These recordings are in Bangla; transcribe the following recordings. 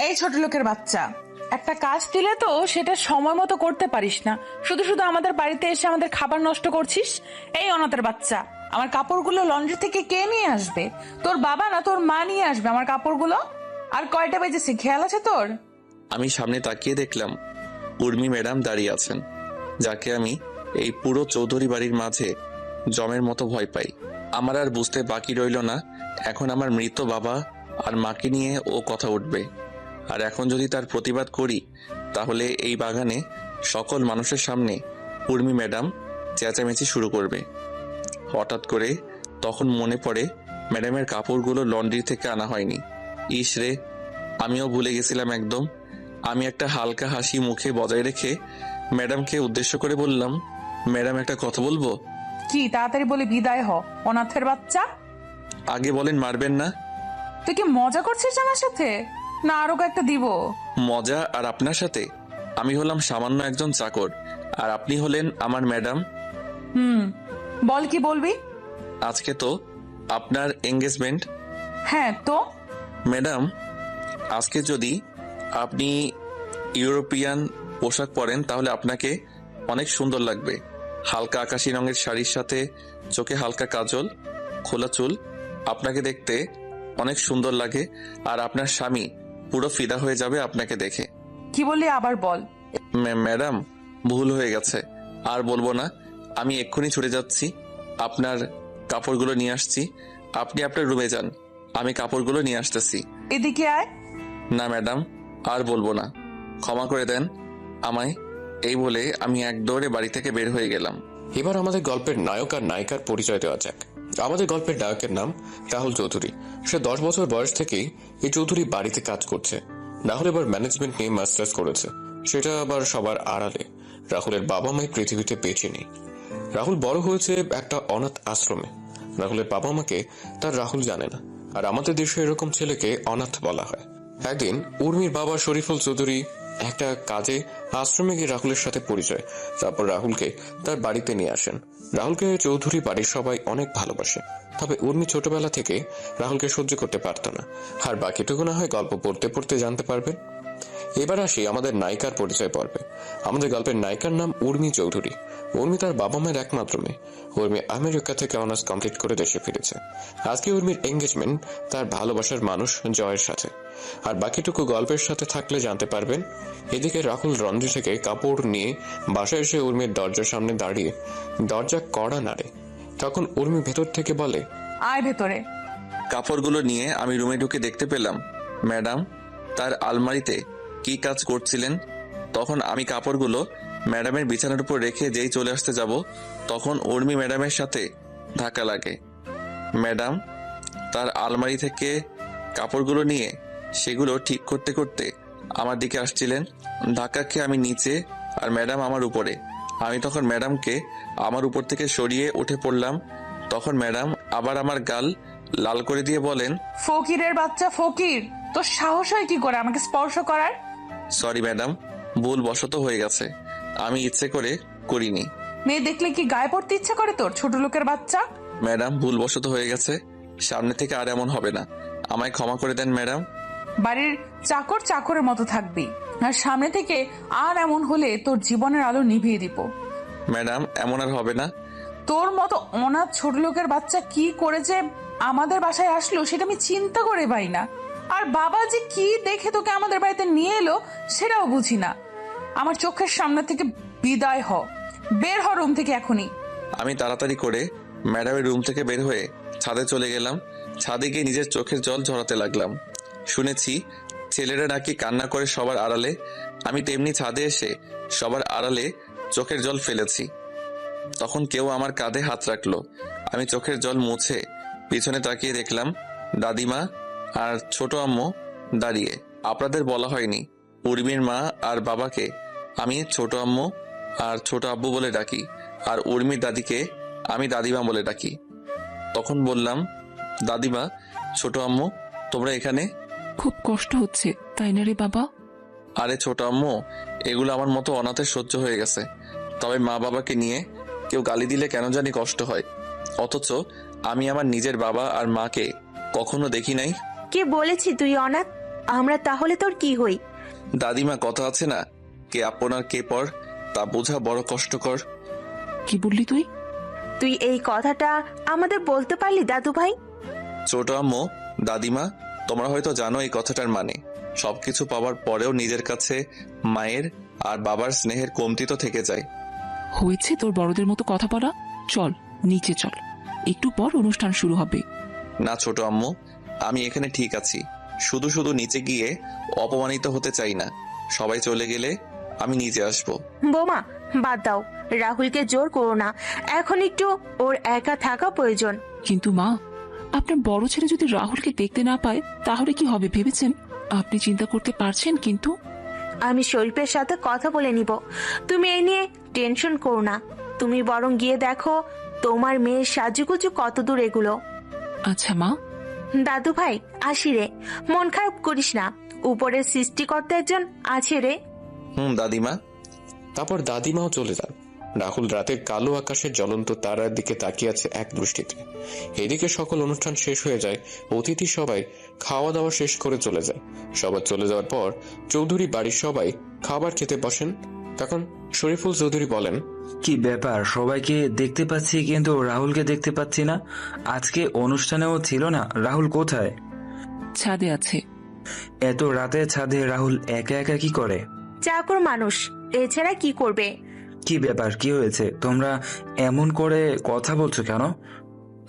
এই ছোট লোকের বাচ্চা, একটা কাজ দিলে তো সেটা সময় মতো করতে পারিস না, শুধু শুধু আমাদের বাড়িতে এসে আমাদের খাবার নষ্ট করছিস। এই অনাথের বাচ্চা, আমার কাপড়গুলো লন্ড্রি থেকে কে নিয়ে আসবে? তোর বাবা না তোর মা নিয়ে আসবে আমার কাপড়গুলো? আর কয়টা বেজেছে খেয়াল আছে তোর? আমি সামনে তাকিয়ে দেখলাম উর্মি ম্যাডাম দাঁড়িয়ে আছেন, যাকে আমি এই পুরো চৌধুরী বাড়ির মাঝে জমের মতো ভয় পাই। আমার আর বুঝতে বাকি রইল না, এখন আমার মৃত বাবা আর মাকে নিয়ে ও কথা উঠবে। আর এখন যদি তার প্রতিবাদ করি তাহলে এই বাগানে সকল মানুষের সামনে উর্মি ম্যাডাম চেঁচামেচি শুরু করবে। হঠাৎ করে তখন মনে পড়ে ম্যাডামের কাপড়গুলো লন্ড্রি থেকে আনা হয়নি। ইস রে, আমিও ভুলে গেছিলাম একদম। আমি একটা হালকা হাসি মুখে বজায় রেখে ম্যাডামকে উদ্দেশ্য করে বললাম, ম্যাডাম একটা কথা বলবো। কি তাড়াতাড়ি বলে বিদায় হ অনাথের বাচ্চা। আগে বলেন মারবেন না। তুই কি মজা করছিস আমার সাথে, না আরো কয়েকটা দিব? মজা আর আপনার সাথে? আমি হলাম সামান্য একজন চাকর আর আপনি হলেন আমার ম্যাডাম। বল কি বলবি? আজকে তো আপনার এঙ্গেজমেন্ট। হ্যাঁ তো ম্যাডাম, আজকে যদি আপনি ইউরোপিয়ান পোশাক পরেন তাহলে আপনাকে অনেক সুন্দর লাগবে। হালকা আকাশি রঙের শাড়ির সাথে চোখে হালকা কাজল, খোলা চুল, আপনাকে দেখতে অনেক সুন্দর লাগে। আর আপনার স্বামী পুরো ফিদা হয়ে যাবে আপনাকে দেখে। কি বললি আবার বল। ম্যাডাম, ভুল হয়ে গেছে, আর বলবো না। আমি এক্ষুনি ছুটে যাচ্ছি, আপনার কাপড়গুলো নিয়ে আসছি। আপনি আপনার রুমে যান, আমি কাপড়গুলো নিয়ে আসতেছি। এদিকে আয়। না ম্যাডাম, আর বলবো না, ক্ষমা করে দেন আমায়। এই বলে আমি এক দৌড়ে বাড়ি থেকে বের হয়ে গেলাম। এবার আমাদের গল্পের নায়ক আর নায়িকার পরিচয় দেওয়া যাক। আমাদের গল্পের নায়কের নাম রাহুল চৌধুরী। সে 10 বছর বয়স থেকেই এই চৌধুরী বাড়িতে কাজ করছে। রাহুল এবার ম্যানেজমেন্ট নিয়ে মাস্টার্স করেছে, সেটা আবার সবার আড়ালে। রাহুলের বাবা মাই পৃথিবীতে বেঁচে নেই। রাহুল বড় হয়েছে একটা অনাথ আশ্রমে। রাহুলের বাবা মাকে তার রাহুল জানে না, আর আমাদের দেশে এরকম ছেলেকে অনাথ বলা হয়। একদিন উর্মির বাবা শরীফুল চৌধুরী একটা কাজে আশ্রমে গিয়ে রাহুলের সাথে পরিচয়, তারপর রাহুলকে তার বাড়িতে নিয়ে আসেন। রাহুলকে চৌধুরী বাড়ির সবাই অনেক ভালোবাসে, তবে উর্মি ছোটবেলা থেকে রাহুলকে সহ্য করতে পারত না। আর বাকিটুকু না হয় গল্প পড়তে পড়তে জানতে পারবেন। এবার আসি আমাদের নায়িকার পরিচয় পর্বে। আমাদের গল্পের নায়িকার নাম উর্মি চৌধুরী। উর্মি তার বাবা মায়ের একমাত্র মেয়ে। উর্মি আমেরিকা থেকে অনার্স কমপ্লিট করে দেশে ফিরেছে। আজকে উর্মির এঙ্গেজমেন্ট তার ভালোবাসার মানুষ জয়ের সাথে। আর বাকিটুকু গল্পের সাথে থাকলে জানতে পারবেন। এদিকে রাহুল লন্ড্রি থেকে কাপড় নিয়ে বাসায় এসে উর্মির দরজার সামনে দাঁড়িয়ে দরজা কড়া নাড়ে। তখন উর্মি ভেতর থেকে বলে, আয় ভেতরে। কাপড়গুলো নিয়ে আমি রুমে ঢুকে দেখতে পেলাম ম্যাডাম তার আলমারিতে কি কাজ করছিলেন। তখন আমি কাপড়গুলো ম্যাডামের বিছানার উপর রেখে যেই চলে আসতে যাব, তখন উর্মি ম্যাডামের সাথে ধাক্কা লাগে। ম্যাডাম তার আলমারি থেকে কাপড়গুলো নিয়ে সেগুলো ঠিক করতে করতে আমার দিকে আসছিলেন। ধাক্কা খেয়ে আমি নিচে আর ম্যাডাম আমার উপরে। আমি তখন ম্যাডামকে আমার উপর থেকে সরিয়ে উঠে পড়লাম। তখন ম্যাডাম আবার আমার গাল লাল করে দিয়ে বলেন, ফকিরের বাচ্চা ফকির, তোর সাহস হয় কি করে আমাকে স্পর্শ করার? সরি ম্যাডাম, ভুল বশত হয়ে গেছে, আমি ইচ্ছে করে করিনি। মেয়ে দেখলে কি গায়ে পড়তে ইচ্ছা করে তোর, ছোট লোকের বাচ্চা? ম্যাডাম, ভুল বশত হয়ে গেছে, সামনে থেকে আর এমন হবে না, আমায় ক্ষমা করে দেন ম্যাডাম। বাড়ির চাকর চাকরের মতো থাকবি, আর সামনে থেকে আর এমন হলে তোর জীবনের আলো নিভিয়ে দিব। ম্যাডাম, এমন আর হবে না। তোর মতো অনাথ ছোট লোকের বাচ্চা কি করে যে আমাদের বাসায় আসলো সেটা আমি চিন্তা করে পাই না। আর বাবা যে কি দেখে তোকে আমাদের বাড়িতে নিয়ে এলো সেটাও বুঝি না। আমার চোখের সামনে থেকে বিদায় হ, বের হ রুম থেকে এখনই। আমি তাড়াতাড়ি করে ম্যাডামের রুম থেকে বের হয়ে ছাদে চলে গেলাম। ছাদে গিয়ে নিজের চোখের জল ঝরাতে লাগলাম। শুনেছি ছেলেরা নাকি কান্না করে সবার আড়ালে, আমি তেমনি ছাদে এসে সবার আড়ালে চোখের জল ফেলেছি। তখন কেউ আমার কাঁধে হাত রাখলো। আমি চোখের জল মুছে পিছনে তাকিয়ে দেখলাম দাদিমা আর ছোট আম্মু দাঁড়িয়ে। আপনাদের বলা হয়নি, উর্মির মা আর বাবাকে আমি ছোট আম্মু আর ছোট আব্বু বলে ডাকি, আর উর্মির দাদিকে আমি দাদিমা বলে ডাকি। তখন বললাম, দাদিমা, ছোট আম্মু, তোমরা এখানে? খুব কষ্ট হচ্ছে তাই না রে বাবা? আরে ছোট আম্মু, এগুলো আমার মতো অনাথের সহ্য হয়ে গেছে, তবে মা বাবাকে নিয়ে কেউ গালি দিলে কেন জানি কষ্ট হয়। অথচ আমি আমার নিজের বাবা আর মাকে কখনো দেখি নাই। কে বলেছি তুই অনাথ? আমরা তাহলে তোর কি হই? দাদিমা, কথা আছে না, কে আপনার কে পর তা বোঝা বড় কষ্টকর। কি বললি তুই? তুই এই কথাটা আমাদের বলতে পারলি দাদু ভাই? ছোট আম্মু, দাদিমা, তোমরা হয়তো জানো এই কথাটার মানে। সবকিছু পাওয়ার পরেও নিজের কাছে মায়ের আর বাবার স্নেহের কমতি তো থেকে যায়। হয়েছে তোর বড়দের মতো কথা বলা। চল নিচে চল, একটু পর অনুষ্ঠান শুরু হবে। না ছোট আম্মু, আমি এখানে ঠিক আছি। শুধু শুধু নিচে গিয়ে অপমানিত হতে চাই না। সবাই চলে গেলে আমি নিচে আসবো। বোমা, বাদ দাও, রাহুলকে জোর করো না। এখন একটু ওর একা থাকা প্রয়োজন। কিন্তু মা, আপনার বড় ছেলে যদি রাহুলকে দেখতে না পায় তাহলে কি হবে ভেবেছেন? আপনি চিন্তা করতে পারছেন? কিন্তু আমি শরীফের সাথে কথা বলে নিব। তুমি এই নিয়ে টেনশন করো না। তুমি বরং গিয়ে দেখো তোমার মেয়ের সাজুগুজু কত দূর এগুলো। আচ্ছা মা। দাদু ভাই, আসি রে। মন খারাপ করিস না, উপরের সৃষ্টিকর্তা একজন আছে রে। দাদিমা। তারপর দাদিমাও চলে যান। রাহুল রাতের কালো আকাশের জ্বলন্ত তারার দিকে তাকিয়ে আছে এক দৃষ্টিতে। এদিকে সকল অনুষ্ঠান শেষ হয়ে যায়। অতিথি সবাই খাওয়া দাওয়া শেষ করে চলে যায়। সবার চলে যাওয়ার পর চৌধুরী বাড়ির সবাই খাবার খেতে বসেন। তখন শরীফুল চৌধুরী বলেন, কি ব্যাপার, সবাইকে দেখতে পাচ্ছি কিন্তু রাহুলকে দেখতে পাচ্ছি না। আজকে অনুষ্ঠানেও ছিল না, রাহুল কোথায়? ছাদে আছে। এত রাতে ছাদে রাহুল একা একা কি করে? চাকর মানুষ, এছাড়া কি করবে? কি ব্যাপার, কি হয়েছে? তোমরা এমন করে কথা বলছো কেন?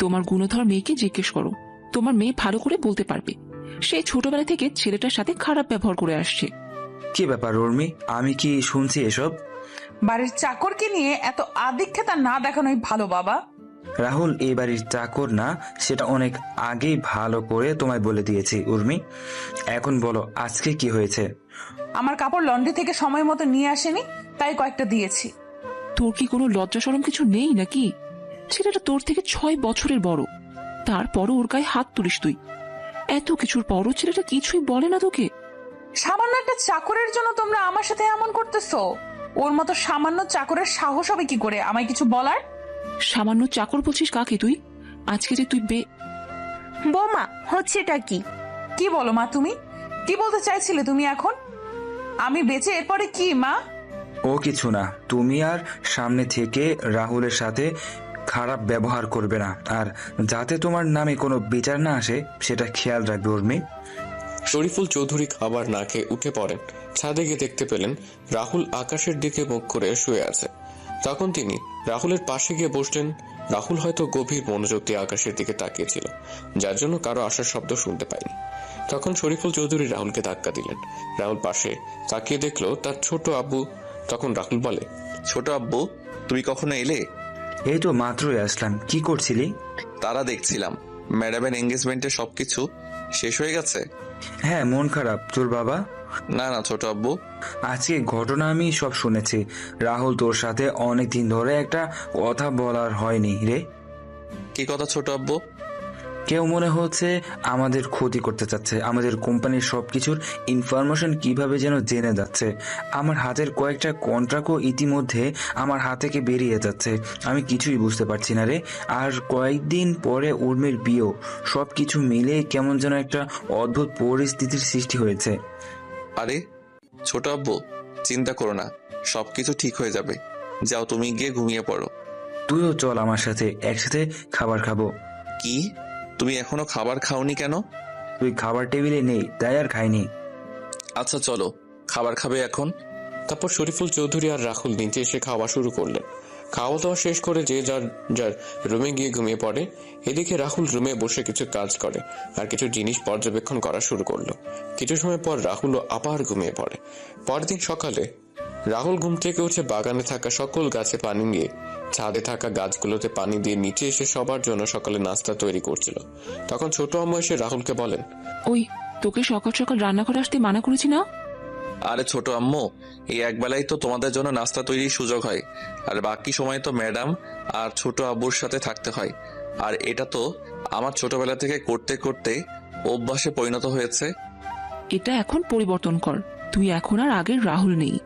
তোমার গুণধর মেয়েকে জিজ্ঞেস করো, তোমার মেয়ে ভালো করে বলতে পারবে। সে ছোটবেলা থেকে ছেলেটার সাথে খারাপ ব্যবহার করে আসছে। কি ব্যাপার উর্মি, আমি কি শুনছি এসব? বাড়ির চাকরকে নিয়ে এত আদিক্ষেতা না দেখানোই ভালো বাবা। রাহুল এই বাড়ির চাকর না, সেটা অনেক আগেই ভালো করে তোমায় বলে দিয়েছি উর্মি। এখন বলো আজকে কি হয়েছে? আমার কাপড় লন্ড্রি থেকে সময় মতো নিয়ে আসেনি, তাই কয়েকটা দিয়েছি। তোর কি কোনো লজ্জা শরম কিছু নেই নাকি? ছেলেটা তোর থেকে 6 বছরের বড়, তারপরও ওর গায়ে হাত তুলিস তুই। এত কিছুর পরও ছেলেটা কিছুই বলে না তোকে? সামান্য একটা চাকরের জন্য তোমরা আমার সাথে এমন করতেছো? ওর মতো সামান্য চাকরের সাহস হবে কি করে আমায় কিছু বলার? সামান্য চাকর বলছিস কাকে তুই? আজকে যে তুই বোমা, হচ্ছেটা কি? কি বলো মা, তুমি কি বলতে চাইছিলে? তুমি এখন আমি বেঁচে এরপরে কি মা? ও কিছু না, তুমি আর সামনে থেকে রাহুলের সাথে খারাপ ব্যবহার করবে না, আর যাতে তোমার নামে কোনো বিচার না আসে সেটা খেয়াল রাখবে উর্মি। শরীফুল চৌধুরী খাবার না খেয়ে উঠে পড়েন। ছাদে গিয়ে দেখতে পেলেন রাহুল আকাশের দিকে মুখ করে শুয়ে আছে। তখন তিনি রাহুলের পাশে গিয়ে বসলেন। রাহুল হয়তো গভীর মনোযোগ দিয়ে আকাশের দিকে তাকিয়েছিল, যার জন্য কারো আসার শব্দ শুনতে পায়নি। তখন শরীফুল চৌধুরী রাহুলকে ধাক্কা দিলেন। রাহুল পাশে তাকিয়ে দেখলো তার ছোট আব্বু। তখন রাহুল বলে, ছোট আব্বু, তুমি কখনো এলে? এই তো মাত্রই আসলাম। কি করছিলি? তারা দেখছিলাম ম্যাডামের এঙ্গেজমেন্টের সবকিছু শেষ হয়ে গেছে। হ্যাঁ, মন খারাপ তোর বাবা? না না ছোট আব্বু, আজকে ঘটনা আমি সব শুনেছি। রাহুল তোর সাথে অনেকদিন ধরে একটা কথা বলার হয়নি রে। কি কথা ছোট আব্বু? কেউ মনে হচ্ছে আমাদের ক্ষতি করতে চাচ্ছে। আমাদের কোম্পানির সবকিছুর ইনফরমেশন কিভাবে যেন জেনে যাচ্ছে। আমার হাতের কয়েকটা কন্ট্রাক্টও ইতিমধ্যে আমার হাত থেকে বেরিয়ে যাচ্ছে। আমি কিছুই বুঝতে পারছি না রে। আর কয়েকদিন পরে উর্মির বিয়েও। সবকিছু মিলে কেমন যেন একটা অদ্ভুত পরিস্থিতির সৃষ্টি হয়েছে। আরে ছোট আব্বু, চিন্তা করো না, সবকিছু ঠিক হয়ে যাবে। যাও, তুমি গিয়ে ঘুমিয়ে পড়ো। তুইও চল আমার সাথে, একসাথে খাবার খাবো। কি, তুমি এখনো খাবার খাওনি কেন? তুই খাবার টেবিলে নেই তাই আর খাইনি। আচ্ছা চলো, খাবার খাবে এখন? তারপর শরীফুল চৌধুরী আর রাহুল নিচে এসে খাওয়া শুরু করলেন। খাওয়া দাওয়া শেষ করে যে যার যার রুমে গিয়ে ঘুমিয়ে পড়ে। এদিকে রাহুল রুমে বসে কিছু কাজ করে আর কিছু জিনিস পর্যবেক্ষণ করা শুরু করলো। কিছু সময় পর রাহুলও আবার ঘুমিয়ে পড়ে। পরদিন সকালে রাহুল ঘুম থেকে উঠে বাগানে থাকা সকল গাছে পানি দিয়ে ছাদে থাকা গাছগুলোতে পানি দিয়ে নিচে এসে সবার জন্য সকালে নাস্তা তৈরি করছিল। তখন ছোট আম্মু এসে রাহুলকে বলেন, ওই তোকে সকাল সকাল রান্নাঘরে আসতে মানা করেছি না? আরে ছোট আম্মু, এই একবেলাই তো তোমাদের জন্য নাস্তা তৈরির সুযোগ হয়, আর বাকি সময় তো ম্যাডাম আর ছোট আব্বুর সাথে থাকতে হয়। আর এটা তো আমার ছোটবেলা থেকে করতে করতে অভ্যাসে পরিণত হয়েছে। এটা এখন পরিবর্তন কর। তুই এখন আর আগের রাহুল নেই।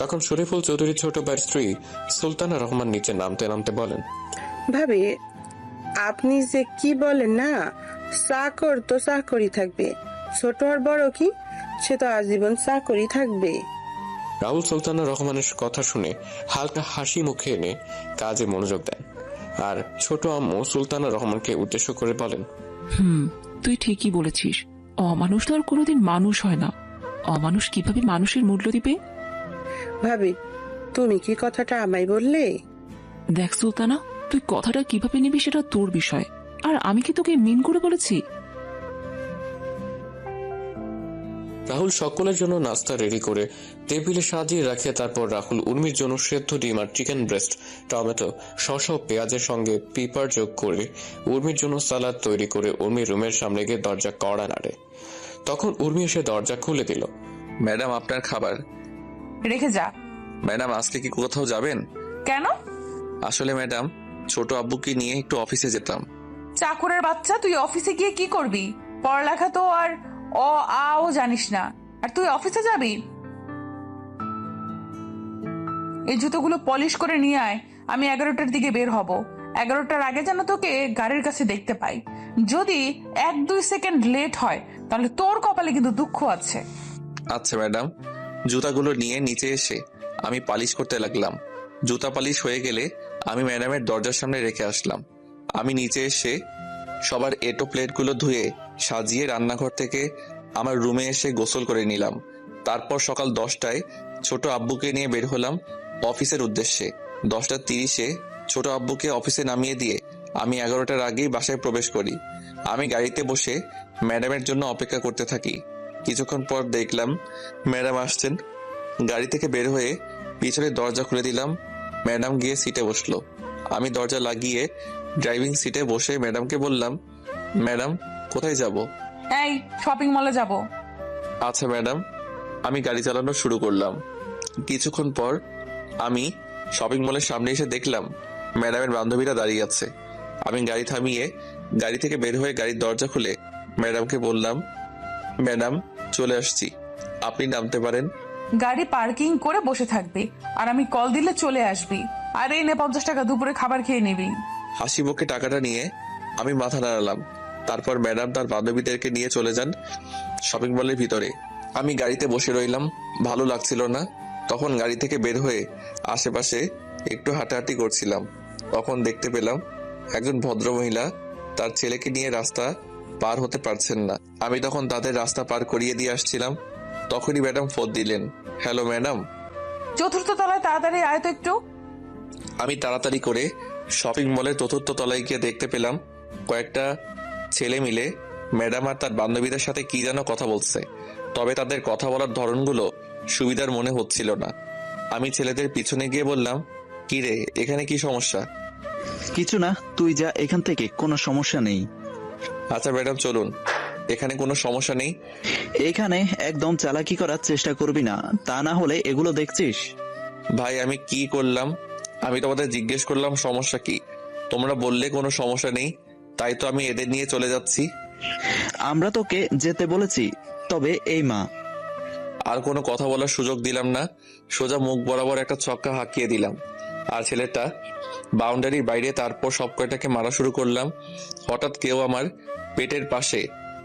তখন শরীফুল চৌধুরীর ছোট ভাইয়ের স্ত্রী সুলতানা রহমান নিচে নামতে নামতে বলেন, ভাবি, আপনি যে কি বলেন না, চাকর তো চাকরই থাকবে, ছোট আর বড় কি সে তো আজীবন চাকরি থাকবে। রাহুল সুলতানা রহমানের কথা শুনে হালকা হাসি মুখে এনে কাজে মনোযোগ দেন, আর ছোট আম্মু সুলতানা রহমানকে উদ্দেশ্য করে বলেন, তুই ঠিকই বলেছিস, অমানুষ তো আর কোনোদিন মানুষ হয় না। অমানুষ কিভাবে মানুষের মূল্য দিবে? ভাবি, তুমি কি কথাটা আমায় বললে? দেখ সুলতানা, তুই কথাটা কিভাবে নিবি সেটা তোর বিষয়, আর আমি কি তোকে মিন করে বলেছি? রাহুল সকলের জন্য নাস্তা রেডি করে টেবিলে সাজিয়ে রাখে। তারপর রাহুল উর্মির জন্য সেদ্ধ ডিম আর চিকেন ব্রেস্ট, টমেটো, শসা ও পেঁয়াজের সঙ্গে পেপার যোগ করে উর্মির জন্য সালাদ তৈরি করে উর্মির রুমের সামনে গিয়ে দরজা কড়া নাড়ে। তখন উর্মি এসে দরজা খুলে দিল। ম্যাডাম, আপনার খাবার। রেখে যা। ম্যাডাম, আজকে কি কোথাও যাবেন? কেন? আসলে ম্যাডাম, ছোট আব্বুকে নিয়ে একটু অফিসে যেতাম। চাকরের বাচ্চা, তুই অফিসে গিয়ে কি করবি? পড়ালেখা তো আর আও জানিস না, আর তুই অফিসে যাবি? এই জুতোগুলো পলিশ করে নিয়ে আয়, আমি 11টার দিকে বের হব। 11টার আগে যেন তোকে গাড়ির কাছে দেখতে পাই। যদি 1-2 সেকেন্ড লেট হয় তাহলে তোর কপালে কিন্তু দুঃখ আছে। আচ্ছা ম্যাডাম। জুতাগুলো নিয়ে নিচে এসে আমি পালিশ করতে লাগলাম। জুতা পালিশ হয়ে গেলে আমি ম্যাডামের দরজার সামনে রেখে আসলাম। আমি নিচে এসে সবার এটো প্লেটগুলো ধুয়ে সাজিয়ে রান্নাঘর থেকে আমার রুমে এসে গোসল করে নিলাম। তারপর সকাল 10টায় ছোট আব্বুকে নিয়ে বের হলাম অফিসের উদ্দেশ্যে। 10:30-এ ছোট আব্বুকে অফিসে নামিয়ে দিয়ে আমি 11টার আগেই বাসায় প্রবেশ করি। আমি গাড়িতে বসে ম্যাডামের জন্য অপেক্ষা করতে থাকি। কিছুক্ষণ পর দেখলাম ম্যাডাম আসছেন। গাড়ি থেকে বের হয়ে পিছনের দরজা খুলে দিলাম। ম্যাডাম গিয়ে সিটে বসলো। আমি দরজা লাগিয়ে ড্রাইভিং সিটে বসে ম্যাডামকে বললাম, ম্যাডাম কোথায় যাব? এই, শপিং মলে যাব। আচ্ছা ম্যাডাম। আমি গাড়ি চালানো শুরু করলাম। কিছুক্ষণ পর আমি শপিং মলের সামনে এসে দেখলাম ম্যাডামের বান্ধবীরা দাঁড়িয়ে আছে। আমি গাড়ি থামিয়ে গাড়ি থেকে বের হয়ে গাড়ির দরজা খুলে ম্যাডামকে বললাম, ম্যাডাম চলে আসছি, আপনি নামতে পারেন। গাড়ি পার্কিং করে বসে থাকবি, আর আমি কল দিলে চলে আসবি। আর এই নে 50 টাকা, দুপুরে খাবার খেয়ে নিবি। হাসি মুখে টাকাটা নিয়ে আমি মাথা নাড়ালাম। তারপর ম্যাডাম তার বান্ধবীদেরকে নিয়ে চলে যান শপিং মলের ভিতরে। আমি গাড়িতে বসে রইলাম, ভালো লাগছিল না। তখন গাড়ি থেকে বের হয়ে আশেপাশে একটু হাঁটাহাঁটি করছিলাম। তখন দেখতে পেলাম একজন ভদ্রমহিলা তার ছেলেকে নিয়ে রাস্তা পার হতে পারছেন না। আমি তখন তাদের রাস্তা পার করিয়ে দিয়ে আসছিলাম। তখনই ম্যাডাম ফোন দিলেন। Hello madam. 4র্থ তলায় তাড়াতাড়ি আয় তো একটু। আমি তাড়াতাড়ি করে শপিং মলের 4র্থ তলায় গিয়ে দেখতে পেলাম কয়েকটা ছেলে মিলে ম্যাডাম আর তার বান্ধবীদের সাথে কি যেন কথা বলছে। তবে তাদের কথা বলার ধরনগুলো সুবিধার মনে হচ্ছিল না। আমি ছেলেদের পিছনে গিয়ে বললাম, কি রে, এখানে কি সমস্যা? কিছু না, তুই যা এখান থেকে, কোনো সমস্যা নেই। আচ্ছা ম্যাডাম চলুন, এখানে কোনো সমস্যা নেই। এখানে একদম চালাকি করার চেষ্টা করবি না, তা না হলে এগুলো দেখছিস। ভাই আমি কি করলাম? আমি তোমাদের জিজ্ঞেস করলাম সমস্যা কি, তোমরা বললে কোনো সমস্যা নেই, তাই তো আমি এদের নিয়ে চলে যাচ্ছি। আমরা তোকে যেতে বলেছি, তবে এই মা। আর কোনো কথা বলার সুযোগ দিলাম না, সোজা মুখ বরাবর একটা ছক্কা হাঁকিয়ে দিলাম। আর ছেলেটা বাউন্ডারির বাইরে। তারপর সব কয়টাকে মারা শুরু করলাম। হঠাৎ কেউ আমার পেটের পাশে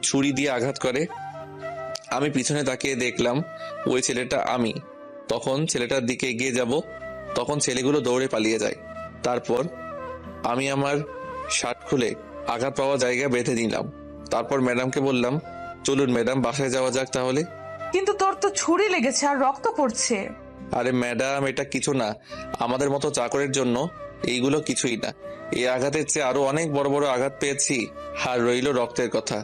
ছুরি দিয়ে আঘাত করে। আমি পিছনে তাকিয়ে দেখলাম ওই ছেলেটা আমি। তখন ছেলেটার দিকে এগিয়ে যাব, তখন ছেলেগুলো দৌড়ে পালিয়ে যায়। তারপর আমি আমার শার্ট খুলে আঘাত পাওয়া জায়গায় বেঁধে নিলাম। তারপর ম্যাডামকে বললাম, চলুন ম্যাডাম বাসায় যাওয়া যাক তাহলে। কিন্তু তোর তো ছুরি লেগেছে আর রক্ত পড়ছে। আরে ম্যাডাম, এটা কিছু না, আমাদের মতো চাকরের জন্য এইগুলো কিছুই না। এই আঘাতের চেয়ে আরো অনেক বড় বড় আঘাত পেয়েছি। আর রইল রক্তের কথা,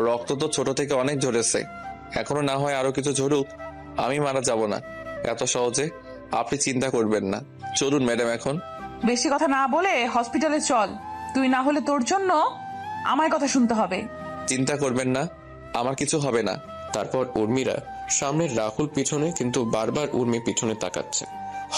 রক্ত তো ছোট থেকে অনেক ঝরেছে, এখনো না হয় আরো কিছু ঝরুক, আমি মারা যাব না এত সহজে, আপনি চিন্তা করবেন না। চলুন ম্যাডাম এখন। বেশি কথা না বলে হসপিটালে চল, তুই না হলে তোর জন্য আমার কথা শুনতে হবে। চিন্তা করবেন না, আমার কিছু হবে না। তারপর উর্মিরা সামনের রাহুল পিছনে, কিন্তু বারবার উর্মি পিছনে তাকাচ্ছে।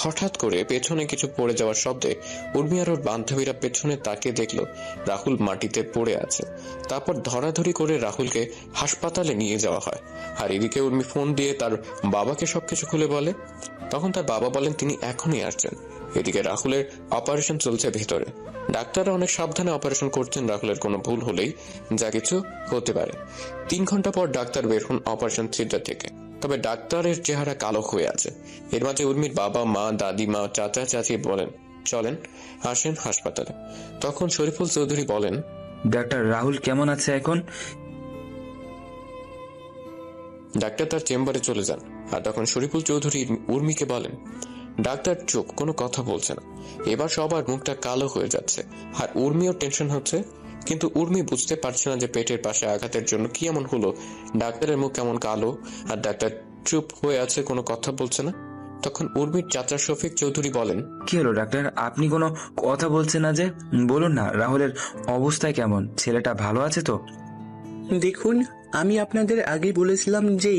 হঠাৎ করে পেছনে কিছু পড়ে যাওয়ার শব্দে উর্মি আর ওর বান্ধবীরা পেছনে তাকিয়ে দেখলো রাহুল মাটিতে পড়ে আছে। তারপর ধরাধরি করে রাহুলকে হাসপাতালে নিয়ে যাওয়া হয়। আর এদিকে উর্মি ফোন দিয়ে তার বাবাকে সবকিছু খুলে বলে। তখন তার বাবা বলেন তিনি এখনই আসছেন। এদিকে রাহুলের অপারেশন চলছে ভেতরে। ডাক্তাররা অনেক সাবধানে অপারেশন করছেন, রাহুলের কোনো ভুল হলেই যা কিছু হতে পারে। 3 ঘন্টা পর ডাক্তার বের হন অপারেশন থিয়েটার থেকে। তবে ডাক্তারের চেহারা কালো হয়ে আছে। এর মাঝে উর্মির বাবা মা, দাদিমা, চাচা চাচি বলেন, চলেন আসেন হাসপাতালে। তখন শরীফুল চৌধুরী বলেন, ডাক্তার রাহুল কেমন আছে এখন? ডাক্তার তার চেম্বারে চলে যান। আর তখন শরীফুল চৌধুরী উর্মিকে বলেন, ডাক্তার চুপ, কোনো কথা বলছে না। এবার সবার মুখটা কালো হয়ে যাচ্ছে, আর উর্মিও টেনশন হচ্ছে। কিন্তু উর্মি বুঝতে পারছে না যে পেটের পাশে আঘাতের জন্য কি এমন হলো ডাক্তারের মুখ কেমন কালো, আর ডাক্তার চুপ হয়ে আছে, কোনো কথা বলছে না। তখন উর্মির চাচা শফিক চৌধুরী বলেন, কি হলো ডাক্তার, আপনি কোনো কথা বলছেন না যে? বলুন না, রাহুলের অবস্থায় কেমন? ছেলেটা ভালো আছে তো? দেখুন, আমি আপনাদের আগেই বলেছিলাম যে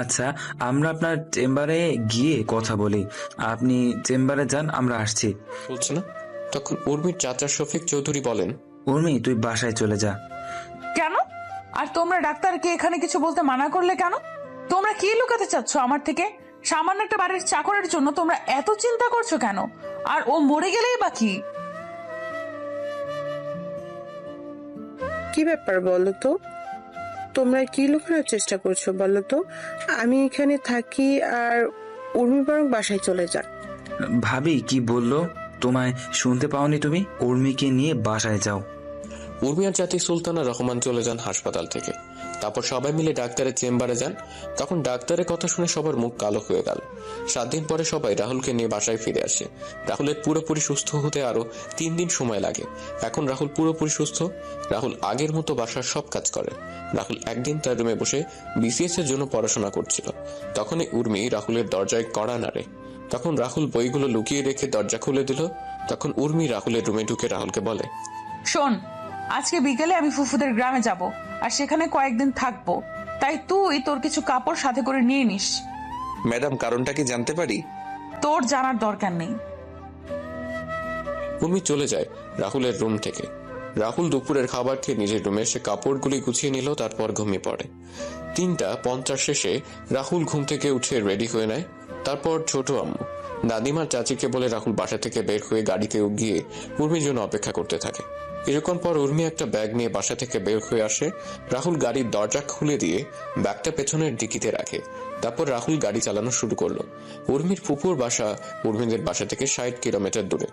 আচ্ছা, আমরা আপনার চেম্বারে গিয়ে কথা বলি। আপনি চেম্বারে যান, আমরা আসছি। বলছে না। তখন উর্মির চাচা শফিক চৌধুরী বলেন, উর্মি, তুই বাসায় চলে যা। কেন? আর তোমরা ডাক্তারকে এখানে কিছু বলতে মানা করলে কেন? তোমরা কি লুকাতে চাচ্ছ আমার থেকে? সামান্য একটা বাড়ির চাকরের জন্য তোমরা এত চিন্তা করছো কেন? আর ও মরে গেলেই বা কি? কি ব্যাপার বলো তো? তোমরা কি লুকানোর চেষ্টা করছো বলো তো? আমি এখানে থাকি আর উর্মি বরং বাসায় চলে যান। ভাবি কি বললো তোমায় শুনতে পাওনি তুমি? উর্মিকে নিয়ে বাসায় যাও। উর্মিয়ার জাতি সুলতানা রহমান চলে যান হাসপাতাল থেকে। তারপর সবাই মিলে ডাক্তারের চেম্বারে যান। তখন ডাক্তারের কথা শুনে সবার মুখ কালো হয়ে গেল। 7 দিন পরে সবাই রাহুলকে নিয়ে বাসায় ফিরে আসে। রাহুলের পুরোপুরি সুস্থ হতে আরো 3 দিন সময় লাগে। এখন রাহুল পুরোপুরি সুস্থ। রাহুল আগের মতো বাসার সব কাজ করে। রাহুল একদিন তার রুমে বসে বিসিএস এর জন্য পড়াশোনা করছিল। তখনই উর্মি রাহুলের দরজায় কড়া নাড়ে। তখন রাহুল বইগুলো লুকিয়ে রেখে দরজা খুলে দিল। তখন উর্মি রাহুলের রুমে ঢুকে রাহুলকে বলে, শোন, আজকে বিকেলে আমি ফুফুদের গ্রামে যাব আর সেখানে কয়েকদিন থাকবো। তাই তুই তোর কিছু কাপড় সাথে করে নিয়ে নিস। ম্যাডাম, কারণটা কি জানতে পারি? তোর জানার দরকার নেই। উর্মি চলে যায় রাহুলের রুম থেকে। রাহুল দুপুরের খাবার খেয়ে নিজের রুমে এসে কাপড়গুলি গুছিয়ে নিল, তারপর ঘুমিয়ে পড়ে। 3:50 শেষে রাহুল ঘুম থেকে উঠে রেডি হয়ে নেয়। তারপর ছোট আম্মু, দাদিমার চাচিকে বলে রাহুল বাসা থেকে বের হয়ে গাড়িতে গিয়ে উর্মির জন্য অপেক্ষা করতে থাকে। কিছুক্ষণ পর উর্মি একটা ব্যাগ নিয়ে বাসা থেকে বের হয়ে আসে। রাহুল গাড়ির দরজা খুলে দিয়ে ব্যাগটা পেছনের ডিকিতে রাখে। তারপর রাহুল গাড়ি চালানো শুরু করলো। উর্মির ফুপুর বাসা উর্মিদের বাসা থেকে 60 কিলোমিটার দূরে।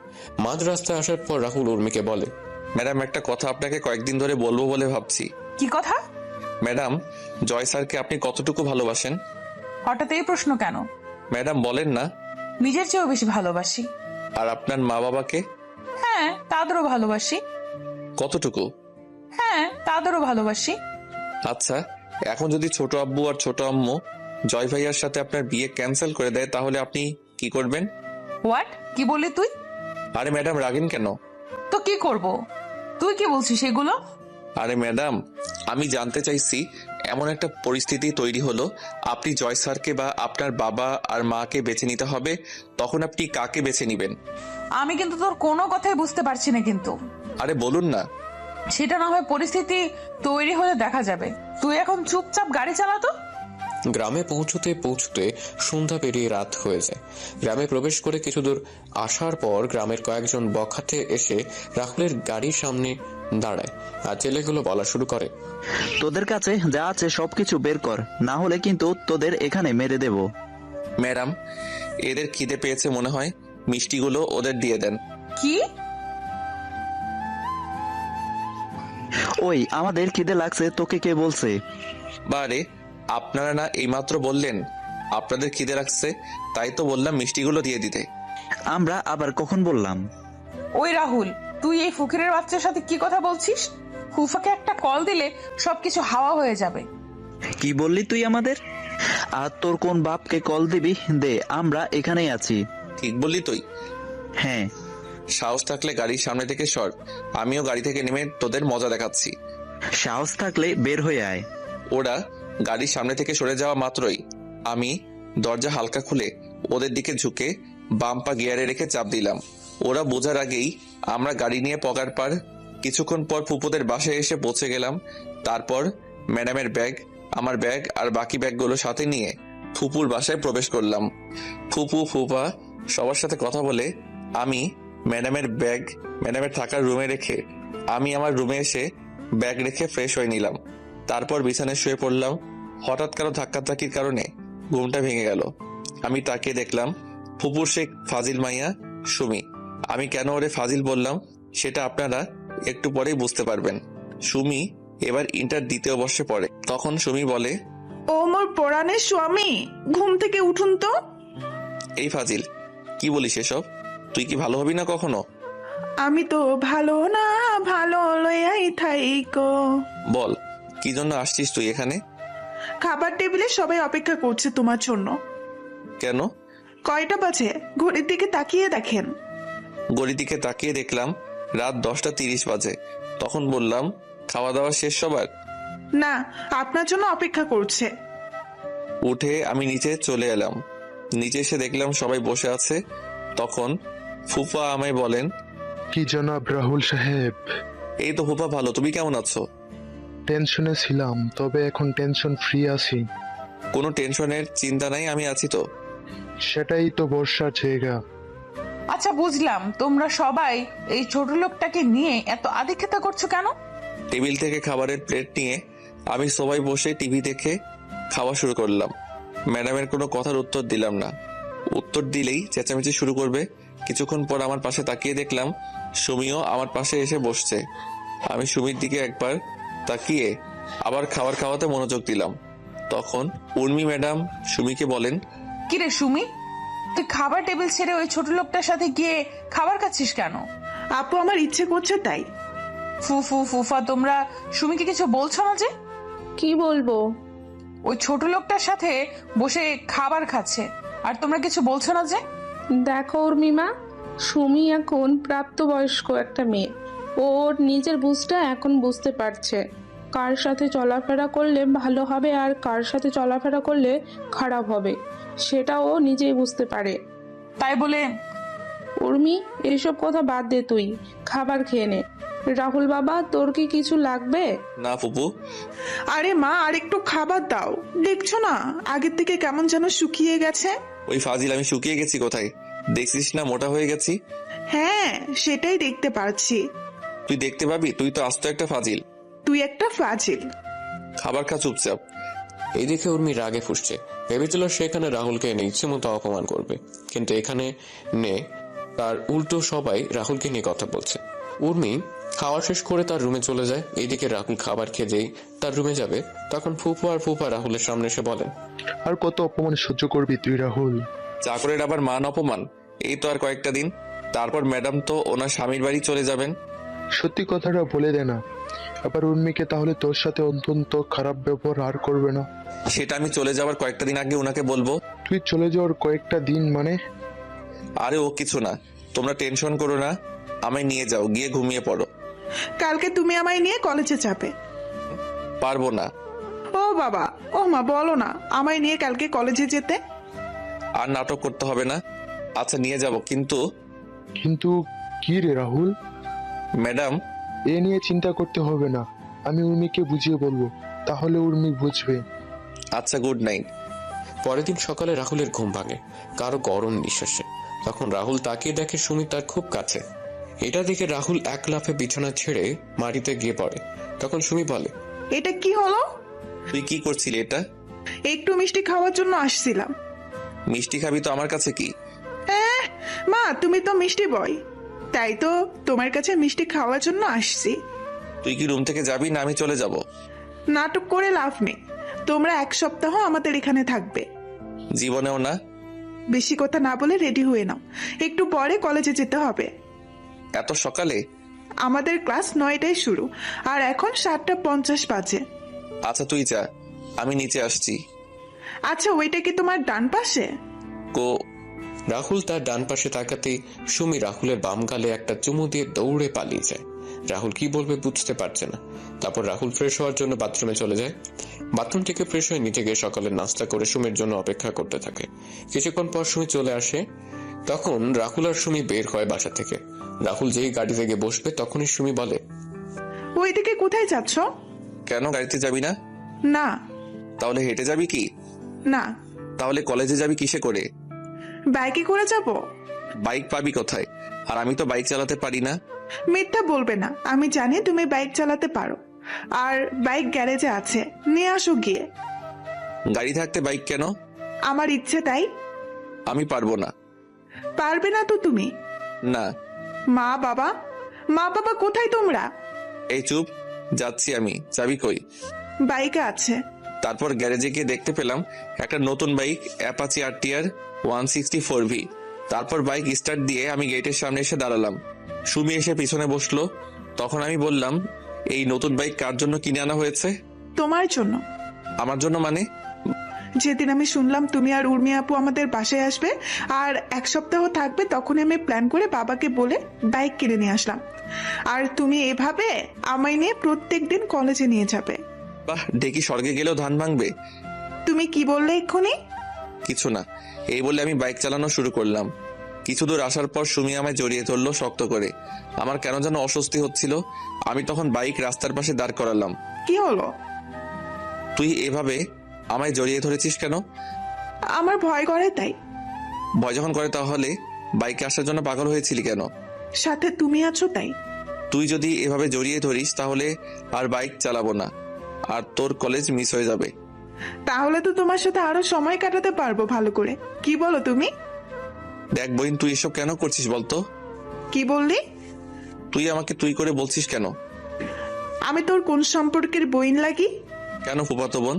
মাঝ রাস্তায় আসার পর রাহুল উর্মিকে বলে, ম্যাডাম, একটা কথা আপনাকে কয়েকদিন ধরে বলবো বলে ভাবছি। কি কথা? ম্যাডাম, জয় স্যারকে আপনি কতটুকু ভালোবাসেন? হঠাৎ এই প্রশ্ন কেন? ম্যাডাম বলেন না। নিজের চেয়েও বেশি ভালোবাসি। আর আপনার মা বাবাকে? হ্যাঁ, তাদেরও ভালোবাসি। কতটুকু? হ্যাঁ, তাদেরও ভালোবাসি। আচ্ছা, এখন যদি ছোট আব্বু আর ছোট আম্মু জয় ভাইয়ার সাথে আপনার বিয়ে ক্যান্সেল করে দেয়, তাহলে আপনি কি করবেন? হোয়াট? কি বললি তুই? আরে ম্যাডাম, রাগেন কেন? তো কি করব? তুই কি বলছিস এগুলো? আরে ম্যাডাম, আমি জানতে চাইছি, এমন একটা পরিস্থিতি তৈরি হলো, আপনি জয় স্যারকে বা আপনার বাবা আর মাকে বেছে নিতে হবে, তখন আপনি কাকে বেছে নিবেন? আমি কিন্তু তোর কোনো কথাই বুঝতে পারছি না। কিন্তু আরে বলুন না। সেটা না হয় পরিস্থিতি তৈরি হলে দেখা যাবে। তুই এখন চুপচাপ গাড়ি চালাতো। গ্রামে পৌঁছতে পৌঁছতে সন্ধ্যা পেরিয়ে রাত হয়ে যায়। গ্রামে প্রবেশ করে কিছু দূর আসার পর গ্রামের কয়েকজন বখাটে এসে রাহুলের গাড়ির সামনে দাঁড়ায়। আর ছেলেগুলো বলা শুরু করে, তোদের কাছে যা আছে সবকিছু বের কর, না হলে কিন্তু তোদের এখানে মেরে দেব। ম্যাডাম, এদের খিদে পেয়েছে মনে হয়, মিষ্টিগুলো ওদের দিয়ে দেন। কি? ওই, আমাদের খিদে লাগছে তোকে কে বলছে? বারে, আপনারা না এইমাত্র বললেন আপনাদের খিদে রাখছে, তাই তো বললাম মিষ্টিগুলো দিয়ে দিতে। আমরা আবার কখন বললাম? ওই রাহুল, তুই এই ফকিরের বাচ্চার সাথে কি কথা বলছিস? ফুফাকে একটা কল দিলে সবকিছু হাওয়া হয়ে যাবে। কি বললি তুই আমাদের? আর তোর কোন বাপকে কল দিবি? দে, আমরা এখানেই আছি। ঠিক বললি তুই। হ্যাঁ, সাহস থাকলে গাড়ির সামনে থেকে সর, আমিও গাড়ি থেকে নেমে তোদের মজা দেখাচ্ছি। সাহস থাকলে বের হয়ে আয়। ওরা গাড়ির সামনে থেকে সরে যাওয়া মাত্রই আমি দরজা হালকা খুলে ওদের দিকে ঝুঁকে বাম পা গিয়ারে রেখে চাপ দিলাম। ওরা বোঝার আগেই আমরা গাড়ি নিয়ে পগার পার। কিছুক্ষণ পর ফুপুদের বাসায় এসে পৌঁছে গেলাম। তারপর ম্যাডামের ব্যাগ, আমার ব্যাগ আর বাকি ব্যাগগুলো সাথে নিয়ে ফুপুর বাসায় প্রবেশ করলাম। ফুপু ফুপা সবার সাথে কথা বলে আমি ম্যাডামের থাকার রুমে রেখে আমি আমার রুমে এসে ব্যাগ রেখে ফ্রেশ হয়ে নিলাম। তারপর বিছানায় শুয়ে পড়লাম। হঠাৎ কারো ধাক্কাধাক্কির কারণে ঘুমটা ভেঙে গেল। আমি তাকিয়ে দেখলাম ফুপুর শেখ ফাজিল মাইয়া সুমি। আমি কেন ওরে ফাজিল বললাম সেটা আপনারা একটু পরেই বুঝতে পারবেন। সুমি এবার ইন্টার দ্বিতীয় বর্ষে পড়ে। তখন সুমি বলে, ও মোর পরাণের স্বামী, ঘুম থেকে উঠুন তো। এই ফাজিল, কি বলিস এসব? তুই কি ভালো হবি না কখনো? আমি তো ভালো না, ভালো লইয়াই থাইকো। বল, কি জন্য আসছিস তুই এখানে? খাবার টেবিলে সবাই অপেক্ষা করছে তোমার জন্য। কেন? কয়টা বাজে ঘড়ির দিকে তাকিয়ে দেখেন। ঘড়ির দিকে তাকিয়ে দেখলাম রাত 10:30 বাজে। তখন বললাম, খাওয়া দাওয়া শেষ সবার? না, আপনার জন্য অপেক্ষা করছে। উঠে আমি নিচে চলে এলাম। নিচে এসে দেখলাম সবাই বসে আছে। তখন ফুফা আমায় বলেন, কি জনাব রাহুল সাহেব? এই তো ফুফা, ভালো। তুমি কেমন আছো? টেনশনে ছিলাম, তবে এখন টেনশন ফ্রি আছি। কোনো টেনশনের চিন্তা নাই, আমি আছি তো। সেটাই তো বর্ষার জায়গা। আচ্ছা বুঝলাম, তোমরা সবাই এই ছোট লোকটাকে নিয়ে এত আদিক্ষেতা করছো কেন? টেবিল থেকে খাবারের প্লেট নিয়ে আমি সবাই বসে টিভি দেখে খাওয়া শুরু করলাম। ম্যাডামের কোনো কথার উত্তর দিলাম না। উত্তর দিলেই চেঁচামেচি শুরু করবে। কিছুক্ষণ পর আমার পাশে তাকিয়ে দেখলাম সুমিও আমার পাশে এসে বসছে। আমি সুমির দিকে একবার তাকিয়ে আবার খাবার খাওয়াতে মনোযোগ দিলাম। তখন উর্মি ম্যাডাম সুমিকে বলেন, কিরে সুমি, তুই খাবার টেবিল ছেড়ে ওই ছোট লোকটার সাথে গিয়ে খাবার খাচ্ছিস কেন? আপু, আমার ইচ্ছে করছে তাই। ফুফা, তোমরা সুমিকে কিছু বলছো না যে? কি বলবো? ওই ছোট লোকটার সাথে বসে খাবার খাচ্ছে আর তোমরা কিছু বলছো না যে? দেখো উর্মিমা, সুমি এখন প্রাপ্তবয়স্ক একটা মেয়ে। ওর নিজের বুঝটা এখন বুঝতে পারছে কার সাথে চলাফেরা করলে ভালো হবে আর কার সাথে চলাফেরা করলে খারাপ হবে, সেটা ও নিজেই বুঝতে পারে। তাই বলে উর্মি, এইসব কথা বাদ দে, তুই খাবার খেয়ে নে। রাহুল বাবা, তোর কি কিছু লাগবে? না ফুপু। আরে মা, আর একটু খাবার দাও। দেখছো না আগের থেকে কেমন যেন শুকিয়ে গেছে। ওই ফাজিল, আমি শুকিয়ে গেছি কোথায়? দেখছিস না মোটা হয়ে গেছি? হ্যাঁ, সেটাই দেখতে পাচ্ছি। তুই দেখতে পাবি, তুই তো আস্ত একটা ফাজিল। তুই একটা ফাজিল। খাবার খা চুপচাপ। এই দেখে উর্মি রাগে ফুসছে। ভেবেছিল সেখানে রাহুলকে এনে ইচ্ছে মতো অপমান করবে, কিন্তু এখানে তার উল্টো সবাই রাহুলকে নিয়ে কথা বলছে। উর্মি খাওয়া শেষ করে তার রুমে চলে যায়। এইদিকে রাহুল খাবার খেয়ে যেই তার রুমে যাবে, তখন ফুফা রাহুলের সামনে এসে বলেন, আর কত অপমান সহ্য করবি তুই রাহুল? চাকরের আবার মান অপমান? এই তো আর কয়েকটা দিন, তারপর ম্যাডাম তো ওনার স্বামীর বাড়ি চলে যাবেন। সত্যি কথাটা বলে দে না, আবার উর্মিকে তাহলে তোর সাথে অত্যন্ত খারাপ ব্যবহার আর করবে না। সেটা আমি চলে যাওয়ার কয়েকটা দিন আগে ওনাকে বলবো। তুই চলে যাওয়ার কয়েকটা দিন মানে? আরে ও কিছু না, তোমরা টেনশন করো না। আমায় নিয়ে যাও, গিয়ে ঘুমিয়ে পড়ো। কালকে তুমি আমায় নিয়ে কলেজে যাবে। পারবো না। ও বাবা, ও মা, বলো না আমায় নিয়ে কালকে কলেজে যেতে। আর নাটক করতে হবে না। আচ্ছা নিয়ে যাব, কিন্তু কিন্তু কি রে রাহুল? ম্যাডাম, এ নিয়ে চিন্তা করতে হবে না, আমি উর্মিকে বুঝিয়ে বলবো, তাহলে উর্মি বুঝবে। আচ্ছা, গুড নাইট। পরের দিন সকালে রাহুলের ঘুম ভাঙে কারো গরম নিঃশ্বাসে। তখন রাহুল তাকিয়ে দেখে সুমি তার খুব কাছে। এটা দেখে রাহুল এক লাফে বিছানা ছেড়ে মাটিতে গিয়ে পড়ে। তখন সুমি বলে, এটা কি হলো? তুই কি করছিলি এটা? একটু মিষ্টি খাওয়ার জন্য আসছিলাম। মিষ্টি খাবি তো আমার কাছে কি? মা, তুমি তো মিষ্টি বয়, তাই তো তোমার কাছে মিষ্টি খাওয়ার জন্য আসছি। তুই কি রুম থেকে যাবি না আমি চলে যাব? নাটক করে লাভ নেই, তোমরা 1 সপ্তাহ আমাদের এখানে থাকবে। জীবনেও না। বেশি কথা না বলে রেডি হয়ে নাও, একটু পরে কলেজে যেতে হবে। এত সকালে? আমাদের ক্লাস 9টায় শুরু, আর এখন 7:50 বাজে। আচ্ছা তুই যা, আমি নিচে আসছি। আচ্ছা, ওইটা কি তোমার ডান পাশে? কো রাহুল তার ডান পাশে তাকাতেই সুমি রাহুলের বাম গালে একটা চুমু দিয়ে দৌড়ে পালিয়ে যায়। রাহুল কি বলবে বুঝতে পারছে না। তারপর রাহুল ফ্রেশ হওয়ার জন্য বাথরুমে চলে যায়। বাথরুম থেকে ফ্রেশ হয়ে নিচে গিয়ে সকালের নাস্তা করে সুমির জন্য অপেক্ষা করতে থাকে। কিছুক্ষণ পর সুমি চলে আসে। তখন রাহুল আর সুমি বের হয় বাসা থেকে। রাহুল যেই গাড়িতে গিয়ে বসবে তখনই সুমি বলে, ওইদিকে কোথায় যাচ্ছ? কেন, গাড়িতে যাবি না? না। তাহলে হেঁটে যাবি কি? না। তাহলে কলেজে যাবি কিসে করে? বাইকে করে যাব। বাইক পাবি কোথায়? আর আমি তো বাইক চালাতে পারি না। মিথ্যা বলবে না, আমি জানি তুমি বাইক চালাতে পারো। আর বাইক গ্যারেজে আছে, নিয়ে আসো গিয়ে। গাড়ি থাকতে বাইক কেন? আমার ইচ্ছে তাই। আমি পারবো না। পারবে না তো তুমি? না। মা বাবা কোথায় তোমরা? এই চুপ, যাচ্ছি আমি। চাবি কই? বাইকে আছে। তারপর গ্যারেজে গিয়ে দেখতে পেলাম একটা নতুন বাইক, অ্যাপাচি RTR 164V। তারপর বাইক স্টার্ট দিয়ে আমি গেটের সামনে এসে দাঁড়ালাম। সুমি এসে পিছনে বসলো। তখন আমি বললাম, এই নতুন বাইক কার জন্য কিনে আনা হয়েছে? তোমার জন্য। আমার জন্য মানে? যেদিন আমি শুনলাম তুমি আর উর্মি আপু আমাদের বাসায় আসবে আর 1 সপ্তাহ থাকবে, তখন আমি প্ল্যান করে বাবাকে বলে বাইক কিনে নিয়ে আসলাম। আর তুমি এভাবে আমায় নিয়ে প্রত্যেকদিন কলেজে নিয়ে যাবে। বাহ, ডেকি স্বর্গে গেলেও ধান ভাঙবে। তুমি কি বললে এক্ষুনি? কিছু না, এই বলে আমি বাইক চালানো শুরু করলাম। কিছু দূর আসার পর সুমি আমায় জড়িয়ে ধরলো শক্ত করে। আমার কেন যেন অস্বস্তি হচ্ছিল। আমি তখন বাইক রাস্তার পাশে দাঁড় করালাম। কি হলো? তুই এভাবে আমায় জড়িয়ে ধরেছিস কেন? আমার ভয় করে তাই। ভয় যখন করে তাহলে বাইকে আসার জন্য পাগল হয়েছিলি কেন? সাথে তুমি আছো তাই। তুই যদি এভাবে জড়িয়ে ধরিস তাহলে আর বাইক চালাবো না, আর তোর কলেজ মিস হয়ে যাবে। তাহলে তো তোমার সাথে আরো সময় কাটাতে পারবো ভালো করে। কি বলো তুমি? দেখ বোন, তুই এসব কেন করছিস বলতো? কি বললি? তুই আমাকে তুই করে বলছিস কেন? আমি তোর কোন সম্পর্কের বইন লাগি? কেন ফুফাতো বোন?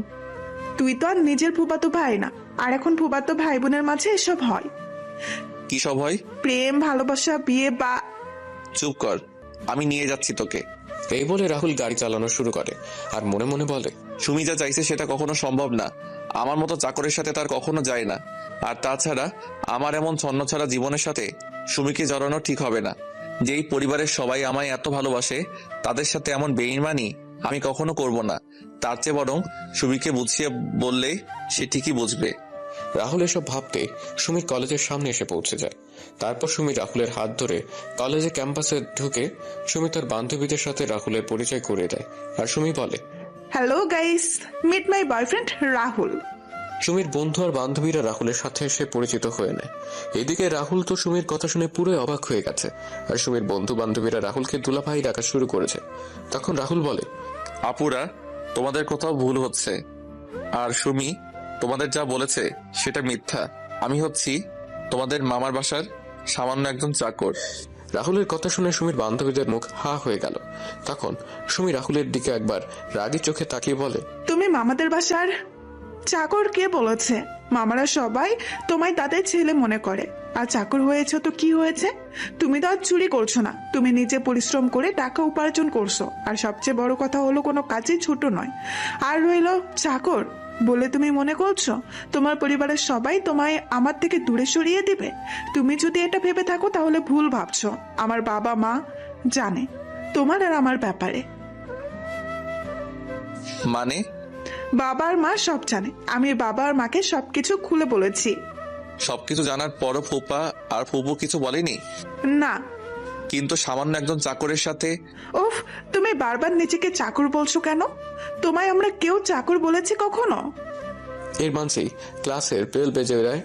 তুই তো আর নিজের ফুফাতো ভাই না। আর এখন ফুফাতো ভাই বোনের মাঝে এসব হয়। কি সব হয়? প্রেম, ভালোবাসা, বিয়ে বা। চুপ কর, আমি নিয়ে যাচ্ছি তোকে। এই বলে রাহুল গাড়ি চালানো শুরু করে আর মনে মনে বলে, সুমি যা চাইছে সেটা কখনো সম্ভব না। আমার মতো চাকরের সাথে তার কখনো যায় না। আর তাছাড়া আমার এমন ছন্নছাড়া জীবনের সাথে সুমিকে জড়ানো ঠিক হবে না। যেই পরিবারের সবাই আমায় এত ভালোবাসে তাদের সাথে এমন বেইমানি আমি কখনো করব না। তার চেয়ে বরং সুমিকে বুঝিয়ে বললে সে ঠিকই বুঝবে। রাহুল এসব ভাবতে সুমি কলেজের সামনে এসে পৌঁছে যায়। তারপর সুমি রাহুলের হাত ধরে কলেজে ক্যাম্পাসে ঢুকে সুমি তার বান্ধবীদের সাথে রাহুলের পরিচয় করে দেয়। আর সুমি বলে, hello guys, meet my boyfriend Rahul. সুমির বন্ধু আর বান্ধবীরা রাহুলের সাথে এসে পরিচিত হয়ে নেয়। এদিকে রাহুল তো সুমির কথা শুনে পুরো অবাক হয়ে গেছে। আর সুমির বন্ধু বান্ধবীরা রাহুলকে দুলাভাই ডাকা শুরু করেছে। তখন রাহুল বলে, আপুরা, তোমাদের কোথাও ভুল হচ্ছে। আর সুমি তোমাদের যা বলেছে সেটা মিথ্যা। আমি হচ্ছি তোমাদের মামার বাসার সামান্য একজন চাকর। রাহুলের কথা শুনে সুমির বান্ধবীদের মুখ হা হয়ে গেল। তখন সুমি রাহুলের দিকে একবার রাগী চোখে তাকিয়ে বলে, তুমি মামাদের বাসার চাকর? কে বলেছে? মামারা সবাই তোমায় তাদের ছেলে মনে করে। আর চাকর হয়েছে তো কি হয়েছে? তুমি তো আর চুরি করছো না, তুমি নিজে পরিশ্রম করে টাকা উপার্জন করছো। আর সবচেয়ে বড় কথা হলো কোনো কাজই ছোট নয়। আর রইল চাকর বলে তুমি মনে করছো তোমার পরিবারের সবাই তোমায় আমার থেকে দূরে সরিয়ে দিবে? তুমি যদি এটা ভেবে থাকো তাহলে ভুল ভাবছো। আমার বাবা মা জানে তোমার আর আমার ব্যাপারে। মানে? বাবা আর মা সব জানে। আমি বাবা আর মাকে সবকিছু খুলে বলেছি। সবকিছু জানার পরও ফুপা আর ফুপু কিছু বলেনি? না। কিন্তু সামান্য একজন চাকরের সাথে। উফ, তুমি বারবার নিজেকে চাকর বলছো কেন? তোমায় আমরা কেউ চাকর বলেছি কখনো? এর মাঝেই ক্লাসের বেল বেজে যায়।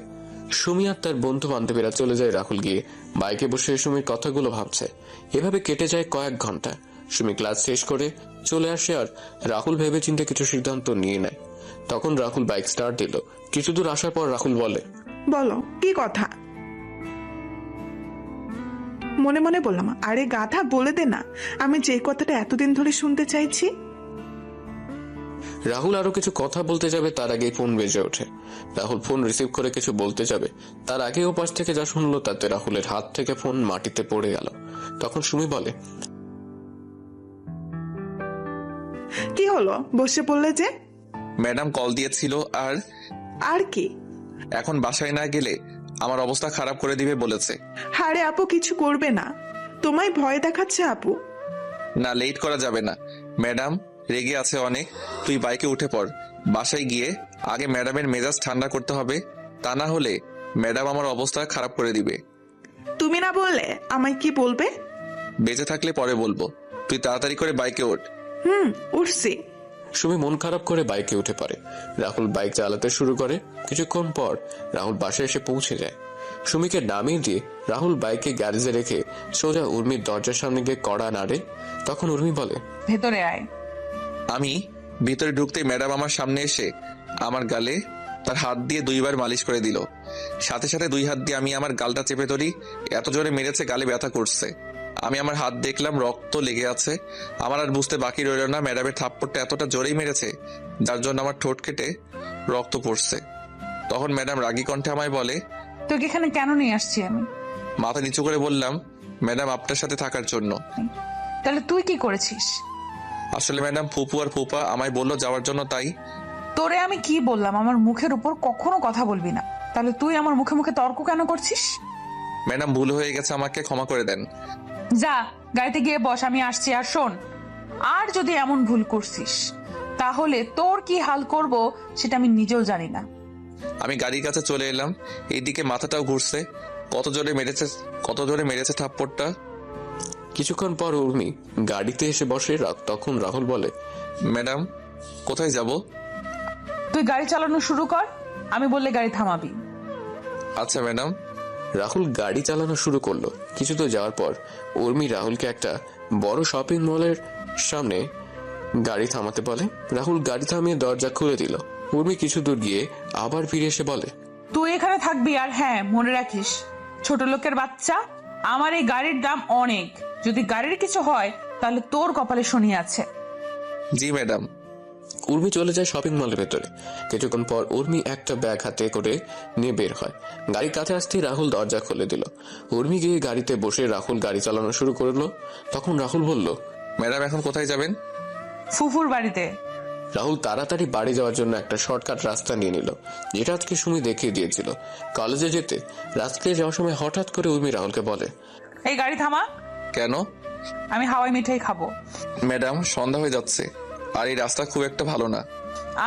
সুমি আর তার বন্ধু বান্ধবীরা চলে যায়। রাহুল গিয়ে বাইকে বসে সুমির কথাগুলো ভাবছে। এভাবে কেটে যায় কয়েক ঘন্টা। সুমি ক্লাস শেষ করে চলে আসে আর রাহুল ভেবে চিন্তে কিছু সিদ্ধান্ত নিয়ে নেয়। তখন রাহুল বাইক স্টার্ট দিল। কিছু দূর আসার পর রাহুল বলে, বলো কি কথা? মনে মনে বললাম, আরে গাধা বলে দে না, আমি যে কথাটা এতদিন ধরে শুনতে চাইছি। রাহুল আরো কিছু কথা বলতে যাবে তার আগেই ফোন বেজে ওঠে। রাহুল ফোন রিসিভ করে কিছু বলতে যাবে, তার আগে ও পাশ থেকে যা শুনলো তাতে রাহুলের হাত থেকে ফোন মাটিতে পড়ে গেল। তখন সুমি বলে, কি হলো? বসে পড়লে যে? ম্যাডাম কল দিয়েছিল। আর কি? এখন বাসায় না গেলে আমার অবস্থা খারাপ করে দিবে বলেছে। হারে আপু কিছু করবে না, তোমায় ভয় দেখাচ্ছে আপু। না, লেট করা যাবে না। ম্যাডাম রেগে আছে অনেক। তুই বাইকে উঠে পড়। বাসায় গিয়ে আগে ম্যাডামের মেজাজ ঠান্ডা করতে হবে, তা না হলে ম্যাডাম আমার অবস্থা খারাপ করে দিবে। তুমি না বললে আমায় কি বলবে? বেঁচে থাকলে পরে বলবো। তুই তাড়াতাড়ি করে বাইকে ওঠ। উঠছি। সুমি মন খারাপ করে বাইকে উঠে পড়ে। রাহুল বাইক চালাতে শুরু করে। কিছুক্ষণ পর রাহুল বাসায় এসে পৌঁছে যায়। সুমিকে নামিয়ে দিয়ে রাহুল বাইকে গ্যারেজে রেখে সোজা উর্মির দরজার সামনে গিয়ে কড়া নাড়ে। তখন উর্মি বলে, ভেতরে আয়। আমি ভিতরে ঢুকতেই ম্যাডাম আমার সামনে এসে আমার গালে তার হাত দিয়ে 2 বার মালিশ করে দিল। সাথে সাথে 2 হাত দিয়ে আমি আমার গালটা চেপে ধরি। এত জোরে মেরেছে, গালে ব্যথা করছে। আমি আমার হাত দেখলাম, রক্ত লেগে আছে। আমার আর বুঝতে বাকি রইল না ম্যাডামের থাপ্পড়টা এতটা জোরেই মেরেছে যার জন্য আমার ঠোঁট কেটে রক্ত পড়ছে। তখন ম্যাডাম রাগী কণ্ঠে আমায় বলে, তোকে এখানে কেন নিয়ে আসছি আমি? মাথা নিচু করে বললাম, ম্যাডাম আপনার সাথে থাকার জন্য। তাহলে তুই কি করেছিস? আসলে ম্যাডাম ফুপু আর ফুপা আমায় বললো যাওয়ার জন্য, তাই। তোরে আমি কি বললাম আমার মুখের উপর কখনো কথা বলবি না? তাহলে তুই আমার মুখে মুখে তর্ক কেন করছিস? ম্যাডাম ভুল হয়ে গেছে, আমাকে ক্ষমা করে দেন। যা গাড়িতে গিয়ে বস, আমি আসছি। আর শোন, আর যদি এমন ভুল করছিস তাহলে তোর কি হাল করব সেটা আমি নিজেও জানি না। আমি গাড়ির কাছে চলে এলাম। এইদিকে মাথাটাও ঘুরছে। কত জোরে মেরেছে থাপ্পড়টা। কিছুক্ষণ পর উর্মি গাড়িতে এসে বসে। তখন রাহুল বলে, ম্যাডাম কোথায় যাব? তুই গাড়ি চালানো শুরু কর, আমি বললে গাড়ি থামাবি। আচ্ছা ম্যাডাম। রাহুল গাড়ি চালানো শুরু করলো। কিছু তো যাওয়ার পর উর্মি রাহুলকে একটা বড় শপিং মলের সামনে গাড়ি থামাতে বলে। রাহুল গাড়ি থামিয়ে দরজা খুলে দিল। উর্মি কিছু দূর গিয়ে আবার ফিরে এসে বলে, তুই এখানে থাকবি, আর হ্যাঁ মনে রাখিস ছোট লোকের বাচ্চা, আমার এই গাড়ির দাম অনেক। যদি গাড়ির কিছু হয় তাহলে তোর কপালে শনি আছে। জি ম্যাডাম। উর্মি চলে যায় শপিং মলের ভেতরে। কিছুক্ষণ পর উর্মি একটা ব্যাগ হাতে করে নিয়ে বের হয়। গাড়ির কাছে আসতেই রাহুল দরজা খুলে দিল। উর্মি গিয়ে গাড়িতে বসে রাহুল গাড়ি চালানো শুরু করলো। তখন রাহুল বলল, ম্যাডাম এখন কোথায় যাবেন? ফুফুর বাড়িতে। রাহুল তাড়াতাড়ি বাড়ি যাওয়ার জন্য একটা শর্টকাট রাস্তা নিয়ে নিল, যেটা আজকে সুমি দেখিয়ে দিয়েছিল। কলেজে যেতে রাস্তায় যাওয়ার সময় হঠাৎ করে উর্মি রাহুলকে বলে, এই গাড়ি থামা। কেন? আমি হাওয়াই মিঠাই খাবো। ম্যাডাম সন্ধ্যা হয়ে যাচ্ছে, আর এই রাস্তা খুব একটা ভালো না।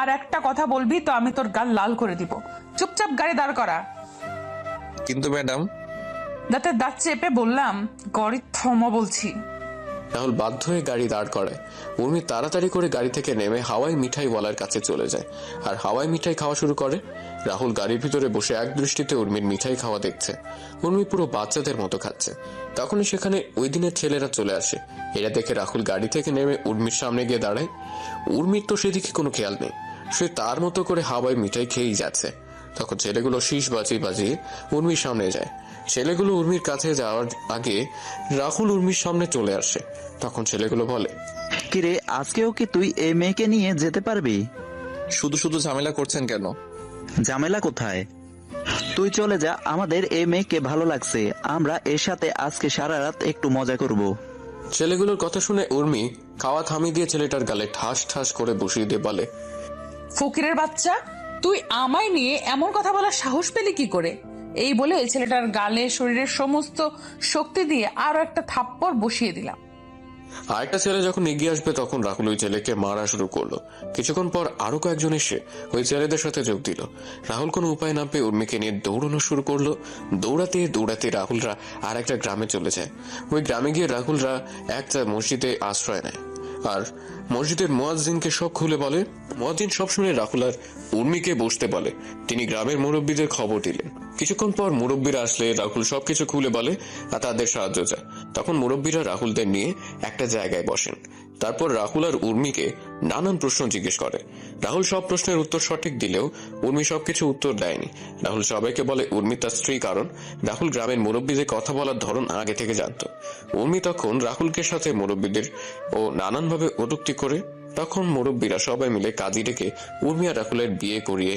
আর একটা কথা বলবি তো আমি তোর গাল লাল করে দিব। চুপচাপ গাড়ি দাঁড় করা। কিন্তু ম্যাডাম। দাঁতে দাঁত চেপে বললাম গাড়ি থামা বলছি। রাহুল বাধ্য হয়ে গাড়ি দাঁড় করায়। উর্মি তাড়াতাড়ি করে গাড়ি থেকে নেমে হাওয়াই মিঠাই ওয়ালার কাছে চলে যায় আর হাওয়াই মিঠাই খাওয়া শুরু করে। রাহুল গাড়ির ভিতরে বসে এক দৃষ্টিতে উর্মির মিঠাই খাওয়া দেখছে। উর্মি পুরো বাচ্চাদের মতো খাচ্ছে। তখনই সেখানে ওই দিনের ছেলেরা চলে আসে। এরা দেখে রাহুল গাড়ি থেকে নেমে উর্মির সামনে গিয়ে দাঁড়ায়। উর্মির তো সেদিকে কোনো খেয়াল নেই, সে তার মতো করে হাওয়াই মিঠাই খেয়েই যাচ্ছে। তখন ছেলেগুলো শীষ বাজিয়ে বাজিয়ে উর্মির সামনে যায়। ছেলেগুলো উর্মির কাছে যাওয়ার আগে রাহুল উর্মির সামনে চলে আসে। তখন ছেলেগুলো বলে, কিরে আজকেও কি তুই এই মেয়েকে নিয়ে যেতে পারবি? শুধু শুধু ঝামেলা করছেন কেন? ঝামেলা কোথায়? তুই চলে যা, আমাদের এই মেয়েকে ভালো লাগছে, আমরা এর সাথে আজকে সারা রাত একটু মজা করব। ছেলেগুলোর কথা শুনে উর্মি খাওয়া থামিয়ে দিয়ে ছেলেটার গালে ঠাস ঠাস করে বসিয়ে দিয়ে বলে, ফকিরের বাচ্চা, তুই আমায় নিয়ে এমন কথা বলার সাহস পেলি কি করে? এই বলে ছেলেটার গালে শরীরের সমস্ত শক্তি দিয়ে আরো একটা থাপ্পড় বসিয়ে দিলাম। আরেকটা ছেলে যখন এগিয়ে আসবে তখন রাহুল ওই ছেলেকে মারা শুরু করলো। কিছুক্ষণ পর আরো কয়েকজন এসে ওই ছেলেদের সাথে যোগ দিল। রাহুল কোনো উপায় না পেয়ে উর্মিকে নিয়ে দৌড়ানো শুরু করলো। দৌড়াতে দৌড়াতে রাহুলরা আর একটা গ্রামে চলে যায়। ওই গ্রামে গিয়ে রাহুলরা একটা মসজিদে আশ্রয় নেয় আর মসজিদের মুয়াজ্জিনকে সব খুলে বলে। মুয়াজ্জিন সব শুনে রাহুল আর উর্মিকে বসতে বলে। তিনি গ্রামের মুরব্বীদের খবর দিলেন। কিছুক্ষণ পর মুরব্বীরা আসলে রাহুল সবকিছু খুলে বলে আর তাদের সাহায্য চায়। তখন মুরব্বীরা রাহুলদের নিয়ে একটা জায়গায় বসেন। তারপর রাহুল আর উর্মিকে নানান প্রশ্ন জিজ্ঞেস করে। রাহুল সব প্রশ্নের উত্তর সঠিক দিলেও উর্মি সবকিছু উত্তর দেয়নি। রাহুল সবাইকে বলে উর্মি তার স্ত্রী, কারণ রাহুল গ্রামের মুরব্বীদের কথা বলার ধরন আগে থেকে জানত। উর্মি তখন রাহুলকে সাথে মুরব্বীদের ও নানানভাবে কটূক্তি করে। তখন মুরব্বীরা সবাই মিলে কাজী ডেকে উর্মি আর রাহুলের বিয়ে করিয়ে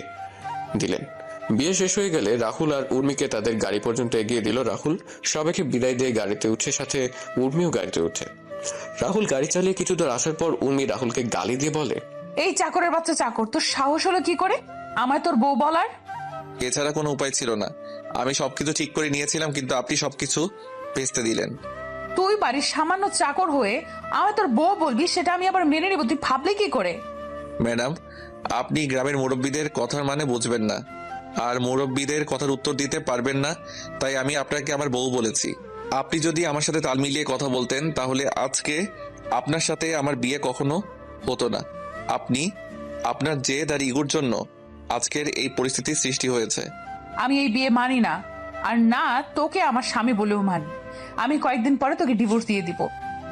দিলেন। বিয়ে শেষ হয়ে গেলে রাহুল আর উর্মিকে তাদের গাড়ি পর্যন্ত এগিয়ে দিল। রাহুল সবাইকে বিদায় দিয়ে গাড়িতে উঠে, সাথে উর্মিও গাড়িতে উঠে। রাহুল গাড়ি চালিয়ে কিছু দূর আসার পর উর্মি রাহুলকে গালি দিয়ে বলে, এই চাকরের বাচ্চা চাকর, তোর সাহস হলো কি করে আমায় তোর বউ বলার? এছাড়া কোনো উপায় ছিল না। আমি সবকিছু ঠিক করে নিয়েছিলাম, কিন্তু আপনি সবকিছু ভেস্তে দিলেন। তুই বাড়ির সামান্য চাকর হয়ে আমায় তোর বউ বলবি, সেটা আমি আবার মেনে নেব? তুই ভাবলি কি করে? ম্যাডাম, আপনি গ্রামের মুরব্বীদের কথার মানে বুঝবেন না আর মুরব্বীদের কথার উত্তর দিতে পারবেন না, তাই আমি আপনাকে আমার বউ বলেছি। আপনি যদি আমার সাথে তাল মিলিয়ে কথা বলতেন তাহলে আজকে আপনার সাথে আমার বিয়ে কখনো হতো না। আপনি আপনার জেদ আর ইগোর জন্য আজকের এই পরিস্থিতির সৃষ্টি হয়েছে। আমি এই বিয়ে মানি না। আর না তোকে আমার স্বামী বলেও মানি। আমি কয়েকদিন পরে তোকে ডিভোর্স দিয়ে দিব।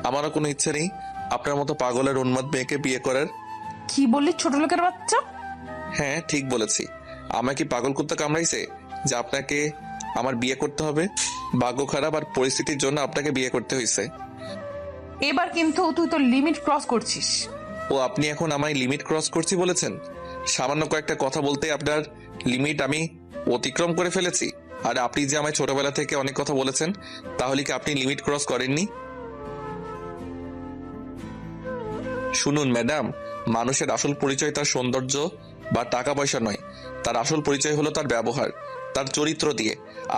আমারও কোনো ইচ্ছে নেই আপনার মতো পাগলের উন্মাদ মেয়েকে বিয়ে করার। কি বললি ছোট লোকের বাচ্চা? হ্যাঁ ঠিক বলেছি। আমাকে কি পাগল কুত্তা কামড়াইছে যে আপনাকে আমার বিয়ে করতে হবে? ভাগ্য খারাপ আর পরিস্থিতির জন্য আপনাকে বিয়ে করতে হয়েছে। এবার কিন্তু তুই তোর লিমিট ক্রস করছিস। ও আপনি এখন আমায় লিমিট ক্রস করছি বলেছেন? সামান্য কয়েকটা কথা বলতে আপনার লিমিট আমি অতিক্রম করে ফেলেছি? আর আপনি যে আমায় ছোটবেলা থেকে অনেক কথা বলেছেন, তাহলে কি আপনি লিমিট ক্রস করেননি? শুনুন ম্যাডাম, মানুষের আসল পরিচয় তার সৌন্দর্য বা টাকা পয়সা নয়, তার আসল পরিচয় হলো তার ব্যবহার, তার চরিত্র দিয়ে।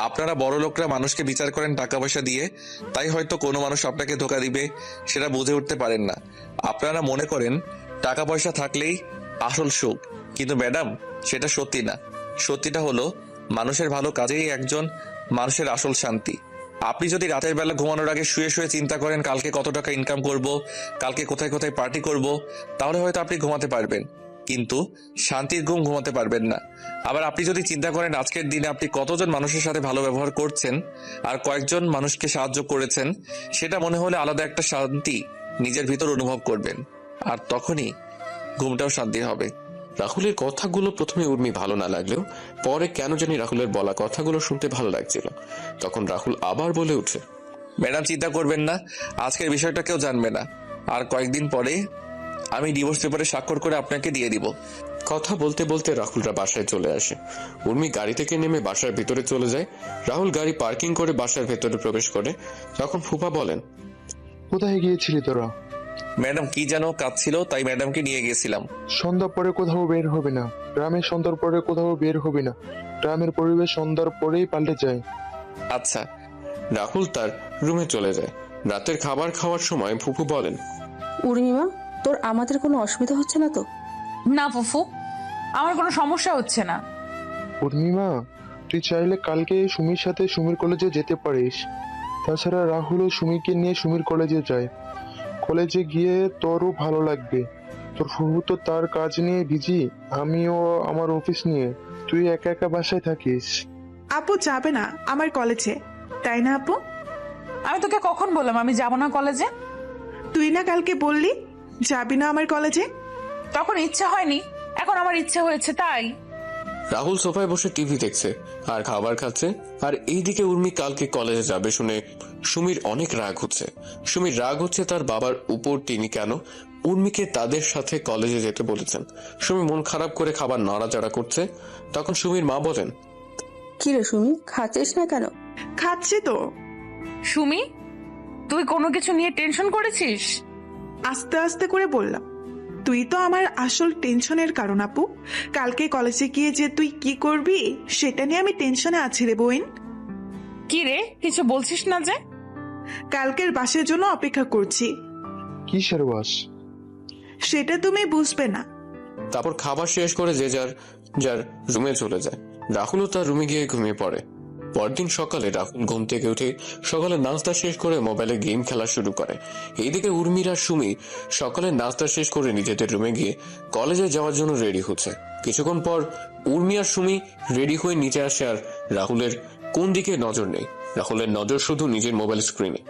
আপনারা বড় লোকরা মানুষকে বিচার করেন টাকা পয়সা দিয়ে, তাই হয়তো কোনো মানুষ আপনাকে ধোকা দিবে সেটা বুঝে উঠতে পারেন না। আপনারা মনে করেন টাকা পয়সা থাকলেই আসল সুখ, কিন্তু ম্যাডাম সেটা সত্যি না। সত্যিটা হলো মানুষের ভালো কাজেই একজন মানুষের আসল শান্তি। আপনি যদি রাতের বেলা ঘুমানোর আগে শুয়ে শুয়ে চিন্তা করেন কালকে কত টাকা ইনকাম করব, কালকে কোথায় কোথায় পার্টি করব, তাহলে হয়তো আপনি ঘুমাতে পারবেন, কিন্তু শান্তির ঘুম ঘুমাতে পারবেন না। আবার আপনি যদি চিন্তা করেন আজকের দিনে আপনি কতজন মানুষের সাথে ভালো ব্যবহার করছেন আর কয়েকজন মানুষকে সাহায্য করেছেন, সেটা মনে হলে আলাদা একটা শান্তি নিজের ভিতর অনুভব করবেন, আর তখনই ঘুমটাও শান্তি হবে। রাহুলের কথাগুলো প্রথমে উর্মি ভালো না লাগলেও পরে কেন জানি রাহুলের বলা কথাগুলো শুনতে ভালো লাগছিল। তখন রাহুল আবার বলে উঠে, ম্যাডাম চিন্তা করবেন না, আজকের বিষয়টা কেউ জানবে না, আর কয়েকদিন পরে আমি ডিভোর্স পেপারে স্বাক্ষর করে আপনাকে দিয়ে দিব। কথা বলতে বলতে রাহুলরা বাসায় চলে আসে। উর্মি গাড়ি থেকে নেমে বাসার ভিতরে চলে যায়। রাহুল গাড়ি পার্কিং করে বাসার ভেতরে প্রবেশ করে। তখন ফুপা বলেন, কোথায় গিয়েছিলি তোরা? ম্যাডাম কি যেন কাজ ছিল, তাই ম্যাডামকে নিয়ে গিয়েছিলাম। সন্ধ্যা পরে কোথাও বের হবে না, গ্রামের সন্ধ্যার পরে কোথাও বের হবে না, গ্রামের পরিবেশ সন্ধ্যার পরেই পাল্টে যায়। আচ্ছা। রাহুল তার রুমে চলে যায়। রাতের খাবার খাওয়ার সময় ফুপু বলেন, উর্মিমা, তোর আমাদের কোনো অসুবিধা হচ্ছে না তো? না ফুফু, আমার কোনো সমস্যা হচ্ছে না। পূর্ণিমা, তুই চাইলে কালকে সুমির সাথে সুমির কলেজে যেতে পারিস। তাছাড়া রাহুলও সুমিকে নিয়ে সুমির কলেজে যায়। কলেজে গিয়ে তোরও ভালো লাগবে। তোর ফুফু তো তার কাজ নিয়ে বিজি, আমিও আমার অফিস নিয়ে। তুই একা একা বাসায় থাকিস। আপু যাবে না আমার কলেজে, তাই না আপু? আমি তোকে কখন বললাম আমি যাব না কলেজে? তুই না কালকে বললি যাবি না আমার কলেজে। তখন ইচ্ছা হয়নি, এখন আমার ইচ্ছে হয়েছে তাই। রাহুল সোফায় বসে টিভি দেখছে আর খাবার খাচ্ছে। আর এইদিকে উর্মি কালকে কলেজে যাবে শুনে সুমির অনেক রাগ হচ্ছে। সুমির রাগ হচ্ছে তার বাবার উপর, তিনি কেন উর্মিকে তাদের সাথে কলেজে যেতে বলেছেন। সুমি মন খারাপ করে খাবার নাড়াচাড়া করছে। তখন সুমির মা বলেন, কি রে সুমি, খাচ্ছিস না কেন? খাচ্ছি তো। সুমি, তুই কোনো কিছু নিয়ে টেনশন করেছিস? আস্তে আস্তে করে বললাম, তুই তো আমার আসল টেনশনের কারণ আপু। কালকে কলেজে গিয়ে যে তুই কি করবি সেটা নিয়ে আমি টেনশনে আছি রে বোন। কি রে, কিছু বলছিস না যে? কালকের বাসের জন্য অপেক্ষা করছি। কিসের বাস? সেটা তুমি বুঝবে না। তারপর খাবার শেষ করে যে যার যার রুমে চলে যায়। রাহুলও তার রুমে গিয়ে ঘুমিয়ে পড়ে। পরদিন সকালে রাহুল ঘুম থেকে উঠে সকালে নাস্তা শেষ করে মোবাইলে গেম খেলা শুরু করে। এইদিকে উর্মির আর সুমি সকালে নাস্তা শেষ করে নিজেদের রুমে গিয়ে কলেজে যাওয়ার জন্য রেডি হচ্ছে। কিছুক্ষণ পর উর্মি আর সুমি রেডি হয়ে নিচে আসে, আর রাহুলের কোন দিকে নজর নেই। রাহুলের নজর শুধু নিজের মোবাইল স্ক্রিনে।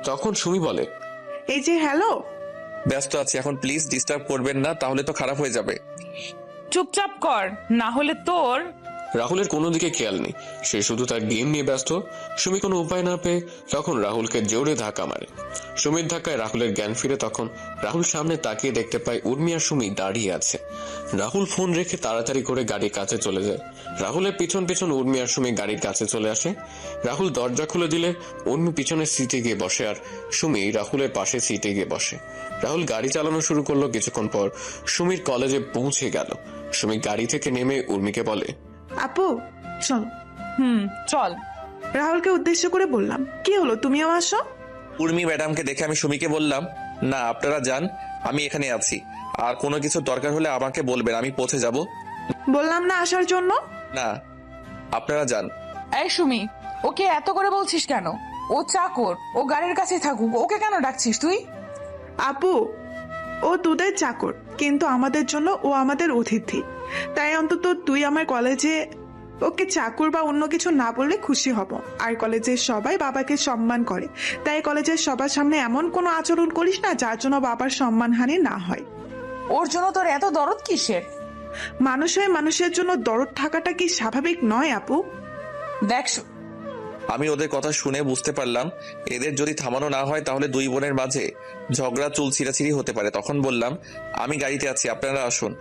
তখন সুমি বলে, এই যে হ্যালো। ব্যস্ত আছি এখন, প্লিজ ডিস্টার্ব করবেন না, তাহলে তো খারাপ হয়ে যাবে। চুপচাপ কর, না হলে তোর। রাহুলের কোনো দিকে খেয়াল নেই, সে শুধু তার গেম নিয়ে ব্যস্ত। সুমি কোনো উপায় না পেয়ে তখন রাহুলকে জোরে ধাক্কা মারে। সুমির ধাক্কায় রাহুলের জ্ঞান ফিরে। তখন রাহুল সামনে তাকিয়ে দেখতে পায় উর্মি আর সুমি দাঁড়িয়ে আছে। রাহুল ফোন রেখে তাড়াতাড়ি করে গাড়ির কাছে চলে যায়। রাহুলের পিছন পিছন উর্মি আর সুমি গাড়ির কাছে চলে আসে। রাহুল দরজা খুলে দিলে উর্মি পিছনের সিটে গিয়ে বসে আর সুমি রাহুলের পাশে সিটে গিয়ে বসে। রাহুল গাড়ি চালানো শুরু করলো। কিছুক্ষণ পর সুমির কলেজে পৌঁছে গেল। সুমি গাড়ি থেকে নেমে উর্মিকে বলে, আপু চল। চল। রাহুলকে উদ্দেশ্য করে বললাম, কি হলো তুমিও আসো? উর্মি ম্যাডামকে দেখে আমি সুমিকে বললাম, না আপনারা যান, আমি এখানে আছি, আর কোনো কিছু দরকার হলে আমাকে বলবেন, আমি পৌঁছে যাব। বললাম না আসার জন্য। না আপনারা যান। এই সুমি, ওকে এত করে বলছিস কেন? ও চাকর, ও গাড়ির কাছে থাকুক, ওকে কেন ডাকছিস তুই? আপু, ও তোদের চাকর, কিন্তু আমাদের জন্য ও আমাদের অতিথি। তাই অন্তত তুই আমার কলেজে ওকে চাকর বা অন্য কিছু না বললে খুশি হব। আর কলেজের সবাই বাবাকে সম্মান করে, তাই কলেজের সবার সামনে এমন কোনো আচরণ করিস না যার জন্য বাবার সম্মানহানি না হয়। ওর জন্য তোর এত দরদ কিসের? মানুষ হয়ে মানুষের জন্য দরদ থাকাটা কি স্বাভাবিক নয় আপু? দেখ, আমি ওদের কথা শুনে বুঝতে পারলাম এদের যদি থামানো না হয় তাহলে দুই বোনের মাঝে ঝগড়া চুল ছিঁড়াছিঁড়ি হতে পারে। তখন বললাম, আমি গাড়িতে আছি, আপনারা আসুন।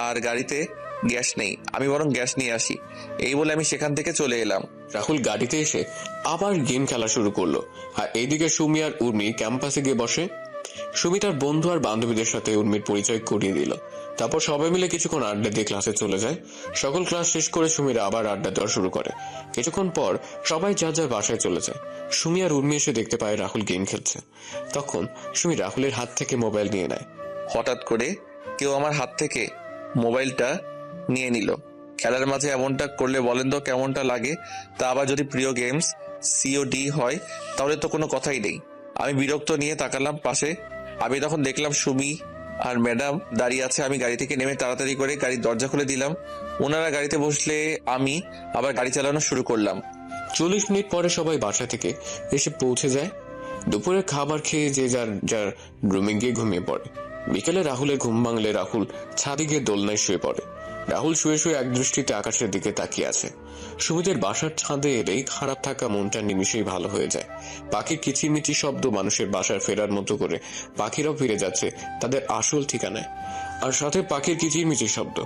আর গাড়িতে গ্যাস নেই, আমি বরং গ্যাস নিয়ে আসি। এই বলে আমি সেখান থেকে চলে এলাম। রাহুল গাড়িতে এসে আবার গেম খেলা শুরু করলো, আর এইদিকে সুমি আর উর্মি ক্যাম্পাসে গিয়ে বসে। সুমি তার বন্ধু আর বান্ধবীদের সাথে উর্মির পরিচয় করিয়ে দিল। তারপর সবাই মিলে কিছুক্ষণ আড্ডা দিয়ে ক্লাসে চলে যায়। সকল ক্লাস শেষ করে সুমিরা আবার আড্ডা দেওয়া শুরু করে। কিছুক্ষণ পর সবাই যার যার বাসায় চলে যায়। সুমি আর উর্মি এসে দেখতে পায় রাহুল গেম খেলছে। তখন সুমি রাহুলের হাত থেকে মোবাইল নিয়ে নেয়। হঠাৎ করে কেউ আমার হাত থেকে মোবাইলটা নিয়ে নিল। খেলার মাঝে এমনটা করলে বলেন তো কেমনটা লাগে? তা আবার যদি প্রিয় গেমস COD হয় তাহলে তো কোনো কথাই নেই। আমি বিরক্ত নিয়ে তাকালাম পাশে। আমি তখন দেখলাম সুমি আর ম্যাডাম দাঁড়িয়ে আছে। আমি গাড়ি থেকে নেমে তাড়াতাড়ি করে গাড়ির দরজা খুলে দিলাম। ওনারা গাড়িতে বসলে আমি আবার গাড়ি চালানো শুরু করলাম। 40 মিনিট পরে সবাই বাসা থেকে এসে পৌঁছে যায়। দুপুরের খাবার খেয়ে যে যার যার রুমে গিয়ে ঘুমিয়ে পড়ে। বিকেলে রাহুলের ঘুম ভাঙলে রাহুল ছাদে গিয়ে দোলনায় শুয়ে পড়ে। রাহুল শুয়ে শুয়ে এক দৃষ্টিতে আকাশের দিকে তাকিয়ে আছে। সুমিদের বাসার ছাদে এলেই খারাপ থাকা মনটা নিমিশেই ভালো হয়ে যায়। পাখির কিচিরমিচি শব্দ মানুষের বাসার ফেরার মতো করে পাখিরাও ফিরে যাচ্ছে তাদের আসল ঠিকানায়। আর সাথে পাখির কিচিরমিচি শব্দ,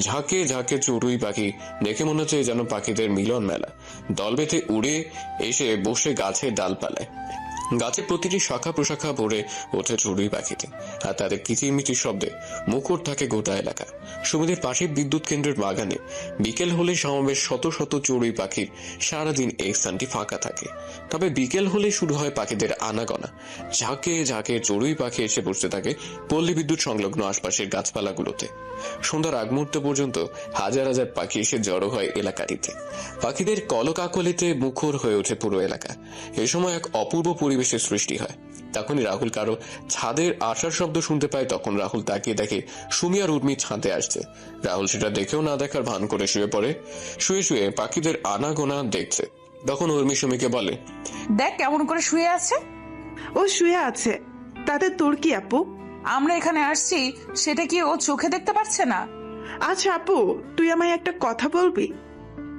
ঝাঁকে ঝাঁকে চড়ুই পাখি দেখে মনে হচ্ছে যেন পাখিদের মিলন মেলা। দল বেঁধে উড়ে এসে বসে গাছের ডালপালায়। গাছের প্রতিটি শাখা প্রশাখা ভরে ওঠে চড়ুই পাখিতে, আর তাদের কিচিরমিচির শব্দে মুখর থাকে গোটা এলাকা। সুমিদের পাশে বিদ্যুৎ কেন্দ্রের বাগানে বিকেল হলে সমাবেশ শত শত চড়ুই পাখির। সারাদিন এই স্থানটি ফাঁকা থাকে, তবে বিকেল হলে শুরু হয় পাখিদের আনাগোনা। ঝাঁকে ঝাঁকে চড়ুই পাখি এসে বসতে থাকে পল্লী বিদ্যুৎ সংলগ্ন আশপাশের গাছপালাগুলোতে। সন্ধ্যার আগ মুহূর্ত পর্যন্ত হাজার হাজার পাখি এসে জড়ো হয় এলাকাটিতে। পাখিদের কলকাকলিতে মুখর হয়ে ওঠে পুরো এলাকা। এই সময় এক অপূর্ব পরিবেশের সৃষ্টি হয়। তখনই রাহুল কারো ছাদের আসার শব্দ শুনতে পায়। তখন রাহুল তাকিয়ে দেখে সুমি আর উর্মি ছাদে আসছে। রাহুল সেটা দেখেও না দেখার ভান করে শুয়ে পড়ে। শুয়ে শুয়ে পাখিদের আনাগোনা দেখছে। তখন উর্মি সুমিকে বলে, দেখ কেমন করে শুয়ে আছে। ও শুয়ে আছে, তাতে তোর কি আপু? আমরা এখানে আসছি সেটা কি ও চোখে দেখতে পাচ্ছে না? আচ্ছা আপু, তুই আমায় একটা কথা বলবি?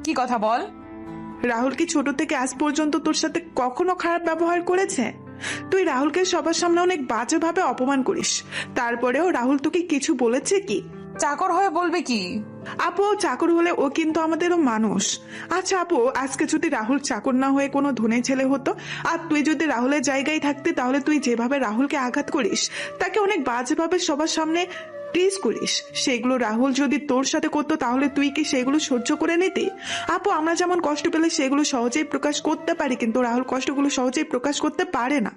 কি কথা বল। রাহুল কি ছোট থেকে আজ পর্যন্ত তোর সাথে কখনো খারাপ ব্যবহার করেছে? তুই রাহুলকে সবার সামনে অনেক বাজেভাবে অপমান করিস, তারপরেও রাহুল তোকে কিছু বলেছে কি? চাকর হয়ে বলবে কি? আপু চাকর হলে ও কিন্তু আমাদেরও মানুষ। আচ্ছা আপু, আজকে যদি রাহুল চাকর না হয়ে কোনো ধনী ছেলে হতো আর তুই যদি রাহুলের জায়গায় থাকতি, তাহলে তুই যেভাবে রাহুলকে আঘাত করিস, তাকে অনেক বাজেভাবে সবার সামনে টিজ করিস, সেগুলো রাহুল যদি তোর সাথে করতো তাহলে তুই কি সেগুলো সহ্য করে নিতি? আপু আমরা যেমন কষ্ট পেলে সেগুলো সহজেই প্রকাশ করতে পারি, কিন্তু রাহুল কষ্টগুলো সহজেই প্রকাশ করতে পারে না।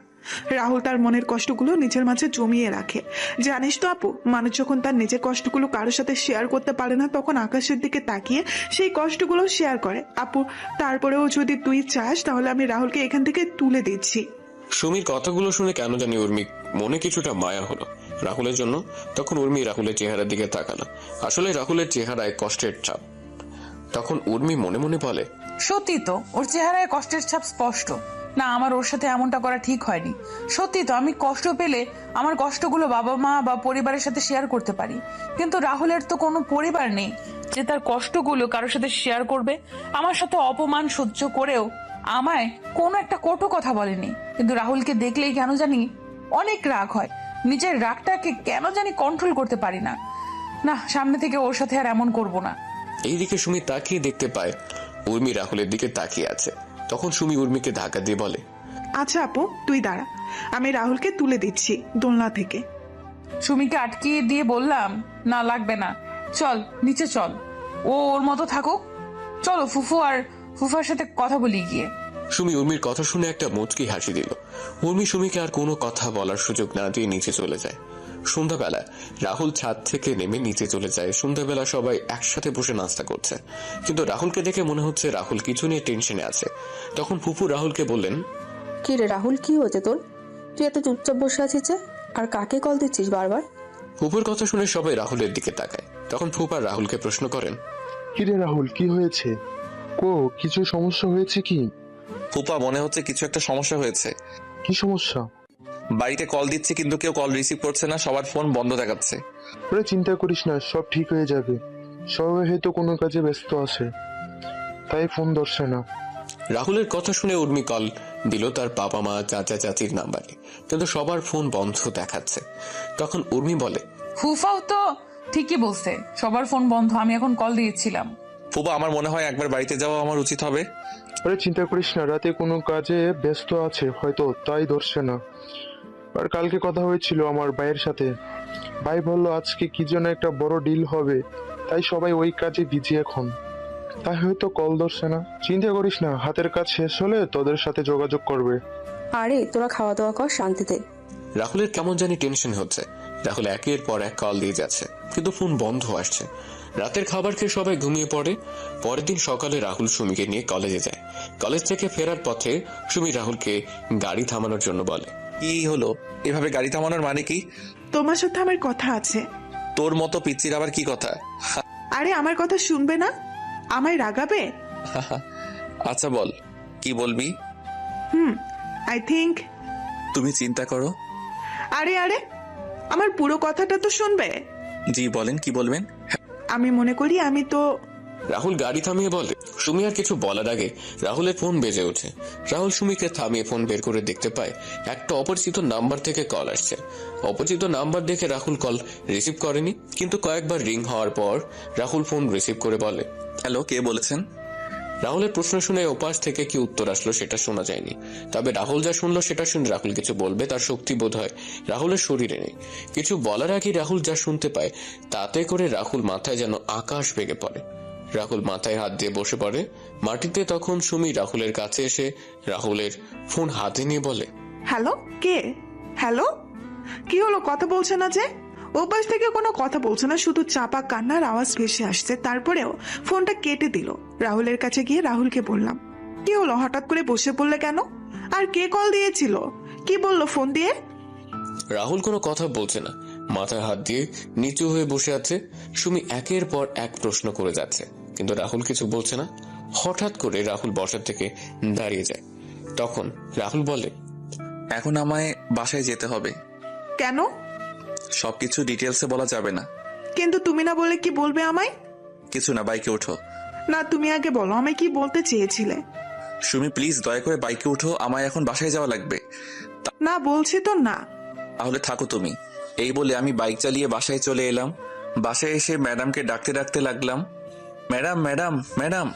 রাহুল তার মনের কষ্টগুলো নিজের মাঝে জমিয়ে রাখে। জানিস তো আপু, মানুষ যখন তার নিজের কষ্টগুলো কারোর সাথে শেয়ার করতে পারে না, তখন আকাশের দিকে তাকিয়ে সেই কষ্টগুলো শেয়ার করে। আপু তারপরেও যদি তুই চাস তাহলে আমি রাহুলকে এখান থেকে তুলে দিচ্ছি। সুমির কথাগুলো শুনে কেন জানি উর্মি মনে কিছুটা মায়া হলো রাহুলের জন্য। তখন উর্মি রাহুলের চেহারার দিকে তাকালো। আসলে রাহুলের চেহারায় কষ্টের ছাপ। তখন উর্মি মনে মনে বলে, সত্যি তো ওর চেহারায় কষ্টের ছাপ স্পষ্ট। না, আমার ওর সাথে এমনটা করা ঠিক হয়নি। সত্যি তো আমি কষ্ট পেলে আমার কষ্টগুলো বাবা মা বা পরিবারের সাথে শেয়ার করতে পারি, কিন্তু রাহুলের তো কোনো পরিবার নেই যে তার কষ্টগুলো কারোর সাথে শেয়ার করবে। আমার সাথে অপমান সহ্য করেও আমায় কোনো একটা কটু কথা বলেনি, কিন্তু রাহুলকে দেখলেই কেন জানি অনেক রাগ হয়। নিজের রাগটাকে কেন জানি কন্ট্রোল করতে পারি না। না, সামনে থেকে ওর সাথে আর এমন করব না। এইদিকে সুমি তাকিয়ে দেখতে পায় উর্মি রাহুলের দিকে তাকিয়ে আছে। তখন সুমি উর্মিকে ধাক্কা দিয়ে বলে, আচ্ছা আপু তুই দাঁড়া, আমি রাহুলকে তুলে দিচ্ছি দোলনা থেকে। সুমিকে আটকিয়ে দিয়ে বললাম, না লাগবে না, চল নিচে চল, ও ওর মতো থাকুক। চলো ফুফু আর ফুফার সাথে কথা বলি গিয়ে। সুমি উর্মির কথা শুনে একটা মুচকি হাসি দিল। উর্মি সুমিকে আর কোনো কথা বলার সুযোগ না দিয়ে নিচে চলে যায়। সন্ধ্যাবেলা রাহুল ছাদ থেকে নেমে নিচে চলে যায়। সন্ধ্যাবেলা সবাই একসাথে বসে নাস্তা করছে, কিন্তু রাহুলকে দেখে মনে হচ্ছে রাহুল কিছু নিয়ে টেনশনে আছে। তখন ফুফু রাহুলকে বললেন, কি রে রাহুল, কি হয়েছে তোর? তুই এত চুপচাপ বসে আছিস যে, আর কাকে কল দিচ্ছিস বারবার? ফুফুর কথা শুনে সবাই রাহুলের দিকে তাকায়। তখন ফুফা রাহুলকে প্রশ্ন করেন, কিরে রাহুল, কি হয়েছে? কিছু সমস্যা হয়েছে কি? ফুপা, মনে হচ্ছে কিছু একটা সমস্যা হয়েছে। কি সমস্যা? বাড়িতে কল দিচ্ছে কিন্তু কেউ কল রিসিভ করছে না, সবার ফোন বন্ধ দেখাচ্ছে। ওরে চিন্তা করিস না, সব ঠিক হয়ে যাবে। সবাই হয়তো কোনো কাজে ব্যস্ত আছে, তাই ফোন ধরছে না। রাহুলের কথা শুনে উর্মি কল দিল তার বাবা মা চাচা চাচির নাম্বারে, কিন্তু সবার ফোন বন্ধ দেখাচ্ছে। তখন উর্মি বলে, ফুফাও তো ঠিকই বলছে, সবার ফোন বন্ধ। আমি এখন কল দিয়েছিলাম। ফুপা, আমার মনে হয় একবার বাড়িতে যাওয়া আমার উচিত হবে। আরে চিন্তা করিস না, রাতে কোনো কাজে ব্যস্ত আছে হয়তো, তাই ধরছে না। আর কালকে কথা হয়েছিল আমার ভাইয়ের সাথে, ভাই বললো আজকে কি যেন একটা বড় ডিল হবে, তাই সবাই ওই কাজে বিজি এখন, তাই হয়তো কল ধরছে না। চিন্তা করিস না, হাতের কাজ শেষ হলে তোদের সাথে যোগাযোগ করবে। আরে তোরা খাওয়া দাওয়া কর শান্তিতে। রাহুলের কেমন জানি টেনশন হচ্ছে। রাহুল একের পর এক কল দিয়ে যাচ্ছে, কিন্তু ফোন বন্ধ আসছে। রাতের খাবার খেয়ে সবাই ঘুমিয়ে পড়ে। পরের দিন সকালে রাহুল সুমিকে নিয়ে কলেজে যায়। কলেজ থেকে ফেরার পথে সুমি রাহুলকে গাড়ি থামানোর জন্য বলে। কি হলো? এভাবে গাড়ি থামানোর মানে কি? তোমার সাথে আমার কথা আছে। তোর মতো পিচ্চির আবার কি কথা? আরে আমার কথা শুনবে না? আমায় রাগাবে? আচ্ছা বল, কি বলবি? I think. তুমি চিন্তা করো। আরে আরে আমার পুরো কথাটা তো শুনবে। জি বলেন, কি বলবেন? আমি মনে করি আমি তো। রাহুল গাড়ি থামিয়ে বলে। সুমি আর কিছু বলার আগে রাহুলের ফোন বেজে ওঠে। রাহুল সুমিকে থামিয়ে ফোন বের করে দেখতে পায় একটা অপরিচিত নাম্বার থেকে কল আসছে। অপরিচিত নাম্বার দেখে রাহুল কল রিসিভ করেনি, কিন্তু কয়েকবার রিং হওয়ার পর রাহুল ফোন রিসিভ করে বলে, হ্যালো, কে বলেছেন? রাহুলের প্রশ্ন শুনে ওপাশ থেকে কি উত্তর আসলো সেটা শোনা যায়নি। তবে রাহুল যা শুনলো সেটা শুনে রাহুল কিছু বলবে তার শক্তি বোধ হয় রাহুলের শরীরে নেই। কিছু বলার আগে রাহুল যা শুনতে পায় তাতে করে রাহুল মাথায় যেন আকাশ ভেঙে পড়ে। রাহুল মাথায় হাত দিয়ে বসে পড়ে মাটিতে। তখন সুমি রাহুলের কাছে এসে রাহুলের ফোন হাতে নিয়ে বলে, হ্যালো, কে? হ্যালো, কি হলো? কথা বলছে না যে? ওপাশ থেকে কোনো কথা বলছে না, শুধু চাপা কান্নার আওয়াজ ভেসে আসছে। তারপরেও ফোনটা কেটে দিল। রাহুলের কাছে গিয়ে রাহুলকে বললাম, কি হলো, হঠাৎ করে বসে পড়লে কেন? আর কে কল দিয়েছিল? কি বললো ফোন দিয়ে? রাহুল কোনো কথা বলছে না, মাথায় হাত দিয়ে নিচু হয়ে বসে আছে। সুমি একের পর এক প্রশ্ন করে যাচ্ছে, কিন্তু রাহুল কিছু বলছে না। হঠাৎ করে রাহুল বসার থেকে দাঁড়িয়ে যায়। তখন রাহুল বলে, এখন আমায় বাসায় যেতে হবে। কেন? সবকিছু ডিটেলসে বলা যাবে না। কিন্তু তুমি না বলে কি বলবে আমায়? কিছু না, বাইকে ওঠো। না, তুমি আগে বলো আমায় কি বলতে চেয়েছিলে। সুমি প্লিজ দয়া করে বাইকে উঠো, আমায় এখন বাসায় যাওয়া লাগবে। না বলছি তো না। তাহলে থাকো তুমি। এই বলে আমি বাইক চালিয়ে বাসায় চলে এলাম। বাসায় এসে ম্যাডামকে ডাকতে ডাকতে লাগলাম, ম্যাডাম ম্যাডাম ম্যাডাম।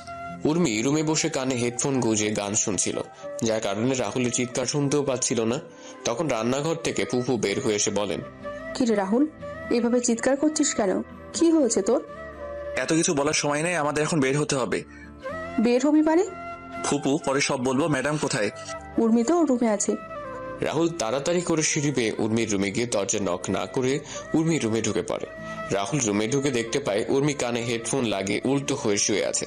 উর্মি রুমে বসে কানে হেডফোন গুঁজে গান শুনছিল, যার কারণে রাহুলের চিৎকার শুনতেও পাচ্ছিল না। তখন রান্নাঘর থেকে ফুফু বের হয়ে এসে বলেন, কি রে রাহুল, এভাবে চিৎকার করছিস কেন? কি হয়েছে তোর? এত কিছু বলার সময় নেই, আমাদের এখন বের হতে হবে। বের হবি মানে? ফুপু, পরে সব বলবো। ম্যাডাম কোথায়? উর্মি তো ওর রুমে আছে। রাহুল তাড়াতাড়ি করে সিঁড়ি বেয়ে উর্মির রুমে গিয়ে দরজা নক না করে উর্মির রুমে ঢুকে পড়ে। রাহুল রুমে ঢুকে দেখতে পায় উর্মি কানে হেডফোন লাগিয়ে উল্টো হয়ে শুয়ে আছে।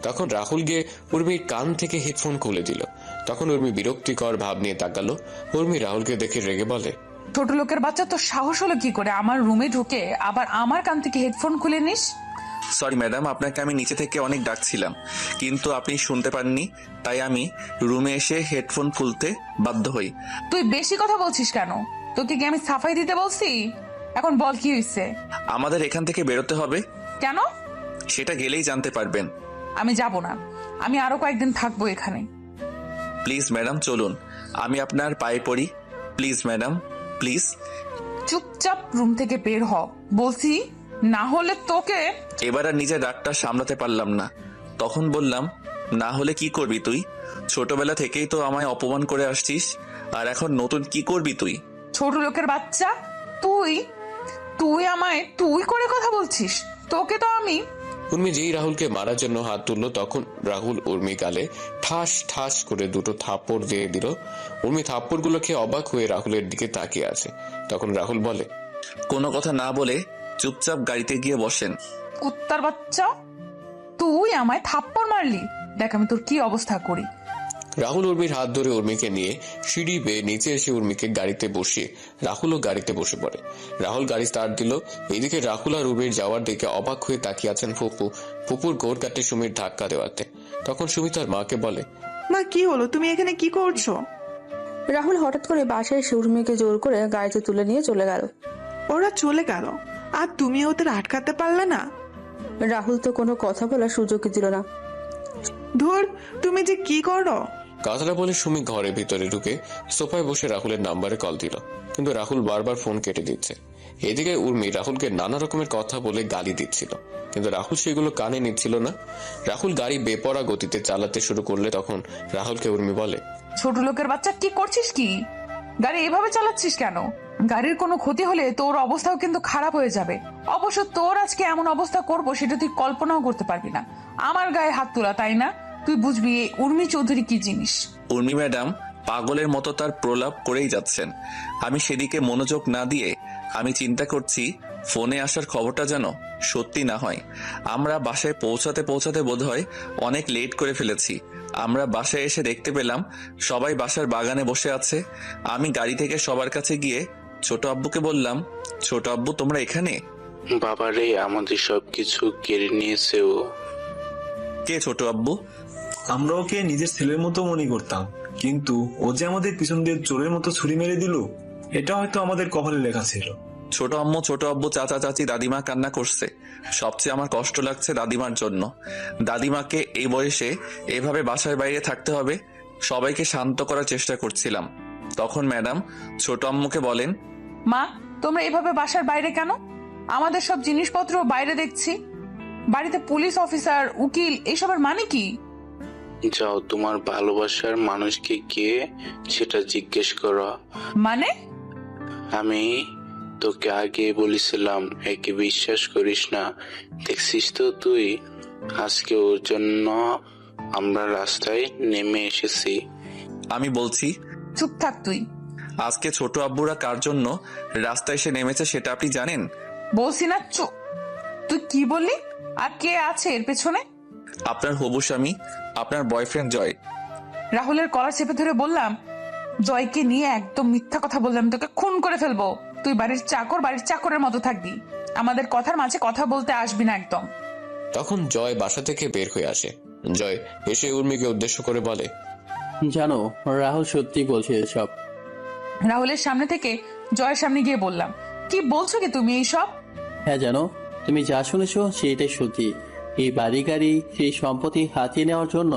তখন রাহুল গিয়ে উর্মির কান থেকে হেডফোন খুলে দিল। তখন উর্মি বিরক্তিকর ভাব নিয়ে তাকালো। উর্মি রাহুলকে দেখে রেগে বলে, ছোট লোকের বাচ্চা, তো সাহস হলো কি করে আমার রুমে ঢুকে আবার আমার কান থেকে হেডফোন খুলে নিস? সরি ম্যাডাম, আপনাকে আমি নিচে থেকে অনেক ডাকছিলাম, কিন্তু আপনি শুনতে পাননি, তাই আমি রুমে এসে হেডফোন খুলতে বাধ্য হই। তুই বেশি কথা বলছিস কেন? তোকে কি আমি সাফাই দিতে বলছি? এখন বল কি হয়েছে? আমাদের এখান থেকে বেরোতে হবে। কেন? সেটা গেলেই জানতে পারবেন। আমি যাব না, আমি আরো কয়েকদিন থাকবো এখানে। প্লিজ ম্যাডাম চলুন, আমি আপনার পায়ে পড়ি। Please madam, please. চুপচাপ রুম থেকে বের হ বলছি, না হলে তোকে। এবার আর নিজের রাগটা সামলাতে পারলাম না। তখন বললাম, না হলে কি করবি তুই? ছোটবেলা থেকেই তো আমায় অপমান করে আসছিস, আর এখন নতুন কি করবি তুই? ছোট লোকের বাচ্চা, তুই তুই আমায় তুই করে কথা বলছিস? তোকে তো আমি। উর্মি যেই রাহুলকে মারার জন্য হাত তুললো, তখন রাহুল উর্মি গালে ঠাস ঠাস করে দুটো থাপ্পড় দিয়ে দিল। উর্মি থাপ্পড়গুলো খেয়ে অবাক হয়ে রাহুলের দিকে তাকিয়ে আছে। তখন রাহুল বলে, কোনো কথা না বলে চুপচাপ গাড়িতে গিয়ে বসেন। কুত্তার বাচ্চা, তুই আমায় থাপ্পড় মারলি, দেখ আমি তোর কি অবস্থা করি। রাহুল উর্মির হাত ধরে উর্মিকে নিয়ে সিঁড়ি বেয়ে নিচে এসে উর্মিকে গাড়িতে বসিয়ে রাহুলও গাড়িতে বসে পড়ে। রাহুল গাড়ি স্টার্ট দিল। এইদিকে রাহুল আর উর্মির যাওয়ার দিকে অবাক হয়ে তাকিয়ে আছেন ফুপু। ফুপুর গোড় কাটে সুমির ধাক্কা দেওয়াতে। তখন সুমি তার মাকে বলে, মা কি হলো, তুমি এখানে কি করছো? রাহুল হঠাৎ করে বাসায় এসে উর্মিকে জোর করে গাড়িতে তুলে নিয়ে চলে গেল। ওরা চলে গেল আর তুমি ওদের আটকাতে পারলে না? রাহুল তো কোনো কথা বলার সুযোগই দিল না। ধুর, তুমি যে কি করো? কথাটা বলে সুমি ঘরের ভিতরে ঢুকে সোফায় বসে রাহুলের নাম্বারে কল দিল, কিন্তু রাহুল বারবার ফোন কেটে দিচ্ছে। এদিকে উর্মি রাহুলকে নানা রকমের কথা বলে গালি দিচ্ছিল, কিন্তু রাহুল সেগুলো কানে নিচ্ছিল না। রাহুল গাড়ি বেপরা গতিতে চালাতে শুরু করলে তখন রাহুলকে উর্মি বলে, ছোট লোকের বাচ্চা, কি করছিস? কি গাড়ি এভাবে চালাচ্ছিস কেন? গাড়ির কোনো ক্ষতি হলে তোর অবস্থাও কিন্তু খারাপ হয়ে যাবে। অবশ্য তোর আজকে এমন অবস্থা করব সেটা তুই কল্পনাও করতে পারবি না। আমার গায়ে হাত তোলা, তাই না? তুই বুঝবি এই উর্মি চৌধুরী কি জিনিস। উর্মি ম্যাডাম পাগলের মতো তার প্রলাপ করেই যাচ্ছেন। আমি সেদিকে মনোযোগ না দিয়ে আমি চিন্তা করছি ফোনে আসার খবরটা যেন সত্যি না হয়। আমরা বাসায় পৌঁছাতে বোধহয় অনেক লেট করে ফেলেছি। আমরা বাসায় এসে দেখতে পেলাম সবাই বাসার বাগানে বসে আছে। আমি গাড়ি থেকে সবার কাছে গিয়ে ছোট আব্বুকে বললাম, ছোট আব্বু তোমরা এখানে? বাবারে, আমাদের সবকিছু কেড়ে নিয়েছে ও। কে ছোট আব্বু? আমরা ওকে নিজের ছেলের মতো মনে করতাম, কিন্তু ও যে আমাদের পিছন দিয়ে চোরের মতো ছুরি মেরে দিল, এটা হয়তো আমাদের কপালে লেখা ছিল। ছোট আম্মু, ছোট আব্বু, চাচা চাচি, দাদিমা কান্না করছে। সবচেয়ে আমার কষ্ট লাগছে দাদিমার জন্য। দাদিমাকে এই বয়সে এভাবে বাসার বাইরে থাকতে হবে। সবাইকে শান্ত করার চেষ্টা করছিলাম। তখন ম্যাডাম ছোট আম্মুকে বলেন, মা, তোমরা এভাবে বাসার বাইরে কেন? আমাদের সব জিনিসপত্র বাইরে দেখছি। বাড়িতে পুলিশ অফিসার, উকিল, এসবের মানে কি? যাও, তোমার ভালোবাসার মানুষকে কে সেটা জিজ্ঞেস করো। মানে? আমি তোকে আগে বলেছিলাম একে বিশ্বাস করিস না। দেখছিস তো তুই, আজকে ওর জন্য আমরা রাস্তায় নেমে এসেছি। আমি বলছি। চুপ থাক তুই। আজকে ছোট আব্বুরা কার জন্য রাস্তায় এসে নেমেছে সেটা আপনি জানেন? বলছি না চুপ। তুই কি বললি? আর কে আছে এর পেছনে? আপনার হবু স্বামী, আপনার বয়ফ্রেন্ড জয়। রাহুলের কলার চেপে ধরে বললাম, জয়কে নিয়ে একদম মিথ্যা কথা বললাম, তোকে খুন করে ফেলবো। তুই বাড়ির চাকর, বাড়ির চাকরের মতো থাকবি। আমাদের কথার মাঝে কথা বলতে আসবি না একদম। তখন জয় বাসা থেকে বের হয়ে আসে। জয় এসে উর্মিকে উদ্দেশ্য করে বলে, জানো রাহুল সত্যি বলছে এসব। রাহুলের সামনে থেকে জয়ের সামনে গিয়ে বললাম, কি বলছো কি তুমি এইসব? হ্যাঁ জানো, তুমি যা শুনেছো সেটাই সত্যি। এই বাড়ি গাড়ি, সেই সম্পত্তি হাতিয়ে নেওয়ার জন্য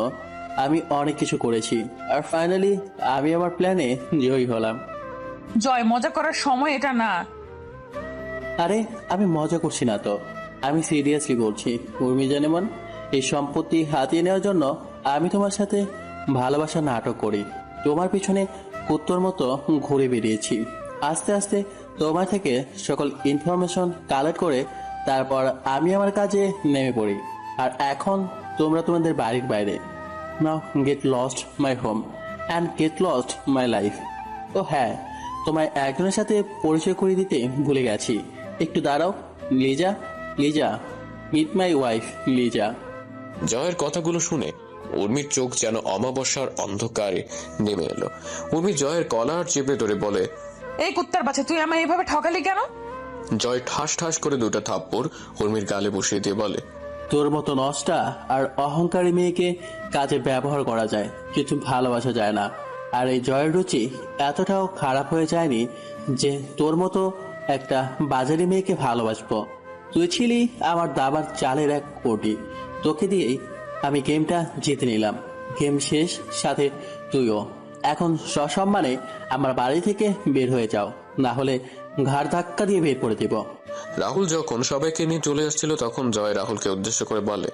আমি অনেক কিছু করেছি, আর ফাইনালি আমি আমার প্ল্যানে জয়ী হলাম। জয়, মজা করার সময় এটা না। আরে আমি মজা করছি না তো, আমি সিরিয়াসলি বলছি। উর্মি জানেমন, এই সম্পত্তি হাতিয়ে নেওয়ার জন্য আমি তোমার সাথে ভালোবাসা নাটক করি। তোমার পিছনে কুত্তর মতো ঘুরে বেরিয়েছি। আস্তে আস্তে তোমার থেকে সকল ইনফরমেশন কালেক্ট করে তারপর আমি আমার কাজে নেমে পড়ি। আর এখন তোমরা তোমাদের বাড়ির বাইরে। Now get lost my home and get lost my life. ও হ্যাঁ, তোমায় একজনের সাথে পরিচয় করে দিতে ভুলে গেছি। একটু দাঁড়াও। Liza, Liza, meet my wife Liza. জয়ের কথাগুলো শুনে উর্মির চোখ যেন অমাবস্যার অন্ধকারে নেমে এলো। উর্মি জয়ের কলার চেপে ধরে বলে, এই কুত্তার বাচ্চা, তুই আমায় এভাবে ঠকালি কেন? জয় ঠাস ঠাস করে দুটো থাপ্পড় উর্মির গালে বসিয়ে দিয়ে বলে, তোর মতো নষ্টা আর অহংকারী মেয়েকে কাজে ব্যবহার করা যায়, কিন্তু ভালোবাসা যায় না। আর এই জয়ের রুচি এতটাও খারাপ হয়ে যায়নি যে তোর মতো একটা বাজারি মেয়েকে ভালোবাসবো। তুই ছিলি আমার দাবার চালের এক কোটি। তোকে দিয়েই আমি গেমটা জিতে নিলাম। গেম শেষ, সাথে তুইও। এখন সসম্মানে আমার বাড়ি থেকে বের হয়ে যাও, না হলে ঘাড় ধাক্কা দিয়ে বের করে দেব। রাহুল যখন সবাইকে নিয়ে চলে আসছিল তখন জয় রাহুলকে উদ্দেশ্য করে বলে,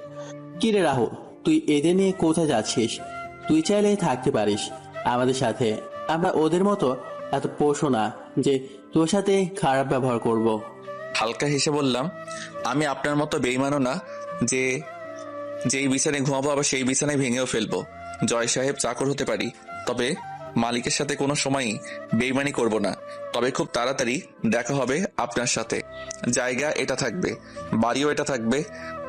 কি রে রাহুল, তুই এদের নিয়ে কোথায় যাচ্ছিস? তুই চাইলেই থাকতে পারিস আমাদের সাথে। আমরা ওদের মতো এত পশু না যে তোর সাথে খারাপ ব্যবহার করব। হালকা হেসে বললাম, আমি আপনার মতো বেইমানও না যে যেই বিছানায় ঘুমাবো আবার সেই বিছানায় ভেঙেও ফেলবো। জয় সাহেব চাকর হতে পারি, তবে মালিকের সাথে কোনো সময়ই বেইমানি করব না। তবে খুব তাড়াতাড়ি দেখা হবে আপনার সাথে। জায়গা এটা থাকবে, বাড়িও এটা থাকবে।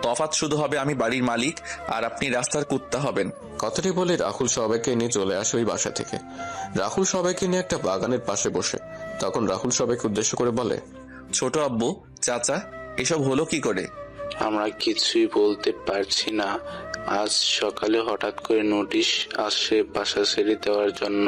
তফাৎ শুধু হবে আমি বাড়ির মালিক আর আপনি রাস্তার কুত্তা হবেন। কথাটি বলে রাহুল সবাইকে নিয়ে চলে আসে ওই বাসা থেকে। রাহুল সবাইকে নিয়ে একটা বাগানের পাশে বসে। তখন রাহুল সবাইকে উদ্দেশ্য করে বলে, ছোট আব্বু, চাচা, এসব হলো কি করে? আমরা কিছুই বলতে পারছি না, আজ সকালে হঠাৎ করে নোটিশ আসে বাসা ছেড়ে দেওয়ার জন্য।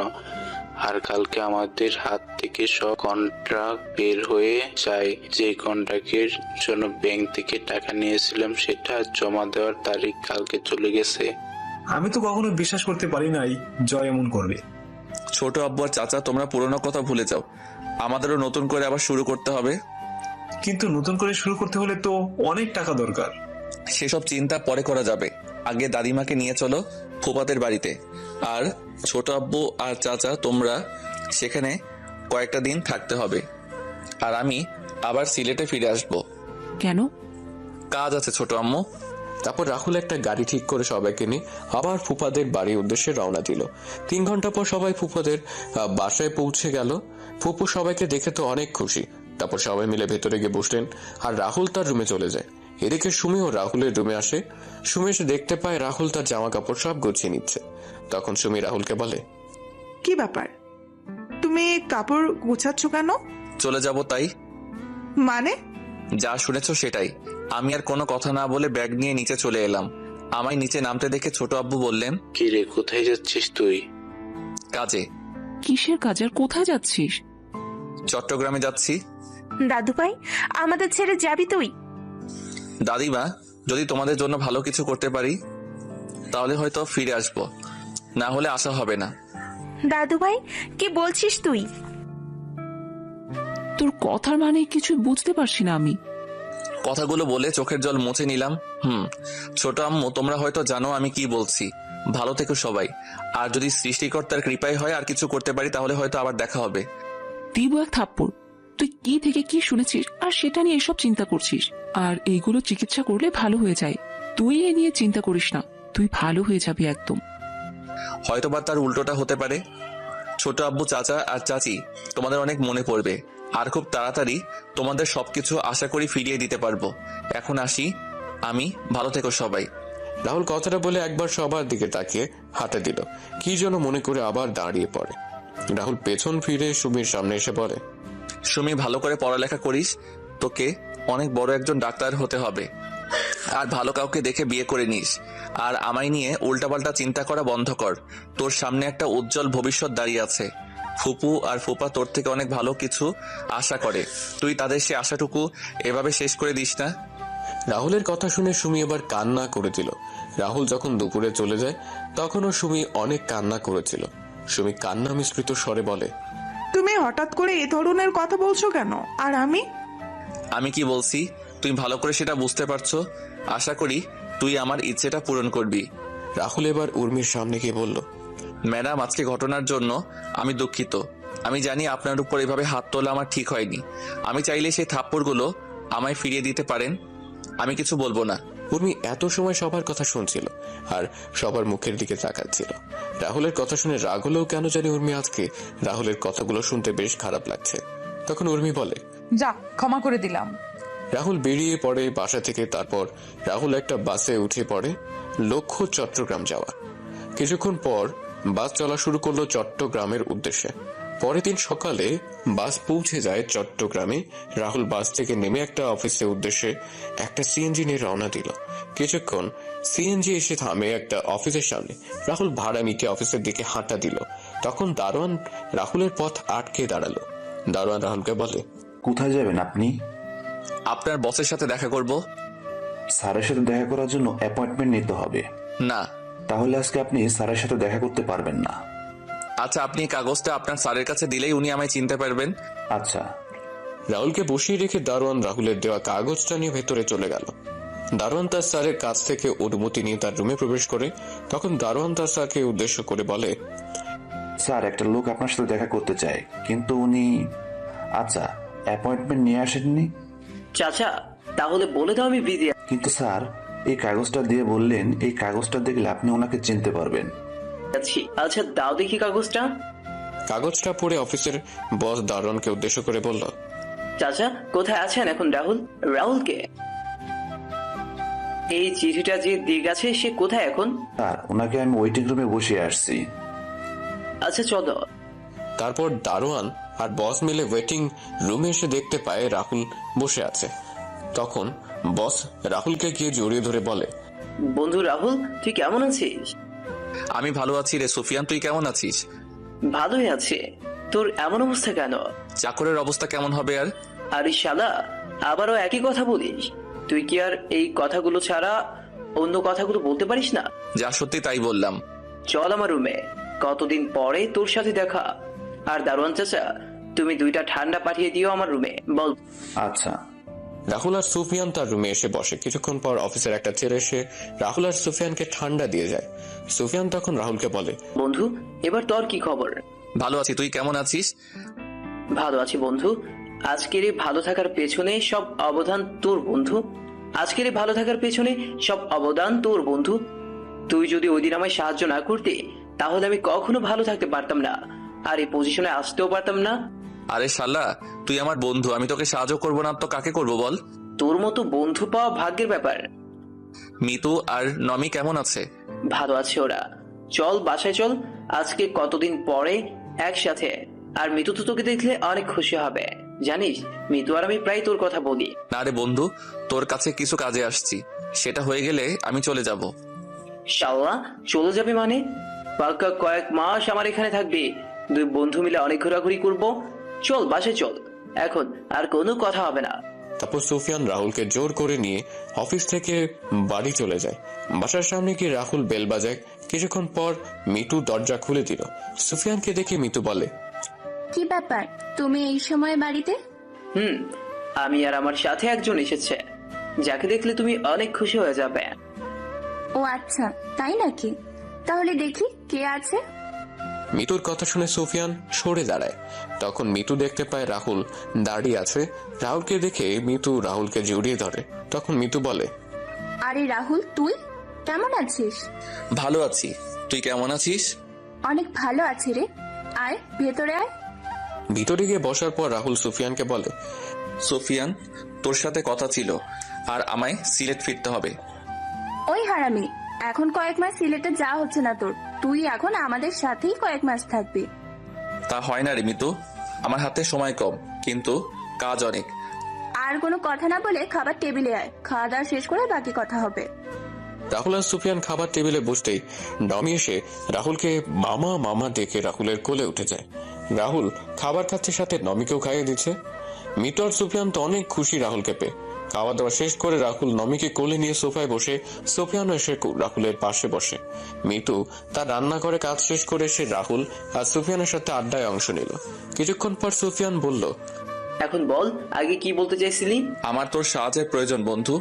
আর কালকে আমাদের হাত থেকে সব কন্ট্রাক্ট বের হয়ে যায়। যে কন্ট্রাক্টের জন্য ব্যাংক থেকে টাকা নিয়েছিলাম সেটা জমা দেওয়ার তারিখ কালকে চলে গেছে। আমি তো কখনো বিশ্বাস করতে পারি নাই জয় এমন করবে। ছোট আব্বু আর চাচা, তোমরা পুরোনো কথা ভুলে যাও। আমাদেরও নতুন করে আবার শুরু করতে হবে। কিন্তু নতুন করে শুরু করতে হলে তো অনেক টাকা দরকার। সেসব চিন্তা পরে করা যাবে। আগে দাদিমাকে নিয়ে চলো ফুপাতের বাড়িতে। আর ছোট আব্বু আর চাচা, তোমরা সেখানে কয়েকটা দিন থাকতে হবে। আর আমি আবার সিলেটে ফিরে আসবো। কেন? কাজ আছে ছোট আম্মু। তারপর রাহুল একটা গাড়ি ঠিক করে সবাইকে নিয়ে আবার ফুফাদের বাড়ির উদ্দেশ্যে রওনা দিল। 3 ঘন্টা পর সবাই ফুফাদের বাসায় পৌঁছে গেল। ফুপু সবাইকে দেখে তো অনেক খুশি। তারপর সবাই মিলে ভেতরে গিয়ে বসলেন আর রাহুল তার রুমে চলে যায়। এদিকে সুমি ও রাহুলের রুমে আসে। সুমি এসে দেখতে পায় রাহুল তার জামা কাপড় সব গুছিয়ে নিচ্ছে। তখন সুমি রাহুলকে বলে, কি ব্যাপার, তুমি কাপড় গুছাচ্ছ কেন? চলে যাব তাই। মানে? যা শুনেছো সেটাই। আমি আর কোনো কথা না বলে ব্যাগ নিয়ে নিচে চলে এলাম। আমায় নিচে নামতে দেখে ছোট আব্বু বললেন, কি রে, কোথায় যাচ্ছিস তুই? কাজে। কিসের কাজ আর কোথায় যাচ্ছিস? চট্টগ্রামে যাচ্ছি। দাদু ভাই, আমাদের ছেড়ে যাবি তুই? দাদিমা, যদি তোমাদের জন্য ভালো কিছু করতে পারি তাহলে হয়তো ফিরে আসবো, না হলে আসা হবে না। দাদু ভাই, কি বলছিস তুই? তোর কথার মানে কিছু বুঝতে পারছি না আমি। কথাগুলো বলে চোখের জল মুছে নিলাম। ছোট আম্মু, তোমরা হয়তো জানো আমি কি বলছি। ভালো থেকো সবাই। আর যদি সৃষ্টিকর্তার কৃপায় হয় আর কিছু করতে পারি তাহলে হয়তো আবার দেখা হবে। দিব এক থাপ্পড়। তুই কি থেকে কি শুনেছিস আর সেটা নিয়ে এসব চিন্তা করছিস? আর এইগুলো চিকিৎসা করলে ভালো হয়ে যায়। তুই এ নিয়ে চিন্তা করিস না, তুই ভালো হয়ে যাবি একদম। হয়তোবা তার উল্টোটা হতে পারে। ছোট আব্বু, চাচা আর চাচি, তোমাদের অনেক মনে পড়বে। আর খুব তাড়াতাড়ি তোমাদের সবকিছু আশা করি ফিরিয়ে দিতে পারবো। এখন আসি আমি, ভালো থেকো সবাই। রাহুল কথাটা বলে একবার সবার দিকে তাকিয়ে হাঁটা দিল। কি যেন মনে করে আবার দাঁড়িয়ে পড়ে। রাহুল পেছন ফিরে সুমির সামনে এসে বলে, সুমি, ভালো করে পড়ালেখা করিস। তোকে অনেক বড় একজন ডাক্তার হতে হবে। আর ভালো কাউকে দেখে বিয়ে করে নিস। আর আমায় নিয়ে উল্টাপাল্টা চিন্তা করা বন্ধ কর। তোর সামনে একটা উজ্জ্বল ভবিষ্যৎ দাঁড়িয়ে আছে। ফুপু আর ফুপা তোর থেকে অনেক ভালো কিছু আশা করে। তুই তাদের সে আশাটুকু এভাবে শেষ করে দিস না। রাহুলের কথা শুনে সুমি এবার কান্না করে দিল। রাহুল যখন দুপুরে চলে যায় তখনও সুমি অনেক কান্না করেছিল। সুমি কান্না মিশ্রিত স্বরে বলে, তুমি হঠাৎ করে এই ধরনের কথা বলছো কেন? আর আমি কি বলছি তুই ভালো করে সেটা বুঝতে পারছো। আশা করি তুই আমার ইচ্ছেটা পূরণ করবি। রাহুল এবার উর্মির সামনে গিয়ে বলল, ম্যাডাম, আজকে ঘটনার জন্য আমি দুঃখিত। আমি জানি আপনার উপর এভাবে হাত তোলা আমার ঠিক হয়নি। আমি চাইলে সেই থাপ্পড়গুলো আমায় ফিরিয়ে দিতে পারেন। আমি কিছু বলবো না। উর্মি এত সময় সবার কথা শুনছিল আর সবার মুখের দিকে তাকাচ্ছিল। রাহুলের কথা শুনে রাগ হলেও কেন জানি উর্মি আজকে রাহুলের কথাগুলো শুনতে বেশ খারাপ লাগছে। তখন উর্মি বলে, যা, ক্ষমা করে দিলাম। রাহুল বেরিয়ে পড়ে বাসা থেকে। তারপর রাহুল একটা বাসে উঠে পড়ে, লক্ষ্য চট্টগ্রাম যাওয়া। কিছুক্ষণ পর বাস চলা শুরু করলো চট্টগ্রামের উদ্দেশ্যে। পরের দিন সকালে বাস পৌঁছে যায় চট্টগ্রামে। রাহুল বাস থেকে নেমে একটা অফিসের উদ্দেশ্যে একটা সিএনজি নিয়ে রওনা দিল। কিছুক্ষণ সিএনজি এসে থামে একটা অফিসের সামনে। রাহুল ভাড়া নিতে অফিসের দিকে হাঁটা দিল। তখন দারোয়ান রাহুলের পথ আটকে দাঁড়ালো। দারোয়ান রাহুলকে বলে, কোথায় যাবেন আপনি? আপনার বসের সাথে দেখা করব। স্যারের সাথে দেখা করার জন্য অ্যাপয়েন্টমেন্ট নিতে হবে। না। তাহলে আজকে আপনি স্যারের সাথে দেখা করতে পারবেন না। আচ্ছা, আপনি কাগজটা আপনার স্যারের কাছে দিলেই উনি আমায় চিনতে পারবেন। আচ্ছা। রাহুলকে বসিয়ে রেখে দারোয়ান রাহুলের দেওয়া কাগজটা নিয়ে ভেতরে চলে গেল। দারোয়ান তার স্যারের কাছ থেকে অনুমতি নিয়ে তার রুমে প্রবেশ করে। তখন দারোয়ান তার স্যারকে উদ্দেশ্য করে বলে, স্যার, একটা লোক আপনার সাথে দেখা করতে চায়, কিন্তু উনি আচ্ছা অ্যাপয়েন্টমেন্ট নিয়ে আসেননি। চাচা, তাহলে বলে দাও আমি বিজি। কিন্তু স্যার, এই কাগজটা দিয়ে বললেন এই কাগজটা দেখলে আপনি ওনাকে চিনতে পারবেন। আচ্ছা, দাও দেখি কাগজটা। কাগজটা পড়ে অফিসের বস দারোয়ানকে উদ্দেশ্য করে বলল, চাচা, কোথায় আছেন এখন রাহুল? রাহুলকে এই চিঠিটা যে দিয়ে গেছে সে কোথায় এখন? স্যার, ওনাকে আমি ওয়েটিং রুমে বসিয়ে আসছি। আচ্ছা চলো। তারপর দারোয়ান আর বস মিলে ওয়েটিং রুমে এসে দেখতে পায় রাহুল বসে আছে। তখন বস রাহুলকে গিয়ে জড়িয়ে ধরে বলে, বন্ধু রাহুল, তুই কেমন আছিস? আমি ভালো আছি রে সুফিয়ান, তুই কেমন আছিস? ভালোই আছে। তোর এমন অবস্থা কেন? চাকরের অবস্থা কেমন হবে আর? আরে শালা, আবারও একই কথা বলিস? তুই কি আর এই কথাগুলো ছাড়া অন্য কথাগুলো বলতে পারিস না? যা সত্যি তাই বললাম। চল আমার রুমে, কতদিন পরে তোর সাথে দেখা। আর দারোয়ান চাচা, তুমি 2টা ঠান্ডা পাঠিয়ে দিও আমার রুমে, বল। আচ্ছা। রাহুল আর সুফিয়ান তার রুমে এসে বসে। কিছুক্ষণ পর অফিসের একটা ছেলে এসে রাহুল আর সুফিয়ানকে ঠান্ডা দিয়ে যায়। সুফিয়ান তখন রাহুলকে বলে, বন্ধু, এবার তোর কি খবর? ভালো আছি, তুই কেমন আছিস? ভালো আছি বন্ধু। আজকের এই ভালো থাকার পেছনে সব অবদান তোর বন্ধু। আজকের এই ভালো থাকার পেছনে সব অবদান তোর বন্ধু। তুই যদি ওই দিন আমায় সাহায্য না করতে, তাহলে আমি কখনো ভালো থাকতে পারতাম না, আর এই পজিশনে আসতেও পারতাম না। আরে শালা, তুই আমার বন্ধু, আমি তোকে সাহায্য করবো না তো কাকে করবো বল? তোর মতো বন্ধু পাওয়া ভাগ্যের ব্যাপার। মিতু আর নমি কেমন আছে? ভালো আছে ওরা। চল বাসায় চল, আজকে কতদিন পরে একসাথে। আর মিতু তো তোকে দেখলে অনেক খুশি হবে। জানিস, মিতু আর আমি প্রায় তোর কথা বলি। না রে বন্ধু, তোর কাছে কিছু কাজে আসছি, সেটা হয়ে গেলে আমি চলে যাব। শালা, চলে যাবে মানে? পাক্কা কয়েক মাস আমার এখানে থাকবে। 2 বন্ধু মিলে অনেক ঘোরাঘুরি করবো। চল বাসায় চল, এখন আর কোনো কথা হবে না। তারপর সুফিয়ান রাহুলকে জোর করে নিয়ে অফিস থেকে বাড়ি চলে যায়। বাসার সামনে গিয়ে রাহুল বেল বাজায়। কিছুক্ষণ পর মিতু দরজা খুলে দিল। সুফিয়ানকে দেখে মিতু বলে, কি ব্যাপার, তুমি এই সময় বাড়িতে? আমি আর আমার সাথে একজন এসেছে, যাকে দেখলে তুমি অনেক খুশি হয়ে যাবে। ও আচ্ছা, তাই নাকি? তাহলে দেখি কে আছে। মিতুর কথা শুনে সুফিয়ান সরে দাঁড়ায়। তখন মিতু দেখতে পায় রাহুল দাঁড়িয়ে আছে। রাহুলকে দেখে মিতু রাহুলকে জড়িয়ে ধরে। তখন মিতু বলে, আরে রাহুল, তুই কেমন আছিস? ভালো আছি, তুই কেমন আছিস? অনেক ভালো আছি রে, আয় ভেতরে আয়। ভিতরে গিয়ে বসার পর রাহুল সুফিয়ানকে বলে, সুফিয়ান, তোর সাথে কথা ছিল, আর আমায় সিলেট ফিরতে হবে। ওই হারামি, এখন কয়েক মাস সিলেটে যাওয়া হচ্ছে না তোর। তুই এখন আমাদের সাথেই কয়েক মাস থাকবি। তা হয় না রে মিতু, আমার হাতে সময় কম, কিন্তু কাজ অনেক। আর কোনো কথা না বলে খাবার টেবিলে আয়, খাওয়া দাওয়া শেষ করে বাকি কথা হবে। রাহুল আর সুফিয়ান খাবার টেবিলে বসতেই নমি এসে রাহুলকে মামা মামা ডেকে রাহুলের কোলে উঠে যায়। রাহুল খাবার খাচ্ছে, সাথে নমিকেও খাইয়ে দিচ্ছে। মিতু আর সুফিয়ান তো অনেক খুশি রাহুলকে পেয়ে। খাওয়া দাওয়া শেষ করে রাহুল নমিকে কোলে নিয়ে সোফায় বসে, সুফিয়ানও এসে রাহুলের পাশে বসে। মিতু তার রান্না করে কাজ শেষ করে এসে রাহুল আর সুফিয়ানের সাথে আড্ডায় অংশ নিল। কিছুক্ষণ পর সুফিয়ান বলল, এখন বল, আগে কি বলতে চাইছিলি? আমার তোর সাহায্যের প্রয়োজন বন্ধু,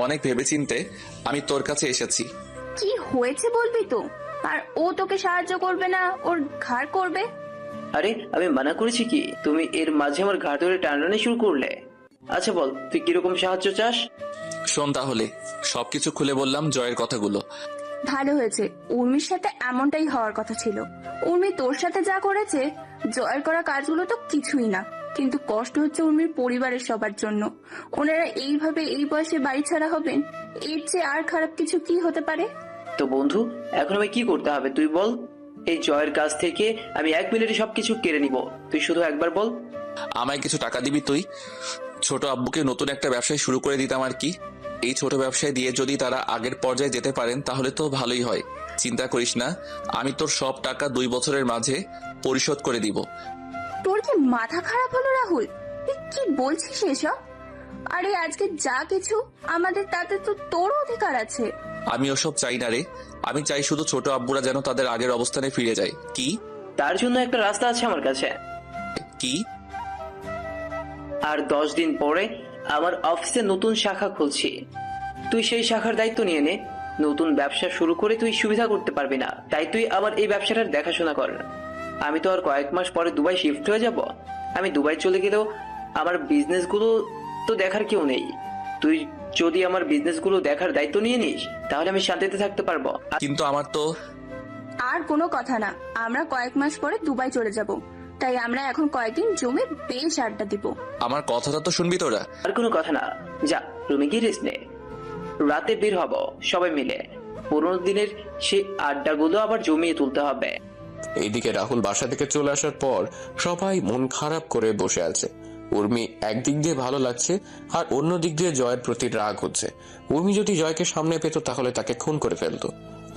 অনেক ভেবেচিন্তে আমি তোর কাছে এসেছি। কি হয়েছে বলবি তো? আর ও তোকে সাহায্য করবে না, ওর ঘাড় করবে। আরে আমি মানা করেছি কি? তুমি এর মাঝে আমার ঘাড় ধরে টানাটানি শুরু করলে। আচ্ছা বল, তুই কিরকম সাহায্য চাস? শোন তাহলে, সবকিছু খুলে বললাম জয়ের কথাগুলো। ভালো হয়েছে, উর্মির সাথে এমনটাই হওয়ার কথা ছিল। উর্মি তোর সাথে যা করেছে, জয়ের করা কাজগুলো তো কিছুই না। কিন্তু কষ্ট হচ্ছে উর্মির পরিবারের সবার জন্য। ওনারা এইভাবে এই বয়সে বাড়ি ছাড়া হবেন, এর চেয়ে আর খারাপ কিছু কি হতে পারে? তো বন্ধু, এখন আমি কি করতে হবে তুই বল। এই জয়ের কাছ থেকে আমি 1 মিনিটে সবকিছু কেড়ে নিব, তুই শুধু একবার বল। আমায় কিছু টাকা দিবি তুই? ছোট আব্বুকে নতুন একটা ব্যবসায় শুরু করে দিতাম আর কি। এই ছোট ব্যবসায় দিয়ে যদি তারা আগের পর্যায়ে যেতে পারেন তাহলে তো ভালোই হয়। চিন্তা করিস না, আমি তোর সব টাকা 2 বছরের মাঝে পরিশোধ করে দিব। তোর কি মাথা খারাপ হলো রাহুল? তুই কি বলছিস এসব? আরে আজকে যা কিছু আমাদের, তাতে তো তোরও অধিকার আছে। আমি ওসব চাই না রে, আমি চাই শুধু ছোট আব্বুরা যেন তাদের আগের অবস্থানে ফিরে যায়। কি? তার জন্য একটা রাস্তা আছে আমার কাছে। কি? আর 10 দিন পরে আমার অফিসে নতুন শাখা খুলছি। তুই সেই শাখার দায়িত্ব নিয়ে নে। নতুন ব্যবসা শুরু করে তুই সুবিধা করতে পারবি না, তাই তুই আমার এই ব্যবসাটার দেখাশোনা কর। আমি তো আর কয়েক মাস পরে দুবাই শিফট হয়ে যাব। আমি দুবাই চলে গেলেও আমার বিজনেসগুলো তো দেখার কেউ নেই। তুই যদি আমার বিজনেসগুলো দেখার দায়িত্ব নিয়ে নিস, তাহলে আমি শান্তিতে থাকতে পারবো। কিন্তু আমার তো আর কোনো কথা না, আমরা কয়েক মাস পরে দুবাই চলে যাব, তাই আমরা এখন কয়েকদিন জমে বেশ আড্ডা দিব। আমার কথাটা তো শুনবি তোরা। আর কোনো কথা না, যা রুমে গিয়ে রেস্ট নে। রাতে বের হব সবাই মিলে, পুরোনো দিনের সেই আড্ডাগুলো আবার জমিয়ে তুলতে হবে। এইদিকে রাহুল বাসা থেকে চলে আসার পর সবাই মন খারাপ করে বসে আছে। উর্মি একদিক দিয়ে ভালো লাগছে আর অন্য দিক দিয়ে জয়ের প্রতি রাগ হচ্ছে। উর্মি যদি জয়কে সামনে পেত তাহলে তাকে খুন করে ফেলতো।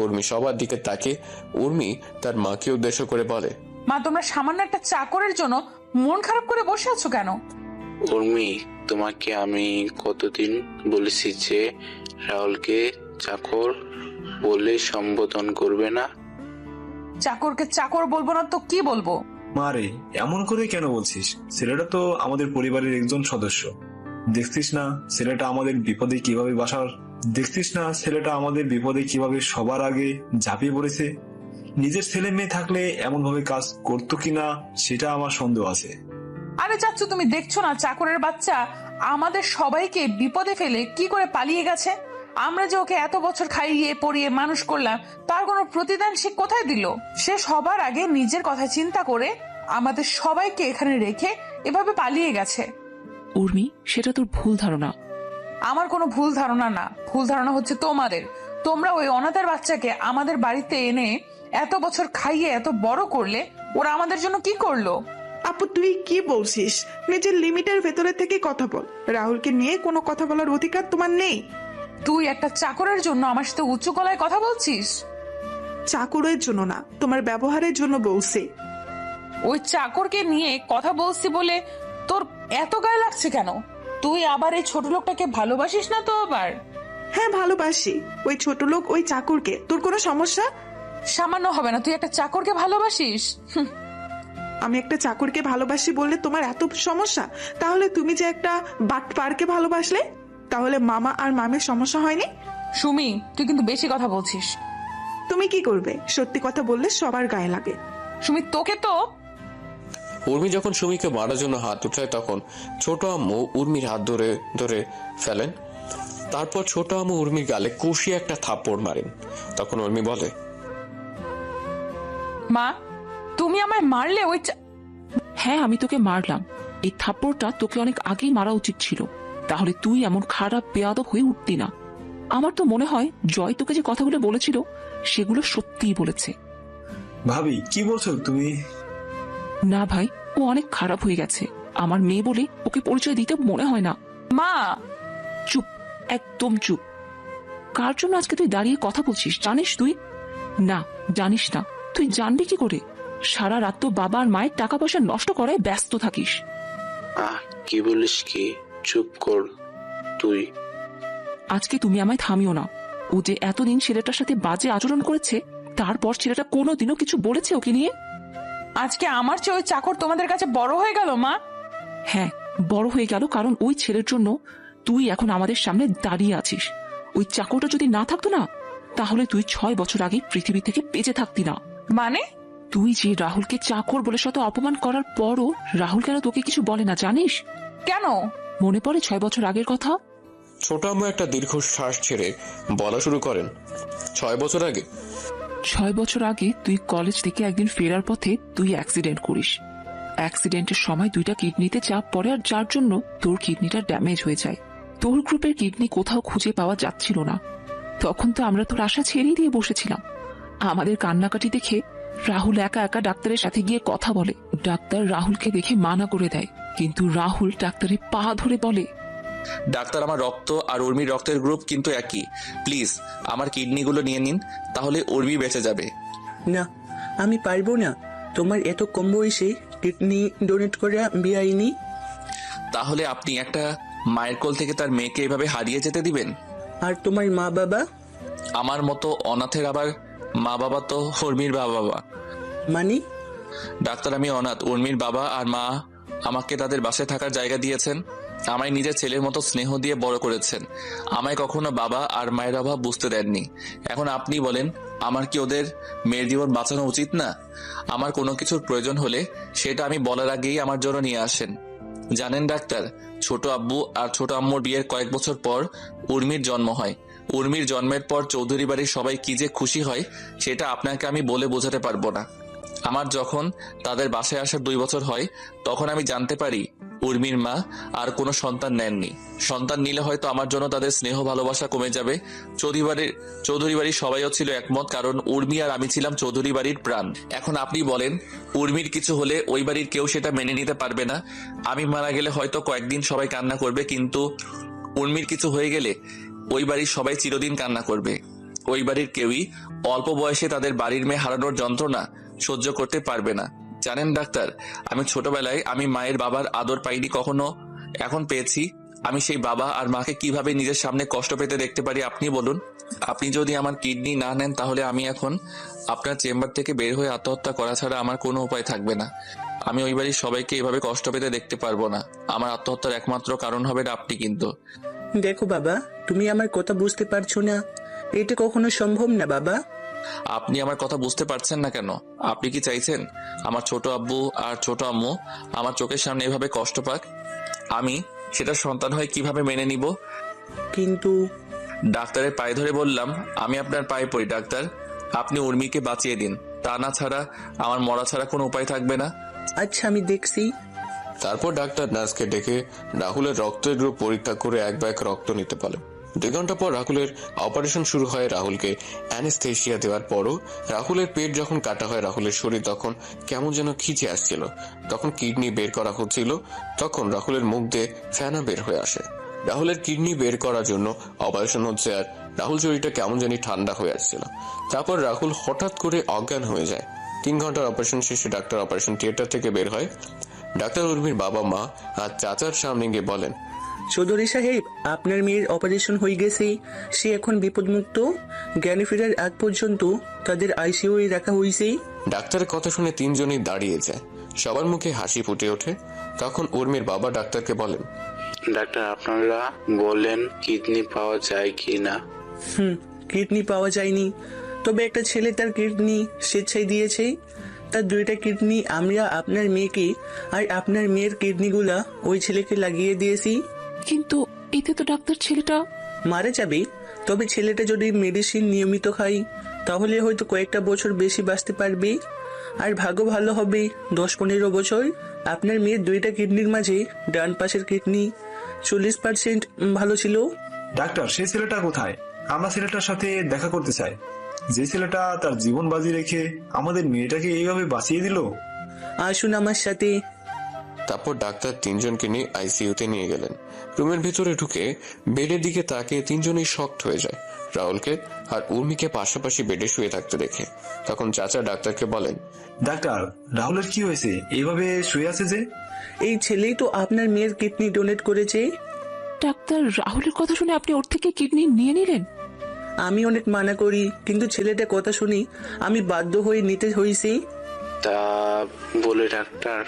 উর্মি সবার দিকে তাকে উর্মি তার মাকে উদ্দেশ্য করে বলে, মা, তোমরা সামান্য একটা চাকরের জন্য মন খারাপ করে বসে আছো কেন? উর্মি, তোমাকে আমি কতদিন বলেছি যে রাহুলকে চাকর বলে সম্বোধন করবে না? চাকরকে চাকর বলবো না তো কি বলবো? মারে, এমন করে কেন বলছিস? ছেলেটা তো আমাদের পরিবারের একজন সদস্য। দেখছিস না ছেলেটা আমাদের বিপদে কিভাবে সবার আগে ঝাঁপিয়ে পড়েছে। নিজের ছেলে মেয়ে থাকলে এমন ভাবে কাজ করতো কিনা সেটা আমার সন্দেহ আছে। আরে চাচ্চু, তুমি দেখছো না চাকরের বাচ্চা আমাদের সবাইকে বিপদে ফেলে কি করে পালিয়ে গেছে? আমরা যে ওকে এত বছর খাইয়ে পরিয়ে মানুষ করলাম, তার কোনো প্রতিদান সে কোথায় দিল? সে সবার আগে নিজের কথা চিন্তা করে আমাদের সবাইকে এখানে রেখে এভাবে পালিয়ে গেছে। উর্মি, সেটা তোর ভুল ধারণা। আমার কোনো ভুল ধারণা না, ভুল ধারণা হচ্ছে তোমাদের। তোমরা ওই অনাথের বাচ্চাকে আমাদের বাড়িতে এনে এত বছর খাইয়ে এত বড় করলে, ওরা আমাদের জন্য কি করলো? আপু, তুই কি বলছিস? নিজের লিমিটের ভেতরে থেকে কথা বল। রাহুলকে নিয়ে কোনো কথা বলার অধিকার তোমার নেই। তুই একটা চাকরের জন্য আমার সাথে উঁচু গলায় কথা বলছিস? চাকরের জন্য না, তোমার ব্যবহারের জন্য বলছি। ওই চাকরকে নিয়ে কথা বলছি বলে তোর এত গায়ে লাগছে কেন? তুই আবার এই ছোট লোকটাকে ভালোবাসিস না তো আবার? হ্যাঁ, ভালোবাসি ওই ছোট লোক, ওই চাকরকে। তোর কোনো সমস্যা? সামান্য হবে না, তুই একটা চাকরকে ভালোবাসিস? আমি একটা চাকরকে ভালোবাসি বললে তোমার এত সমস্যা? তাহলে তুমি যে একটা বাটপারকে ভালোবাসলে, তাহলে মামা আর মামের সমস্যা হয়নি? সুমি, তুই কিন্তু বেশি কথা বলছিস। তুমি কি করবে? সত্যি কথা বললে সবার গায়ে লাগে। সুমি, তোকে তো। উর্মি যখন সুমিকে মারার জন্য হাত উঠায় তখন ছোট আম্মু উর্মির হাত ধরে ধরে ফেলেন। তারপর ছোট আম্মু উর্মির গালে কষিয়ে একটা থাপ্পড় মারেন। তখন উর্মি বলে, মা, তুমি আমায় মারলে? হ্যাঁ, আমি তোকে মারলাম। এই থাপ্পড়টা তোকে অনেক আগেই মারা উচিত ছিল, তাহলে তুই এমন খারাপ বেয়াদব হয়ে উঠতি না। আমার তো মনে হয় জয় তোকে যে কথাগুলো বলেছিল সেগুলো সত্যিই বলেছে। ভাবি, কি বলছো তুমি? না ভাই, ও অনেক খারাপ হয়ে গেছে। আমার মেয়ে বলে ওকে পরিচয় দিতে মনে হয় না। মা, চুপ, একদম চুপ। কার জন্য আজকে তুই দাঁড়িয়ে কথা বলছিস জানিস তুই? না, জানিস না। তুই জানবি কি করে? সারা রাত তো বাবা আর মায়ের টাকা পয়সা নষ্ট করায় ব্যস্ত থাকিস। কি বলিস কি? চুপ কর তুই। আজকে তুমি আমায় থামিও না। ও যে এতদিন ছেলেটার সাথে বাজে আচরণ করেছে, তারপর ছেলেটা কোনোদিনও কিছু বলেছে ওকে নিয়ে? আজকে আমার চেয়ে ওই চাকর তোমাদের কাছে বড় হয়ে গেল মা। হ্যাঁ, বড় হয়ে গেল, কারণ ওই ছেলের জন্য তুই এখন আমাদের সামনে দাঁড়িয়ে আছিস। ওই চাকরটা যদি না থাকতো না, তাহলে তুই 6 বছর আগে পৃথিবী থেকে বেঁচে থাকতি না। মানে? তুই যে রাহুলকে চাকর বলে শত অপমান করার পরও রাহুল কেন তোকে কিছু বলে না জানিস? কেন? মনে পড়ে 6 বছর আগের কথা? ছোট আম্মু একটা দীর্ঘশ্বাস ছেড়ে বলা শুরু করেন, 6 বছর আগে? 6 বছর আগে তুই কলেজ থেকে একদিন ফেরার পথে তুই অ্যাক্সিডেন্ট করিস। অ্যাক্সিডেন্টের সময় 2টা কিডনিতে চাপ পড়ে, আর যার জন্য তোর কিডনিটা ড্যামেজ হয়ে যায়। তোর গ্রুপের কিডনি কোথাও খুঁজে পাওয়া যাচ্ছিল না। তখন তো আমরা তোর আশা ছেড়েই দিয়ে বসেছিলাম। আমাদের কান্নাকাটি দেখে রাহুল একা একা ডাক্তারের সাথে গিয়ে কথা বলে। ডাক্তার রাহুলকে দেখে মানা করে দেয়, কিন্তু রাহুল ডাক্তারের পা ধরে বলে, ডাক্তার, আমার রক্ত আর উর্মির রক্তের গ্রুপ কিন্তু একই। প্লিজ আমার কিডনিগুলো নিয়ে নিন, তাহলে উর্মি বেঁচে যাবে। না, আমি পারবো না। তোমার এত কম বয়সে কিডনি ডোনেট করে বিয়াইনি। তাহলে আপনি একটা মায়ের কোল থেকে তার মেয়েকে এভাবে হারিয়ে যেতে দিবেন? আর তোমার মা বাবা? আমার মতো অনাথের আবার মা বাবা তো উর্মির বাবা। মানে? ডাক্তার, আমি অনাথ। উর্মির বাবা আর মা আমাকে তাদের বাসায় থাকার জায়গা দিয়েছেন। আমায় নিজের ছেলের মতো স্নেহ দিয়ে বড় করেছেন। আমায় কখনো বাবা আর মায়ের অভাব বুঝতে দেননি। এখন আপনি বলেন, আমার কি ওদের মেয়ের জীবন বাঁচানো উচিত না? আমার কোনো কিছুর প্রয়োজন হলে সেটা আমি বলার আগেই আমার জন্য নিয়ে আসেন। জানেন ডাক্তার, ছোট আব্বু আর ছোট আম্মুর বিয়ের কয়েক বছর পর উর্মির জন্ম হয়। উর্মির জন্মের পর চৌধুরী বাড়ির সবাই কি যে খুশি হয় সেটা আপনাকে আমি বলে বোঝাতে পারবো না। আমার যখন তাদের বাসায় আসার 2 বছর হয় তখন আমি জানতে পারি উর্মির মা আর কোনো সন্তান নেননি। সন্তান নিলে হয়তো আমার জন্য তাদের স্নেহ ভালোবাসা কমে যাবে। চৌধুরী বাড়ির সবাইও ছিল একমত, কারণ উর্মি আর আমি ছিলাম চৌধুরী বাড়ির প্রাণ। এখন আপনি বলেন, উর্মির কিছু হলে ওই বাড়ির কেউ সেটা মেনে নিতে পারবে না। আমি মারা গেলে হয়তো কয়েকদিন সবাই কান্না করবে, কিন্তু উর্মির কিছু হয়ে গেলে ওই বাড়ির সবাই চিরদিন কান্না করবে। ওই বাড়ির কেউই অল্প বয়সে তাদের বাড়ির মেয়ে হারানোর যন্ত্রণা সহ্য করতে পারবে না। জানেন ডাক্তার, আমি ছোটবেলায় আমি মায়ের বাবার আদর পাইনি কখনো, এখন পেয়েছি। আমি সেই বাবা আর মাকে কিভাবে নিজের সামনে কষ্ট পেতে দেখতে পারি আপনি বলুন। আপনি যদি আমার কিডনি না নেন তাহলে আমি এখন আপনার চেম্বার থেকে বের হয়ে আত্মহত্যা করা ছাড়া আমার কোনো উপায় থাকবে না। আমি ওই বাড়ির সবাইকে এভাবে কষ্ট পেতে দেখতে পারবো না। আমার আত্মহত্যার একমাত্র কারণ হবে আপনি। কিন্তু দেখো বাবা, তুমি আমার কথা বুঝতে পারছো না, এটা কখনো সম্ভব না বাবা। আপনি আমার কথা বুঝতে পারছেন না কেন? আপনি কি চাইছেন আমার ছোট আব্বু আর ছোট আম্মু আমার চোখের সামনে এভাবে কষ্ট পাক? আমি সেটা সন্তান হয়ে কিভাবে মেনে নিব? কিন্তু ডাক্তারের পায়ে ধরে বললাম, আমি আপনার পায়ে পড়ি ডাক্তার, আপনি উর্মিকে বাঁচিয়ে দিন। তা না ছাড়া আমার মরা ছাড়া কোনো উপায় থাকবে না। আচ্ছা, আমি দেখছি। তারপর ডাক্তার নার্সকে ডেকে রাহুলের রক্তের গ্রুপ পরীক্ষা করে এক ব্যাগ রক্ত নিতে বলে। 2 ঘন্টা পর রাহুলের অপারেশন শুরু হয়। রাহুলকে অ্যানেস্থেশিয়া দেওয়ার পরও রাহুলের পেট যখন কাটা হয়, রাহুলের শরীর তখন কেমন যেন খিচে আসছিল। তখন কিডনি বের করা হচ্ছিল, তখন রাহুলের মুখ দিয়ে ফেনা বের হয়ে আসে। রাহুলের কিডনি বের করার জন্য অপারেশন হচ্ছে, আর রাহুল শরীরটা কেমন জানি ঠান্ডা হয়ে আসছিল। তারপর রাহুল হঠাৎ করে অজ্ঞান হয়ে যায়। 3 ঘন্টার অপারেশন শেষে ডাক্তার অপারেশন থিয়েটার থেকে বের হয়। ডাক্তার উর্মির বাবা মা আর চাচার সামনে গিয়ে বলেন, চৌধুরী সাহেব, আপনার মেয়ের অপারেশন হয়ে গেছে, সে এখন বিপদমুক্ত। জ্ঞানে ফেরার আগ পর্যন্ত তাদের আইসিইউ রাখা হয়েছে। ডাক্তারের কথা শুনে 3 জনই দাঁড়িয়ে যায়। সবার মুখে হাসি ফুটে ওঠে। তখন উর্মির বাবা ডাক্তারকে বলেন, ডাক্তার আপনারা বলেন কিডনি পাওয়া যায় কি না? কিডনি পাওয়া যায়নি, তবে একটা ছেলে তার কিডনি স্বেচ্ছায় দিয়েছে। তার 2টা কিডনি আমরা আপনার মেয়েকে আর আপনার মেয়ের কিডনিগুলা ওই ছেলেকে লাগিয়ে দিয়েছি। কিন্তু এতে তো ডাক্তার ছেলেটা মারা যাবে, তবে ছেলেটা যদি মেডিসিন নিয়মিত খায় তাহলে হয়তো কয়েকটা বছর বেশি বাঁচতে পারবে। আর ভাগ্য ভালো হবে 10-15 বছর। আপনার মেয়ের 2টা কিডনির মাঝে ডান পাশের কিডনি 40% ভালো ছিল। ডাক্তার, সেই ছেলেটা কোথায়? আমরা ছেলেটার সাথে দেখা করতে চাই, যে ছেলেটা তার জীবন বাজি রেখে আমাদের মেয়েটাকে এইভাবে বাঁচিয়ে দিল। আসুন আমার সাথে। তারপর ডাক্তার 3 জনকে নিয়ে আইসিইউতে নিয়ে গেলেন। রুমের ভিতরে ঢুকে বেডের দিকে তাকিয়ে 3 জনই শকড হয়ে যায় রাহুলকে আর উর্মিকে পাশাপাশি বেডে শুয়ে থাকতে দেখে। তখন চাচা ডাক্তারকে বলেন, ডাক্তার, রাহুলের কি হয়েছে? এইভাবে শুয়ে আছে যে? এই ছেলেই তো আপনার মেয়ের কিডনি ডোনেট করেছে। ডাক্তার, রাহুলের কথা শুনে আপনি ওর থেকে কিডনি নিয়ে নিলেন? আমি অনেক মানা করি, কিন্তু ছেলেটা কথা শুনি আমি বাধ্য হয়ে নিতে হয়েছি। তা বলে ডাক্তার,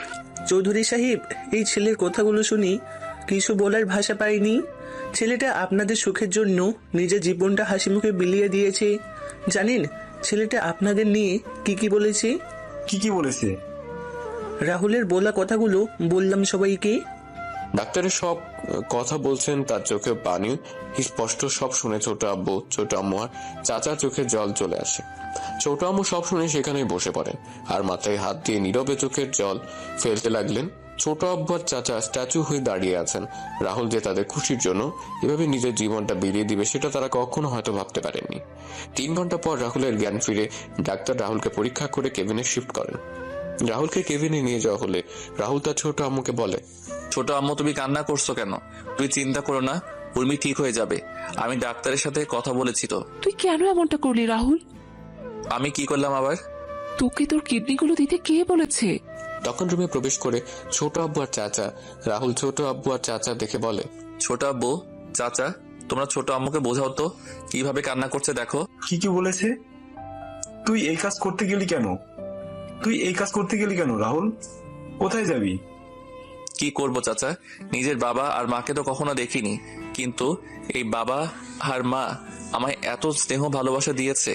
চৌধুরী সাহেব, এই ছেলের কথাগুলো শুনি কিছু বলার ভাষা পাইনি। ছেলেটা আপনাদের সুখের জন্য নিজের জীবনটা হাসি মুখে বিলিয়ে দিয়েছে। জানেন ছেলেটা আপনাদের নিয়ে কি বলেছে? কি বলেছে? রাহুলের বলা কথাগুলো বললাম সবাইকে। ডাক্তারের সব কথা বলছেন, তার চোখে পানি স্পষ্ট। সব শুনে ছোট আব্বু, ছোট আম্মু আর চাচার চোখে জল চলে আসে। ছোট আম্মু সব শুনে সেখানেই বসে পড়েন আর মাথায় হাত দিয়ে নীরবে চোখের জল ফেলতে লাগলেন। ছোট আব্বু আর চাচা স্ট্যাচু হয়ে দাঁড়িয়ে আছেন। রাহুল যে তাদের খুশির জন্য এভাবে নিজের জীবনটা বিলিয়ে দিবে সেটা তারা কখনো হয়তো ভাবতে পারেননি। 3 ঘন্টা পর রাহুলের জ্ঞান ফিরে ডাক্তার রাহুলকে পরীক্ষা করে কেবিনে শিফট করেন। রাহুলকে কেবিনে নিয়ে যাওয়া হলে রাহুল তার ছোট আম্মুকে বলে, ছোট আম্মু তুমি কান্না করছো কেন? তুই চিন্তা করো না, উর্মি ঠিক হয়ে যাবে। আমি ডাক্তারের সাথে কথা বলেছি তো। তুই কেন এমনটা করলি রাহুল? আমি কি করলাম আবার? তোকে তোর কিডনিগুলো দিতে কে বলেছে? তখন রুমে প্রবেশ করে ছোট আব্বু আর চাচা। রাহুল ছোট আব্বু আর চাচা দেখে বলে, ছোট আব্বু, চাচা, তোমরা ছোট আম্মুকে বোঝাও তো কিভাবে কান্না করছে দেখো। কি বলেছে? তুই এই কাজ করতে গেলি কেন রাহুল? কোথায় যাবি? কি করব চাচা, নিজের বাবা আর মাকে তো কখনো দেখিনি, কিন্তু এই বাবা আর মা আমায় এত স্নেহ ভালোবাসা দিয়েছে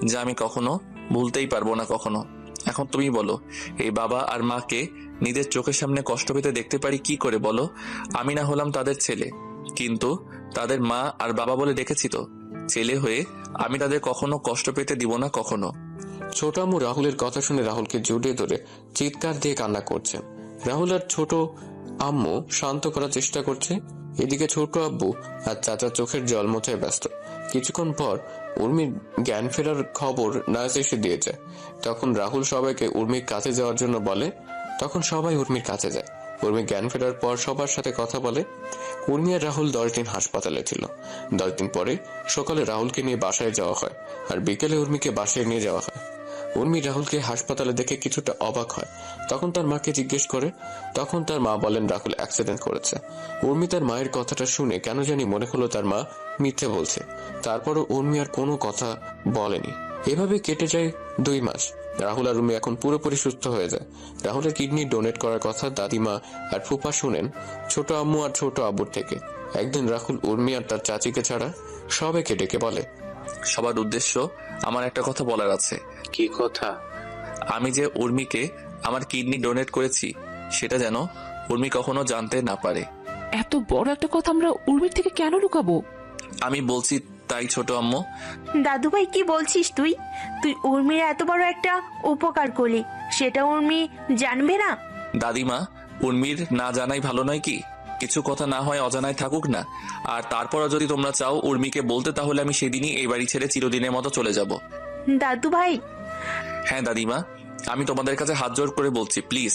যা আমি কখনো ভুলতেই পারবো না কখনো। এখন তুমি বলো, এই বাবা আর মাকে নিজের চোখের সামনে কষ্ট পেতে দেখতে পারি কি করে বলো? আমি না হলাম তাদের ছেলে, কিন্তু তাদের মা আর বাবা বলে দেখেছি তো। ছেলে হয়ে আমি তাদের কখনো কষ্ট পেতে দিব না কখনো। ছোট আম্মু রাহুলের কথা শুনে রাহুলকে জড়িয়ে ধরে চিৎকার দিয়ে কান্না করছে। রাহুল আর ছোট আম্মু শান্ত করার চেষ্টা করছে। এদিকে ছোট আব্বু আর চাচার চোখের জল মোছায় ব্যস্ত। কিছুক্ষণ পর উর্মির জ্ঞান ফেরার খবর নার্স এসে দিয়েছে। তখন রাহুল সবাইকে উর্মির কাছে যাওয়ার জন্য বলে। তখন সবাই উর্মির কাছে যায়। উর্মি জ্ঞান ফেরার পর সবার সাথে কথা বলে। উর্মি আর রাহুল 10 দিন হাসপাতালে ছিল। 10 দিন পরে সকালে রাহুলকে নিয়ে বাসায় যাওয়া হয়, আর বিকেলে উর্মিকে বাসায় নিয়ে যাওয়া হয়। উর্মি রাহুলকে হাসপাতালে দেখে কিছুটা অবাক হয়। তখন তার মাকে জিজ্ঞেস করে। তখন তার মা বলেন রাহুল অ্যাক্সিডেন্ট করেছে। উর্মি তার মায়ের কথাটা শুনে কেন জানি মনে হলো তার মা মিথ্যে বলছে। তারপরও উর্মি আর কোনো কথা বলেনি। এভাবে কেটে যায় 2 মাস। রাহুল আর উর্মি এখন পুরোপুরি সুস্থ হয়ে যায়। রাহুলের কিডনি ডোনেট করার কথা দাদিমা আর ফুপা শুনেন ছোট আম্মু আর ছোট আব্বুর থেকে। একদিন রাহুল উর্মি আর তার চাচিকে ছাড়া সবাইকে ডেকে বলে, সবার উদ্দেশ্য আমার একটা কথা বলার আছে। কি কথা? আমি যে উর্মিকে আমার কিডনি ডোনেট করেছি সেটা যেন উর্মি কখনো জানতে না পারে। এত বড় একটা কথা আমরা উর্মির থেকে কেন লুকাবো? আমি বলছি তাই ছোট আম্মু। দাদু ভাই কি বলছিস তুই? তুই উর্মির এত বড় একটা উপকার করলি, সেটা উর্মি জানবে না? দাদিমা, উর্মির না জানাই ভালো নয় কি? কিছু কথা না হয় অজানায় থাকুক না। আর তারপরও যদি তোমরা চাও উর্মিকে বলতে, তাহলে আমি সেদিনই এই বাড়ি ছেড়ে চিরদিনের মতো চলে যাব। দাদু ভাই। হ্যাঁ দাদিমা, আমি তোমাদের কাছে হাত জোড় করে বলছি, প্লিজ।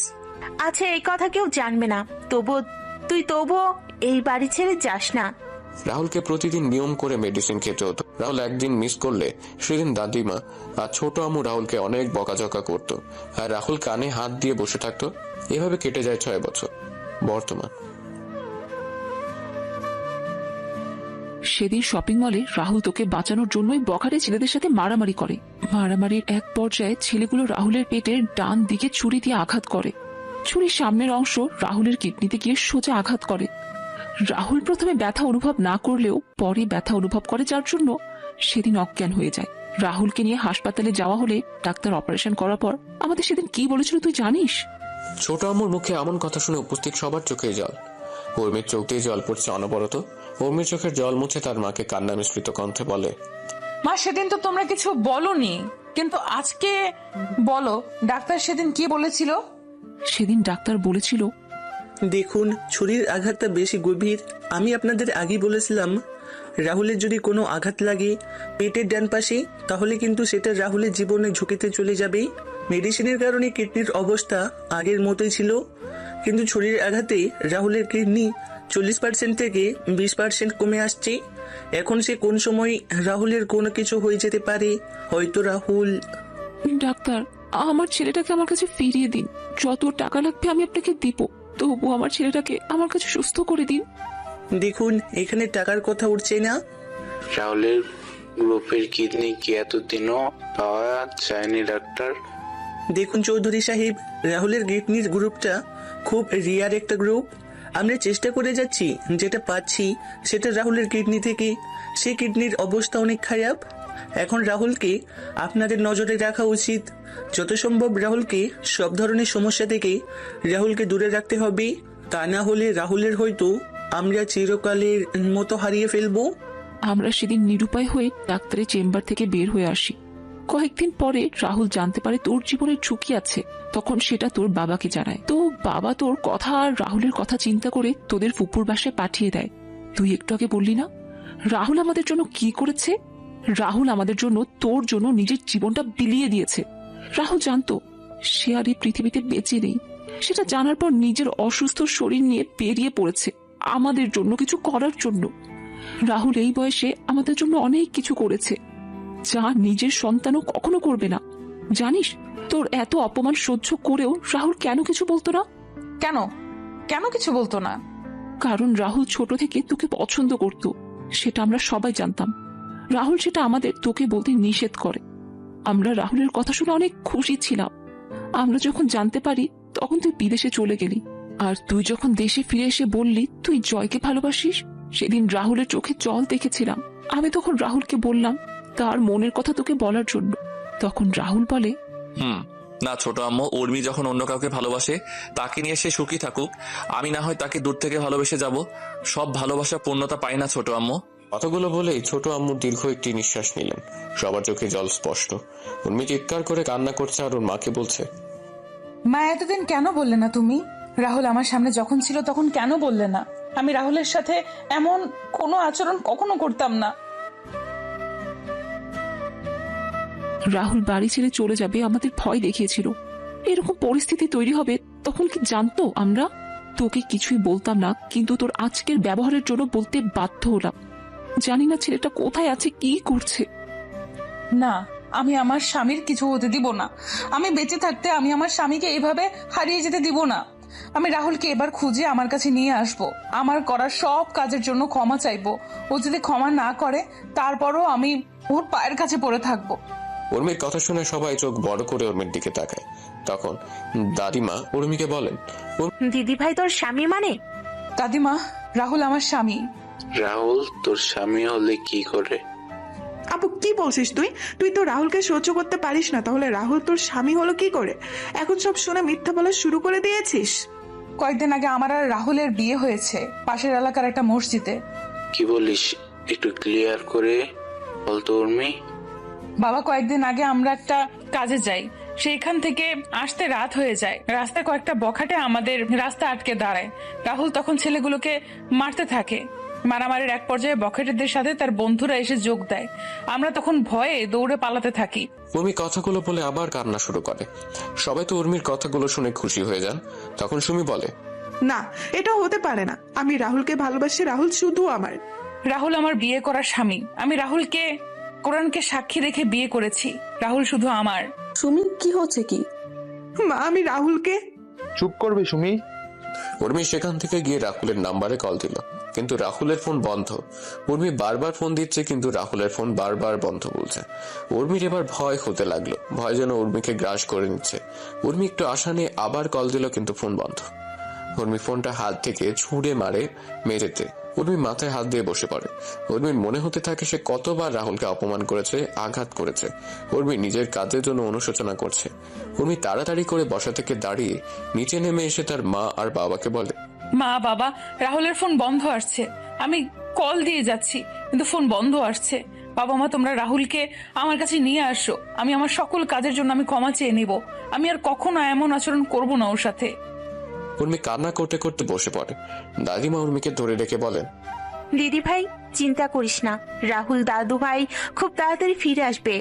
আচ্ছা, এই কথা কেউ জানবে না, তবুও এই বাড়ি ছেড়ে যাস না। রাহুলকে প্রতিদিন নিয়ম করে মেডিসিন খেতে হতো। রাহুল একদিন মিস করলে সেদিন দাদিমা আর ছোট আম্মু রাহুলকে অনেক বকাঝকা করতো, আর রাহুল কানে হাত দিয়ে বসে থাকতো। এভাবে কেটে যায় 6 বছর। বর্তমান। সেদিন শপিং মলে রাহুল তোকে বাঁচানোর জন্যই বখাটে ছেলেদের সাথে মারামারি করে। মারামারির এক পর্যায়ে ছেলেগুলো রাহুলের পেটের ডান দিকে ছুরি দিয়ে আঘাত করে। ছুরির সামনের অংশ রাহুলের কিডনিতে গিয়ে সোজা আঘাত করে। রাহুল প্রথমে ব্যথা অনুভব না করলেও পরে ব্যথা অনুভব করে, যার জন্য সেদিন অজ্ঞান হয়ে যায়। রাহুলকে নিয়ে হাসপাতালে যাওয়া হলে ডাক্তার অপারেশন করার পর আমাদের সেদিন কি বলেছিল তুই জানিস? ছোট আম্মুর মুখে এমন কথা শুনে উপস্থিত সবার চোখে জল। উর্মির চোখ দিয়ে জল পড়ছে অনবরত। উর্মির চোখের জল মুছে তার মাকে কান্না মিশ্রিত কণ্ঠে বলে, মা, সেদিন তো তোমরা কিছু বলনি, কিন্তু আজকে বলো ডাক্তার সেদিন কি বলেছিল? সেদিন ডাক্তার বলেছিল, দেখুন, ছুরির আঘাতটা বেশি গভীর। আমি আপনাদের আগেই বলেছিলাম রাহুলের যদি কোনো আঘাত লাগে পেটের ডান পাশে, তাহলে কিন্তু সেটা রাহুলের জীবনে ঝুঁকিতে চলে যাবে। মেডিসিনের কারণে কিডনির অবস্থা আগের মতোই ছিল, কিন্তু ছুরির আঘাতে রাহুলের কিডনি 40% থেকে 20% কমে আসছে। এখন সে কোন সময় রাহুলের কোনো কিছু হয়ে যেতে পারে। হয়তো রাহুল। ডাক্তার, আমার ছেলেটাকে আমার কাছে ফিরিয়ে দিন। যত টাকা লাগবে আমি আপনাকে দিব, তবু আমার ছেলেটাকে আমার কাছে সুস্থ করে দিন। দেখুন, এখানে টাকার কথা উঠছে না। রাহুলের গ্রুপের কিডনি কি এতদিনও পাওয়া যায়নি ডাক্তার? দেখুন চৌধুরী সাহেব, রাহুলের কিডনির গ্রুপটা খুব রিয়ার একটা গ্রুপ। আমরা চেষ্টা করে যাচ্ছি, যেটা পাচ্ছি সেটা রাহুলের কিডনি থেকে। সে কিডনির অবস্থা অনেক খারাপ। এখন রাহুলকে আপনাদের নজরে রাখা উচিত। যত সম্ভব রাহুলকে সব ধরনের সমস্যা থেকে রাহুলকে দূরে রাখতে হবে। তা না হলে রাহুলের হয়তো আমরা চিরকালের মতো হারিয়ে ফেলবো। আমরা সেদিন নিরুপায় হয়ে ডাক্তারের চেম্বার থেকে বের হয়ে আসি। কয়েকদিন পরে রাহুল জানতে পারে তোর জীবনের ঝুঁকি আছে। তখন সেটা তোর বাবাকে জানায়। তো বাবা তোর কথা আর রাহুলের কথা চিন্তা করে তোদের ফুপুর বাসায় পাঠিয়ে দেয়। তুই একটু আগে বললি না রাহুল আমাদের জন্য কি করেছে? রাহুল আমাদের জন্য, তোর জন্য নিজের জীবনটা বিলিয়ে দিয়েছে। রাহুল জানতো সে আর এই পৃথিবীতে বেঁচে নেই। সেটা জানার পর নিজের অসুস্থ শরীর নিয়ে বেরিয়ে পড়েছে আমাদের জন্য কিছু করার জন্য। রাহুল এই বয়সে আমাদের জন্য অনেক কিছু করেছে, যা নিজের সন্তানও কখনো করবে না। জানিস, তোর এত অপমান সহ্য করেও রাহুল কেন কিছু বলতো না? কেন কিছু বলতো না? কারণ রাহুল ছোট থেকে তোকে পছন্দ করত, সেটা আমরা সবাই জানতাম। রাহুল সেটা আমাদের তোকে বলতে নিষেধ করে। আমরা রাহুলের কথা শুনে অনেক খুশি ছিলাম। আমরা যখন জানতে পারি তখন তুই বিদেশে চলে গেলি, আর তুই যখন দেশে ফিরে এসে বললি তুই জয়কে ভালোবাসিস, সেদিন রাহুলের চোখে জল দেখেছিলাম। আমি তখন রাহুলকে বললাম তার মনের কথা তোকে বলার জন্য। তখন রাহুল বলে, না ছোট আম্মু, উর্মি যখন অন্য কাউকে ভালোবাসে তাকে নিয়ে সে সুখী থাকুক। আমি না হয় তাকে দূর থেকে ভালোবেসে যাব। সব ভালোবাসা পূর্ণতা পায় না ছোট আম্মু। কথাগুলো বলেই ছোট আম্মু দীর্ঘ একটি নিঃশ্বাস নিলেন। সবার চোখে জল স্পষ্ট। উর্মি চিৎকার করে কান্না করছে আর ওর মাকে বলছে, মা এতদিন কেন বললে না তুমি? রাহুল আমার সামনে যখন ছিল তখন কেন বললে না? আমি রাহুলের সাথে এমন কোনো আচরণ কখনো করতাম না। রাহুল বাড়ি ছেড়ে চলে যাবে আমাদের ভয় দেখিয়েছিল। এরকম পরিস্থিতি তৈরি হবে তখন কি জানতো আমরা? তোকে কিছুই বলতাম না, কিন্তু তোর আজকের ব্যবহারের জন্য বলতে বাধ্য হলাম। জানি না ছেলেটা কোথায় আছে, কি করছে। না, আমি আমার স্বামীর কিছু হতে দিব না। আমি বেঁচে থাকতে আমি আমার স্বামীকে এভাবে হারিয়ে যেতে দিব না। আমি রাহুলকে এবার খুঁজে আমার কাছে নিয়ে আসব। আমার করা সব কাজের জন্য ক্ষমা চাইবো। ও যদি ক্ষমা না করে তারপরও আমি ওর পায়ের কাছে পড়ে থাকবো। উর্মির কথা শুনে সবাই চোখ বড় করে উর্মির দিকে তাকায়। তখন দাদিমা উর্মিকে বলেন, দিদি ভাই তোর স্বামী মানে? দাদিমা, রাহুল আমার স্বামী। রাহুল তোর স্বামী হলে কি করে? আপু কি বলছিস তুই? তুই তো রাহুলকে সহ্য করতে পারিস না, তাহলে রাহুল তোর স্বামী হলো কি করে? এখন সব শুনে মিথ্যা বলা শুরু করে দিয়েছিস। কয়েকদিন আগে আমার আর রাহুলের বিয়ে হয়েছে পাশের এলাকার একটা মসজিদে। কি বলিস? একটু ক্লিয়ার করে বলতো উর্মি। বাবা, কয়েকদিন আগে আমরা একটা কাজে যাই, সেইখান থেকে আসতে রাত হয়ে যায়। রাস্তায় কয়েকটা বখাটে আমাদের রাস্তা আটকে দাঁড়ায়। রাহুল তখন ছেলেগুলোকে মারতে থাকে। মারামারির এক পর্যায়ে বখাটেদের সাথে তার বন্ধুরা এসে যোগ দেয়। আমরা তখন ভয়ে দৌড়ে পালাতে থাকি। উর্মি কথাগুলো বলে আবার কান্না শুরু করে। সবাই তো উর্মির কথাগুলো শুনে খুশি হয়ে যান। তখন সুমি বলে, না, এটা হতে পারে না। আমি রাহুলকে ভালোবাসি, রাহুল শুধু আমার। রাহুল আমার বিয়ে করার স্বামী। আমি রাহুলকে কোরআনকে সাক্ষী রেখে বিয়ে করেছি। রাহুল শুধু আমার। সুমি, কি হচ্ছে কি? মা, আমি রাহুলকে। চুপ করবে সুমি। উর্মি সেখান থেকে গিয়ে রাহুলের নাম্বারে কল দিল, কিন্তু রাহুলের ফোন বন্ধ। উর্মি বারবার ফোন দিচ্ছে, কিন্তু রাহুলের ফোন বারবার বন্ধ বলছে। উর্মির এবার ভয় হতে লাগলো। ভয় যেন উর্মিকে গ্রাস করে নিচ্ছে। উর্মি একটু আশা নিয়ে আবার কল দিল, কিন্তু ফোন বন্ধ। উর্মি ফোনটা হাত থেকে ছুঁড়ে মারে মেঝেতে। উর্মি মাথায় হাত দিয়ে বসে পড়ে। উর্মির মনে হতে থাকে সে কতবার রাহুলকে অপমান করেছে, আঘাত করেছে। উর্মি নিজের কাজের জন্য অনুশোচনা করছে। উর্মি তাড়াতাড়ি করে বসা থেকে দাঁড়িয়ে নিচে নেমে এসে তার মা আর বাবাকে বলে, মা, বাবা, রাহুলের ফোন বন্ধ আসছে। আমি কল দিয়ে যাচ্ছি, কিন্তু ফোন বন্ধ আসছে। বাবা মা, তোমরা রাহুলকে আমার কাছে নিয়ে আসো। আমি আমার সকল কাজের জন্য আমি ক্ষমা চেয়ে নিব। আমি আর কখনো এমন আচরণ করব না ওর সাথে। উর্মি কান্না করতে করতে বসে পড়ে। দাদিমা উর্মিকে ধরে রেখে বলেন, দিদি ভাই চিন্তা করিস না, রাহুল দাদু ভাই খুব তাড়াতাড়ি ফিরে আসবে।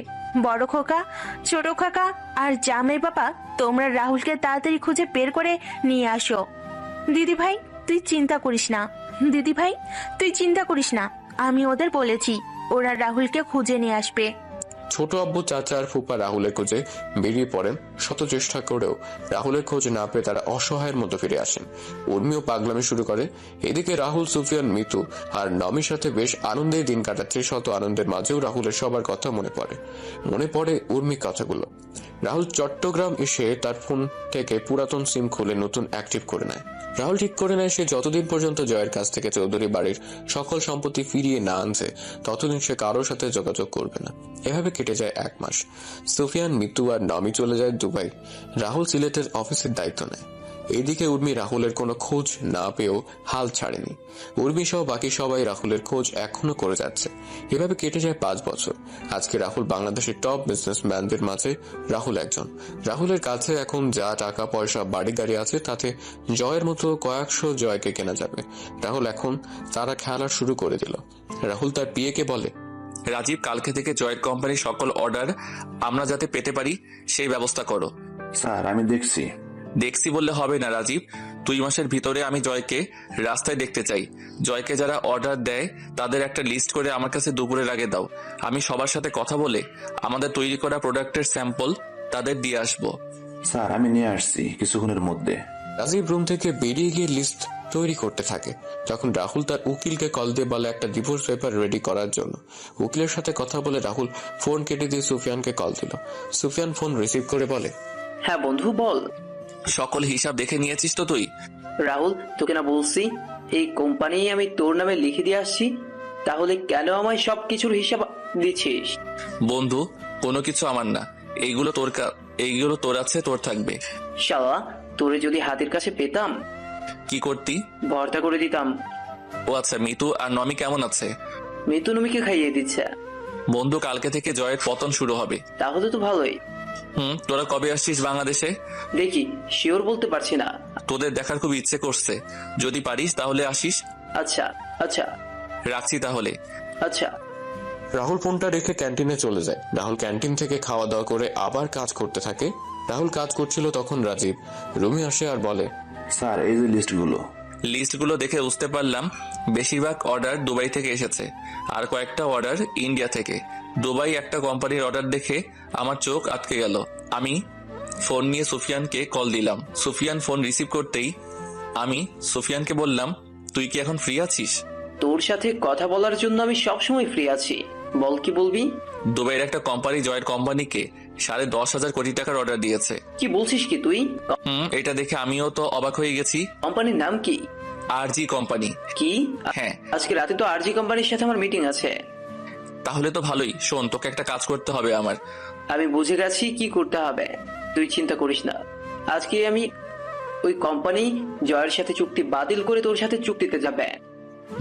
বড় খোকা, ছোট কাকা আর জামের বাবা, তোমরা রাহুলকে তাড়াতাড়ি খুঁজে বের করে নিয়ে আসো। দিদি ভাই তুই চিন্তা করিস না, দিদি ভাই তুই চিন্তা করিস না, আমি ওদের বলেছি, ওরা রাহুলকে খুঁজে নিয়ে আসবে। ছোট আব্বু, চাচা আর ফুপা রাহুলের খোঁজে বেরিয়ে পড়েন। শত চেষ্টা করেও রাহুলের খোঁজ না পেয়ে তারা অসহায়ের মতো ফিরে আসেন। উর্মিও পাগলামি শুরু করে। এদিকে রাহুল, সুফিয়ান, মিতু আর নমির সাথে বেশ আনন্দের দিন কাটাচ্ছে। শত আনন্দের মাঝেও রাহুলের সবার কথা মনে পড়ে উর্মির কথাগুলো। রাহুল চট্টগ্রাম এসে তার ফোন থেকে পুরাতন সিম খুলে নতুন অ্যাক্টিভ করে নেয়। রাহুল ঠিক করে নেয় সে যতদিন পর্যন্ত জয়ের কাছ থেকে চৌধুরী বাড়ির সকল সম্পত্তি ফিরিয়ে না আনছে ততদিন সে কারোর সাথে যোগাযোগ করবে না। এভাবে কেটে যায় 1 মাস। সুফিয়ান, মিতু আর নমি চলে যায় দুবাই। রাহুল সিলেটের অফিসের দায়িত্ব নেয়। এদিকে উর্মি রাহুলের কোনো খোঁজ না পেয়েও হাল ছাড়েনি। উর্মি সহ বাকি সবাই রাহুলের খোঁজ এখনো করে যাচ্ছে। এভাবে কেটে যায় 5 বছর। আজকে রাহুল বাংলাদেশের টপ বিজনেসম্যানদের মাঝে রাহুল একজন। রাহুলের কাছে এখন যা টাকা পয়সা, বাড়ি গাড়ি আছে তাতে জয়ের মতো কয়েকশো জয়কে কেনা যাবে। রাহুল এখন তারা খেলা শুরু করে দিল। রাহুল তার পিএকে বলে, রাজীব, কালকে থেকে জয়ের কোম্পানির সকল অর্ডার আমরা যাতে পেতে পারি সেই ব্যবস্থা করো। স্যার আমি দেখছি বললে হবে না রাজীব। 2 মাসের ভিতরে আমি জয়কে রাস্তায় দেখতে চাই। জয়কে যারা অর্ডার দেয় তাদের একটা লিস্ট করে আমার কাছে দুপুরের আগে দাও। আমি সবার সাথে কথা বলে আমাদের তৈরি করা প্রোডাক্টের স্যাম্পল তাদের দিয়ে আসবো। স্যার আমি নিয়ে আসছি কিছুক্ষণের মধ্যে। রাজীব রুম থেকে বেরিয়ে গিয়ে লিস্ট তৈরি করতে থাকে। তখন রাহুল তার উকিলকে কল দিয়ে বলে একটা ডিভোর্স পেপার রেডি করার জন্য। উকিলের সাথে কথা বলে রাহুল ফোন কেটে দিয়ে সুফিয়ানকে কল দিল। সুফিয়ান ফোন রিসিভ করে বলে, হ্যাঁ বন্ধু বল। সকল হিসাব দেখে নিয়েছিস তো তুই? রাহুল, তোকে না বলছি এই কোম্পানি আমি তোর নামে লিখে দিয়ে আসছি, তাহলে কেন আমায় সবকিছুর হিসাব দিচ্ছিস? বন্ধু, কোনো কিছু আমার না, এইগুলো তোর আছে, তোর থাকবে। শালা, তোরে যদি হাতের কাছে পেতাম কি করতি? ভর্তা করে দিতাম। ও আচ্ছা, মিতু আর নমি কেমন আছে? মিতুনুমিকে খাইয়ে দিচ্ছে। বন্ধু, কালকে থেকে জয়ের পতন শুরু হবে। তাহলে তো ভালোই। তোরা কবে আসছিস বাংলাদেশে? দেখি, শিওর বলতে পারছি না। তোদের দেখার খুব ইচ্ছে করছে, যদি পারিস তাহলে আসিস। আচ্ছা আচ্ছা, রাখছি তাহলে। আচ্ছা। রাহুল ফোনটা রেখে ক্যান্টিনে চলে যায়। রাহুল ক্যান্টিন থেকে খাওয়া দাওয়া করে আবার কাজ করতে থাকে। রাহুল কাজ করছিল তখন রাজীব রুমে আসে আর বলে, স্যার এই যে লিস্টগুলো দেখে বুঝতে পারলাম বেশিরভাগ অর্ডার দুবাই থেকে এসেছে, আর কয়েকটা অর্ডার ইন্ডিয়া থেকে। দুবাই একটা কোম্পানির অর্ডার দেখে আমার চোখ আটকে গেল। আমি ফোন নিয়ে সুফিয়ানকে কল দিলাম। সুফিয়ান ফোন রিসিভ করতেই আমি সুফিয়ানকে বললাম, তুই কি এখন ফ্রি আছিস? তোর সাথে কথা বলার জন্য আমি সবসময় ফ্রি আছি, বল কি বলবি। দুবাইয়ের একটা কোম্পানি জয়ের কোম্পানিকে 10,500 কোটি টাকার অর্ডার দিয়েছে। কি বলছিস কি তুই? এটা দেখে আমিও তো অবাক হয়ে গেছি। কোম্পানির নাম কি? আরজি কোম্পানি। কি? হ্যাঁ, আজকে রাতে তো আরজি কোম্পানির সাথে আমার মিটিং আছে। তাহলে তো ভালোই। শোন, তোকে একটা কাজ করতে হবে আমার। আমি বুঝে গেছি কি করতে হবে, তুই চিন্তা করিস না। আজকে আমি ওই কোম্পানি জয়ের সাথে চুক্তি বাতিল করে তোর সাথে চুক্তিতে যাবে।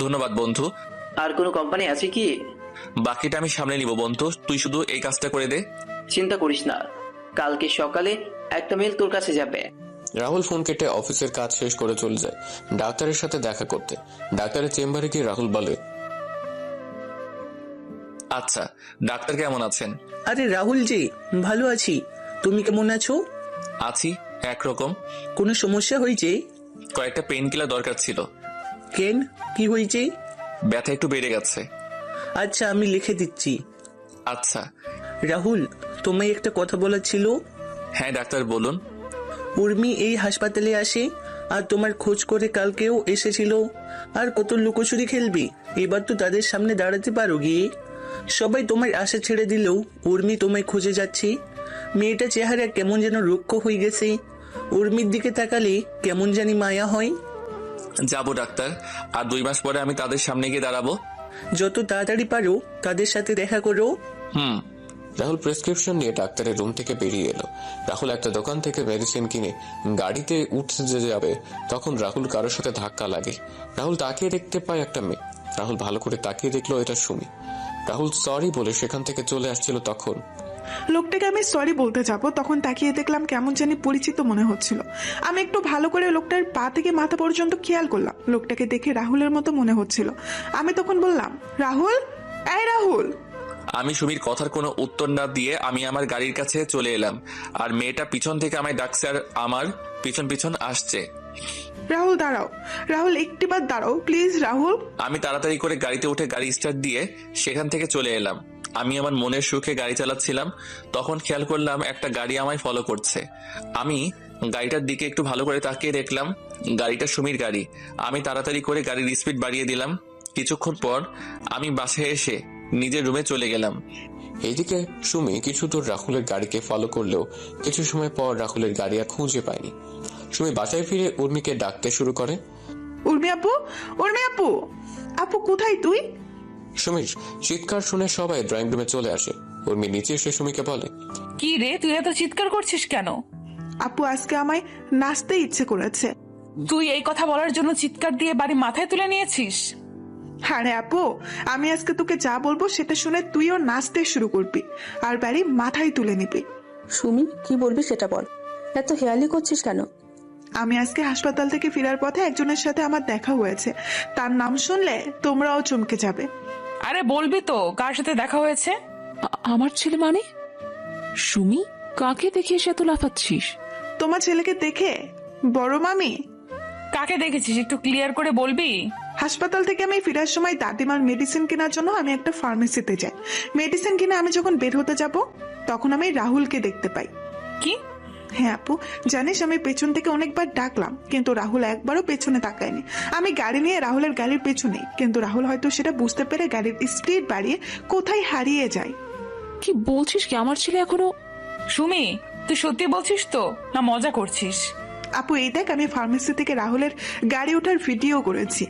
ধন্যবাদ বন্ধু। আর কোনো কোম্পানি আছে কি? বাকিটা আমি সামনে নিব বন্ধু, তুই শুধু এই কাজটা করে দে। চিন্তা করিস না, কালকে সকালে একটা মেল তোর কাছে যাবে। রাহুল ফোন কেটে অফিসের কাজ শেষ করে চলে যায় ডাক্তারের সাথে দেখা করতে। ডাক্তারের চেম্বারে গিয়ে রাহুল বলে, আচ্ছা, ডাক্তার কেমন আছেন? আরে রাহুল জি, ভালো আছি। তুমি কেমন আছো? আছি একরকম। কোনো সমস্যা হয়েছে? কয়েকটা পেন কিলার দরকার ছিল। কেন, কি হয়েছে? ব্যথা একটু বেড়ে গেছে। আচ্ছা, আমি লিখে দিচ্ছি। আচ্ছা। রাহুল, তোমায় একটা কথা বলার ছিল। হ্যাঁ ডাক্তার, বলুন। উর্মি এই হাসপাতালে আসে আর তোমার খোঁজ করে কালকেও এসেছিল। আর কত লুকোচুরি খেলবি, এবার তো তাদের সামনে দাঁড়াতে পারো গিয়ে। সবাই তোমার আশা ছেড়ে দিলেও উর্মি তোমায় খুঁজে যাচ্ছে। মেয়েটা চেহারা কেমন যেন রুক্ষ হয়ে গেছে। উর্মির দিকে তাকালে কেমন জানি মায়া হয়। যাবো ডাক্তার, আর 2 মাস পরে আমি তাদের সামনে গিয়ে দাঁড়াবো। যত তাড়াতাড়ি পারো তাদের সাথে দেখা করো। রাহুল প্রেসক্রিপশন নিয়ে ডাক্তারের রুম থেকে বেরিয়ে এলো। রাহুল একটা দোকান থেকে মেডিসিন কিনে গাড়িতে উঠতে যাবে, তখন রাহুল কারোর সাথে ধাক্কা লাগে। রাহুল তাকিয়ে দেখতে পায় একটা মেয়ে। রাহুল ভালো করে তাকিয়ে দেখলো এটা সুমি। রাহুল সরি বলে সেখান থেকে চলে আসছিল, তখন লোকটাকে আমি সরি বলতে যাব, তখন তাকিয়ে দেখলাম কেমন জানি পরিচিত মনে হচ্ছিল। আমি একটু ভালো করে লোকটার পা থেকে মাথা পর্যন্ত খেয়াল করলাম। লোকটাকে দেখে রাহুলের মতো মনে হচ্ছিল। আমি তখন বললাম, রাহুল, এই রাহুল। আমি সুমির কথার কোনো উত্তর না দিয়ে আমি আমার গাড়ির কাছে চলে এলাম, আর মেয়েটা পিছন থেকে আমায় ডাকছে আর আমার পিছন পিছন আসছে। রাহুল দাঁড়াও, রাহুল একটিবার দাঁড়াও প্লিজ রাহুল। আমি তাড়াতাড়ি করে গাড়িতে উঠে গাড়ি স্টার্ট দিয়ে সেখান থেকে চলে এলাম। আমি আমার মনের সুখে গাড়ি চালাচ্ছিলাম, তখন খেয়াল করলাম একটা গাড়ি আমায় ফলো করছে। আমি গাড়িটার দিকে একটু ভালো করে তাকিয়ে দেখলাম গাড়িটা সুমির গাড়ি। আমি তাড়াতাড়ি করে গাড়ির স্পিড বাড়িয়ে দিলাম। কিছুক্ষণ পর আমি বাসায় এসে নিজের রুমে চলে গেলাম। এইদিকে সুমি কিছু দূর রাহুলের গাড়িকে ফলো করলেও কিছু সময় পর রাহুলের গাড়ি আর খুঁজে পায়নি। সুমি বাসায় ফিরে উর্মিকে ডাকতে শুরু করে, উর্মি আপু, উর্মি আপু, আপু কোথায় তুই? সুমির চিৎকার শুনে সবাই ড্রয়িং রুমে চলে আসে। উর্মি নিচে এসে সুমিকে বলে, কি রে, তুই এত চিৎকার করছিস কেন? আপু আজকে আমায় নাচতে ইচ্ছে করেছে। তুই এই কথা বলার জন্য চিৎকার দিয়ে বাড়ি মাথায় তুলে নিয়েছিস? আরে আপু, আমি আজকে তোকে যা বলবো সেটা শুনে তুইও নাচতে শুরু করবি আর বাড়ি মাথায় তুলে নিবি। সুমি, কি বলবি সেটা বল, এত হেয়ালি করছিস কেন? আমি আজকে হাসপাতাল থেকে ফেরার পথে একজনের সাথে আমার দেখা হয়েছে। তার নাম শুনলে তোমরাও চমকে যাবে। আরে বলবি তো কার সাথে দেখা হয়েছে? আমার ছেলে মানে? সুমি, কাকে দেখে এসে এত লাফাচ্ছিস? তোমার ছেলেকে দেখে। বড় মামি। কাকে দেখেছিস একটু ক্লিয়ার করে বলবি? হাসপাতাল থেকে আমি ফেরার সময় দাদিমার মেডিসিন কেনার জন্য আমি একটা ফার্মেসিতে যাই। মেডিসিন কিনে আমি যখন বের হতে যাব তখন আমি রাহুলকে দেখতে পাই। কি? হ্যাঁ আপু, জানিস আমি পেছন থেকে অনেকবার ডাকলাম কিন্তু রাহুল একবারও পেছনে তাকায়নি। আমি গাড়ি নিয়ে রাহুলের গাড়ির পেছনে, কিন্তু রাহুল হয়তো সেটা বুঝতে পেরে গাড়ির স্পিড বাড়িয়ে কোথায় হারিয়ে যায়। কি বলছিস কি? আমার ছেলে এখনো? সুমি, তুই সত্যি বলছিস তো না মজা করছিস? আপু এই দেখ, আমি ফার্মেসি থেকে রাহুলের গাড়ি ওঠার ভিডিও করেছি।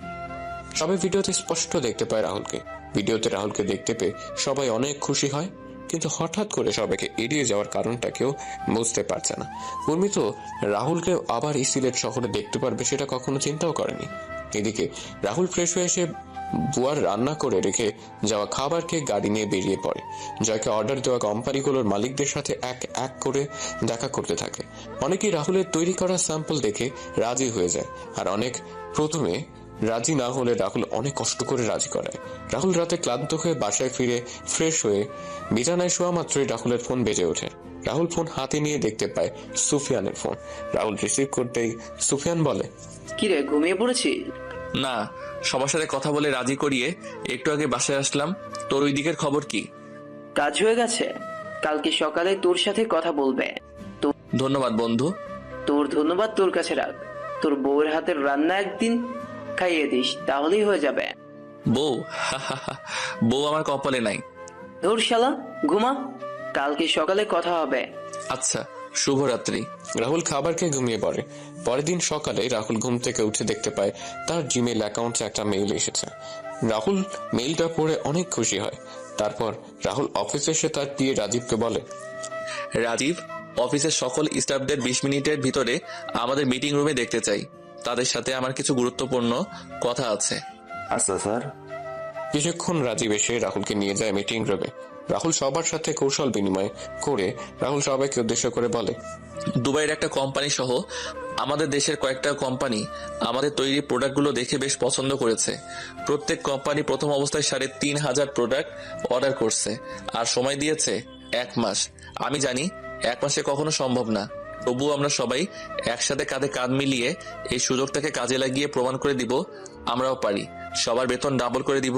সবাই ভিডিওতে স্পষ্ট দেখতে পায় রাহুলকে। ভিডিওতে রাহুলকে দেখতে পেয়ে সবাই অনেক খুশি হয়, কিন্তু হঠাৎ করে সবাইকে এড়িয়ে যাওয়ার কারণটা কেউ বুঝতে পারছে না। উর্মি তো রাহুলকে আবার এই সিলেট শহরে দেখতে পারবে সেটা কখনো চিন্তাও করেনি। এদিকে রাহুল ফ্রেশ হয়ে এসে বুয়ার রান্না করে রেখে যাওয়া খাবারকে গাড়ি নিয়ে বেরিয়ে পড়ে। জয়কে অর্ডার দেওয়া কোম্পানিগুলোর মালিকদের সাথে এক এক করে দেখা করতে থাকে। অনেকেই রাহুলের তৈরি করা স্যাম্পল দেখে রাজি হয়ে যায়, আর অনেক প্রথমে রাজি না হলে রাহুল অনেক কষ্ট করে রাজি করায়। রাহুল রাতে ক্লান্ত হয়ে বাসায় ফিরে ফ্রেশ হয়ে বিছানায় শোয়া মাত্রই রাহুলের ফোন বেজে ওঠে। রাহুল ফোন হাতে নিয়ে দেখতে পায় সুফিয়ানের ফোন। রাহুল রিসিভ করতেই সুফিয়ান বলে, কিরে ঘুমিয়ে পড়েছি? না, সবার সাথে কথা বলে রাজি করিয়ে একটু আগে বাসায় আসলাম। তোর ওই দিকের খবর কি? কাজ হয়ে গেছে, কালকে সকালে তোর সাথে কথা বলবে। ধন্যবাদ বন্ধু। তোর ধন্যবাদ তোর কাছে রাখ। তোর বউয়ের হাতের রান্না একদিন খাইয়ে দিস, তাহলেই হয়ে যাবে। বউ? বউ আমার কপালে নাই। ধুর শালা, ঘুমা, কালকে সকালে কথা হবে। আচ্ছা, শুভরাত্রি। রাহুল খাবার খেয়ে ঘুমিয়ে পড়ে। পরের দিন সকালে রাহুল ঘুম থেকে উঠে দেখতে পায় তার জিমেল অ্যাকাউন্টে একটা মেইল এসেছে। রাহুল মেইলটা পড়ে অনেক খুশি হয়। তারপর রাহুল অফিসে এসে তার পিএ রাজীবকে বলে, রাজীব, অফিসের সকল স্টাফদের 20 মিনিটের ভিতরে আমাদের মিটিং রুমে দেখতে চাই। তাদের সাথে আমার কিছু গুরুত্বপূর্ণ কথা আছে। আচ্ছা স্যার। কিছুক্ষণ রাজীব এসে রাহুলকে নিয়ে যায় মিটিং রুমে। রাহুল সবার সাথে কৌশল বিনিময় করে রাহুল সবাইকে উদ্দেশ্য করে বলে, দুবাইয়ের একটা কোম্পানি সহ আমাদের দেশের কয়েকটা কোম্পানি আমাদের তৈরি প্রোডাক্টগুলো দেখে বেশ পছন্দ করেছে। প্রত্যেক কোম্পানি প্রথম অবস্থায় 3,500 প্রোডাক্ট অর্ডার করছে, আর সময় দিয়েছে 1 মাস। আমি জানি 1 মাসে কখনো সম্ভব না, তবুও আমরা সবাই একসাথে কাঁধে কাঁধ মিলিয়ে এই সুযোগটাকে কাজে লাগিয়ে প্রমাণ করে দিব আমরাও পারি। সবার বেতন ডাবল করে দিব,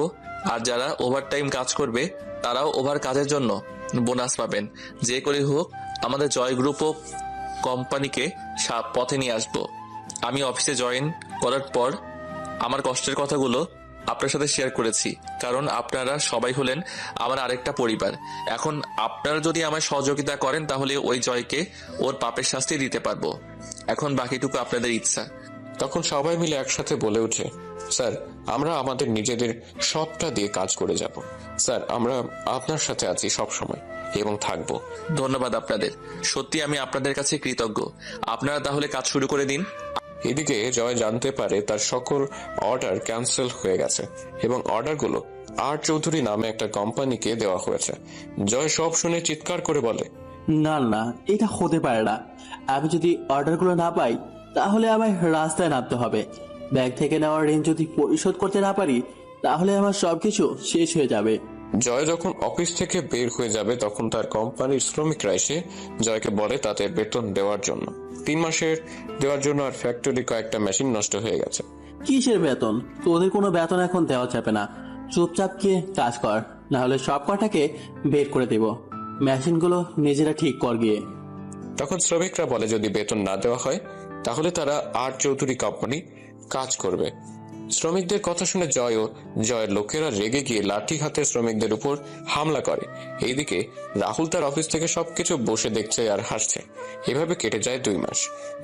আর যারা ওভারটাইম কাজ করবে তারাও ওভার কাজের জন্য বোনাস পাবেন। যে করে হোক আমাদের জয় গ্রুপ ও কোম্পানিকে পথে নিয়ে আসবো। আমি অফিসে জয়েন করার পর আমার কষ্টের কথাগুলো আপনার সাথে শেয়ার করেছি, কারণ আপনারা সবাই হলেন আমার আরেকটা পরিবার। এখন আপনারা যদি আমায় সহযোগিতা করেন তাহলে ওই জয়কে ওর পাপের শাস্তি দিতে পারবো। এখন বাকিটুকু আপনাদের ইচ্ছা। তখন সবাই মিলে একসাথে বলে ওঠে, স্যার, আমরা আমাদের নিজেদের সবটা দিয়ে কাজ করে যাব। স্যার, আমরা আপনার সাথে আছি সব সময় এবং থাকবো। ধন্যবাদ আপনাদের, সত্যি আমি আপনাদের কাছে কৃতজ্ঞ। আপনারা তাহলে কাজ শুরু করে দিন। এদিকে জয় জানতে পারে তার সকল অর্ডার ক্যান্সেল হয়ে গেছে এবং অর্ডারগুলো আর চৌধুরী নামে একটা কোম্পানিকে দেওয়া হয়েছে। জয় সব শুনে চিৎকার করে বলে, না না, এটা হতে পারে না। আমি যদি অর্ডারগুলো না পাই তাহলে আমায় রাস্তায় নামতে হবে। ব্যাংক থেকে নেওয়ার ঋণ যদি পরিশোধ করতে না পারি তাহলে আমার সবকিছু শেষ হয়ে যাবে। জয় যখন অফিস থেকে বের হয়ে যাবে তখন তার কোম্পানির শ্রমিকরা এসে জয়কে বলে তাদের বেতন দেওয়ার জন্য। 3 মাসের দেওয়ার জন্য আর ফ্যাক্টরি কয়েকটা মেশিন নষ্ট হয়ে গেছে। কিসের বেতন? তোদের কোনো বেতন এখন দেওয়া যাবে না। চুপচাপ গিয়ে কাজ কর, না হলে সব কটাকে বের করে দেব। মেশিনগুলো নিজেরা ঠিক কর গিয়ে। তখন শ্রমিকরা বলে যদি বেতন না দেওয়া হয় তাহলে তারা আর চৌধুরী কোম্পানি কাজ করবে। শ্রমিকদের কথা শুনে জয়ের লোকেরা রেগে গিয়ে লাঠি হাতে শ্রমিকদের উপর হামলা করে। এইদিকে রাহুল তার অফিস থেকে সবকিছু বসে দেখছে আর হাসছে। এভাবে কেটে যায় 2 মাস।